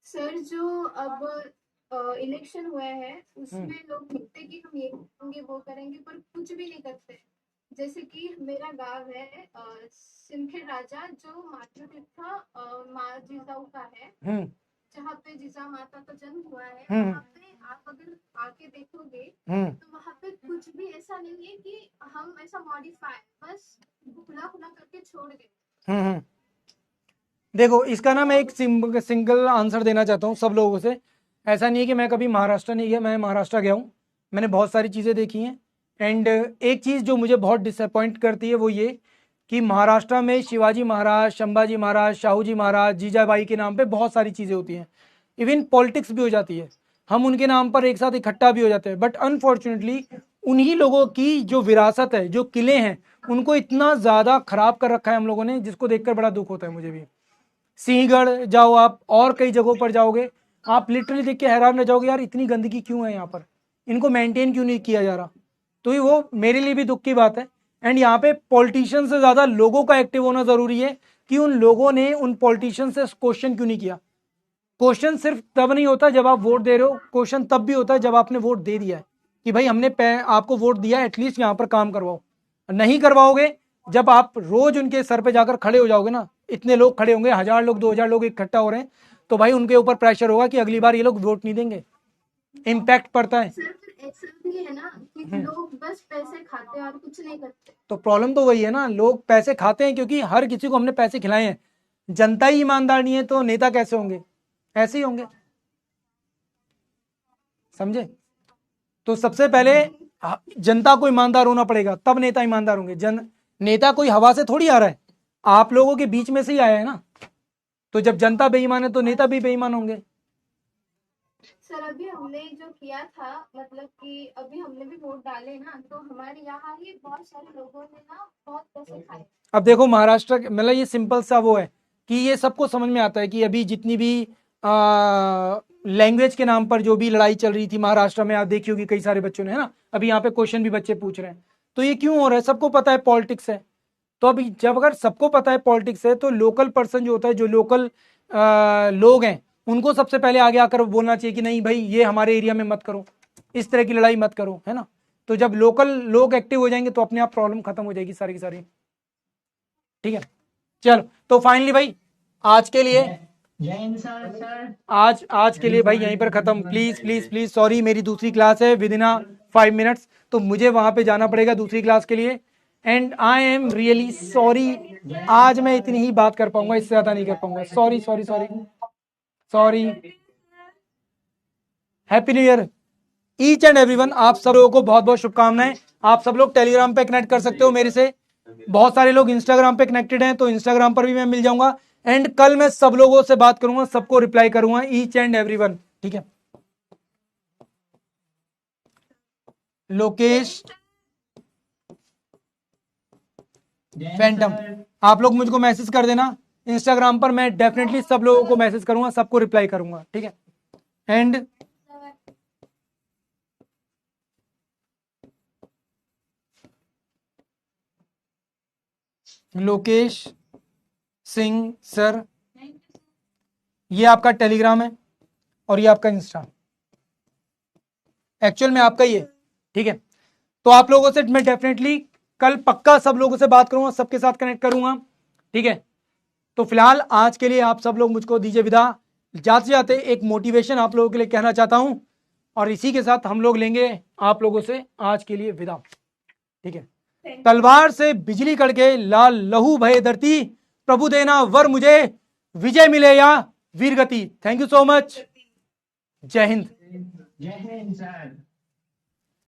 सर, जो अब इलेक्शन हुए हैं उसमें लोग लिखते कि हम ये करेंगे वो करेंगे पर कुछ भी नहीं करते। जैसे कि मेरा गांव है सिंखेर राजा, जो मातृतीर्थ माँ जिजाऊ का है, हम्म जहाँ पे जिजा माता का जन्म हुआ है। हम्म। वहाँ पे आप अगर आके देखोगे हम्म तो वहाँ पे कुछ भी ऐसा नहीं है कि हम ऐसा मॉडिफाई, बस खुला खुला करके छोड़ गए। हम्म। देखो इसका ना मैं एक सिंगल आंसर देना चाहता हूँ सब लोगों से। ऐसा नहीं है कि मैं कभी महाराष्ट्र नहीं गया, मैं महाराष्ट्र गया हूँ, मैंने बहुत सारी चीज़ें देखी हैं। एंड एक चीज़ जो मुझे बहुत डिसअपॉइंट करती है वो ये कि महाराष्ट्र में शिवाजी महाराज, संभाजी महाराज, शाहू जी महाराज, जीजाबाई के नाम पे बहुत सारी चीज़ें होती हैं। इवन पॉलिटिक्स भी हो जाती है, हम उनके नाम पर एक साथ इकट्ठा भी हो जाते हैं। बट अनफॉर्चुनेटली उन्हीं लोगों की जो विरासत है, जो किले हैं, उनको इतना ज्यादा खराब कर रखा है हम लोगों ने, जिसको देखकर बड़ा दुख होता है मुझे भी। सिंहगढ़ जाओ आप, और कई जगहों पर जाओगे, आप लिटरली देख के हैरान रह जाओगे, यार इतनी गंदगी क्यों है यहाँ पर, इनको मेंटेन क्यों नहीं किया जा रहा। तो ये वो मेरे लिए भी दुख की बात है। एंड यहाँ पे पॉलिटिशियन से ज्यादा लोगों का एक्टिव होना जरूरी है कि उन लोगों ने उन पॉलिटिशियन से क्वेश्चन क्यों नहीं किया। क्वेश्चन सिर्फ तब नहीं होता जब आप वोट दे रहे हो, क्वेश्चन तब भी होता है जब आपने वोट दे दिया है कि भाई हमने आपको वोट दिया, एटलीस्ट यहाँ पर काम करवाओ। नहीं करवाओगे, जब आप रोज उनके सर पे जाकर खड़े हो जाओगे ना, इतने लोग खड़े होंगे, 1000 लोग 2000 लोग इकट्ठा हो रहे हैं, तो भाई उनके ऊपर प्रेशर होगा कि अगली बार ये लोग वोट नहीं देंगे। इम्पैक्ट पड़ता है। सर फिर ऐसा भी है ना कि लोग बस पैसे खाते हैं और कुछ नहीं करते। तो प्रॉब्लम तो वही है ना, लोग पैसे खाते हैं क्योंकि हर किसी को हमने पैसे खिलाए हैं। जनता ही ईमानदार नहीं है तो नेता कैसे होंगे, ऐसे ही होंगे, समझे। तो सबसे पहले जनता को ईमानदार होना पड़ेगा, तब नेता ईमानदार होंगे। नेता कोई हवा से थोड़ी आ रहा है, आप लोगों के बीच में से ही आया है ना। तो जब जनता बेईमान है तो नेता भी बेईमान होंगे। सर अभी हमने जो किया था, मतलब कि अभी हमने भी वोट डाले ना, तो हमारे यहाँ ही बहुत सारे लोगों ने ना बहुत पैसे खाए। अब देखो महाराष्ट्र, मतलब ये सिंपल सा वो है कि ये सबको समझ में आता है कि अभी जितनी भी लैंग्वेज के नाम पर जो भी लड़ाई चल रही थी महाराष्ट्र में, आप देखी होगी कई सारे बच्चों ने, है ना। अभी यहाँ पे क्वेश्चन भी बच्चे पूछ रहे हैं, तो ये क्यों हो रहा है, सबको पता है पॉलिटिक्स है। तो अभी जब अगर सबको पता है पॉलिटिक्स है, तो लोकल पर्सन जो होता है, जो लोकल लोग हैं, उनको सबसे पहले आगे आकर बोलना चाहिए कि नहीं भाई ये हमारे एरिया में मत करो, इस तरह की लड़ाई मत करो, है ना। तो जब लोकल लोग एक्टिव हो जाएंगे तो अपने आप प्रॉब्लम खत्म हो जाएगी सारी की सारी। ठीक है, चलो तो फाइनली भाई आज के लिए आज के लिए भाई यहीं पर खत्म। प्लीज प्लीज प्लीज सॉरी, मेरी दूसरी क्लास है विद इन 5 मिनट्स, तो मुझे वहां पे जाना पड़ेगा दूसरी क्लास के लिए। And I am really sorry, आज मैं इतनी ही बात कर पाऊंगा, इससे ज्यादा नहीं कर पाऊंगा। Sorry sorry sorry sorry. Happy new year each and everyone. आप सब लोगों को बहुत बहुत शुभकामनाएं। आप सब लोग टेलीग्राम पे कनेक्ट कर सकते हो मेरे से, बहुत सारे लोग इंस्टाग्राम पे कनेक्टेड हैं, तो इंस्टाग्राम पर भी मैं मिल जाऊंगा। एंड कल मैं सब लोगों से बात करूंगा, सबको रिप्लाई करूंगा, ईच एंड एवरीवन। ठीक है, लोकेश फैंटम, आप लोग मुझको मैसेज कर देना इंस्टाग्राम पर, मैं डेफिनेटली सब लोगों को मैसेज करूंगा, सबको रिप्लाई करूंगा। ठीक है, एंड लोकेश सिंह सर, ये आपका टेलीग्राम है और ये आपका इंस्टा, एक्चुअल में आपका ही है। ठीक है, तो आप लोगों से मैं डेफिनेटली कल पक्का सब लोगों से बात करूंगा, सबके साथ कनेक्ट करूंगा। ठीक है, तो फिलहाल आज के लिए आप सब लोग मुझको दीजिए विदा। जाते जाते एक मोटिवेशन आप लोगों के लिए कहना चाहता हूं, और इसी के साथ हम लोग लेंगे आप लोगों से आज के लिए विदा। ठीक है, तलवार से बिजली कड़के, लाल लहू भये धरती, प्रभु देना वर मुझे, विजय मिले या वीरगति। थैंक यू सो मच, जय हिंद। जय हिंद सर।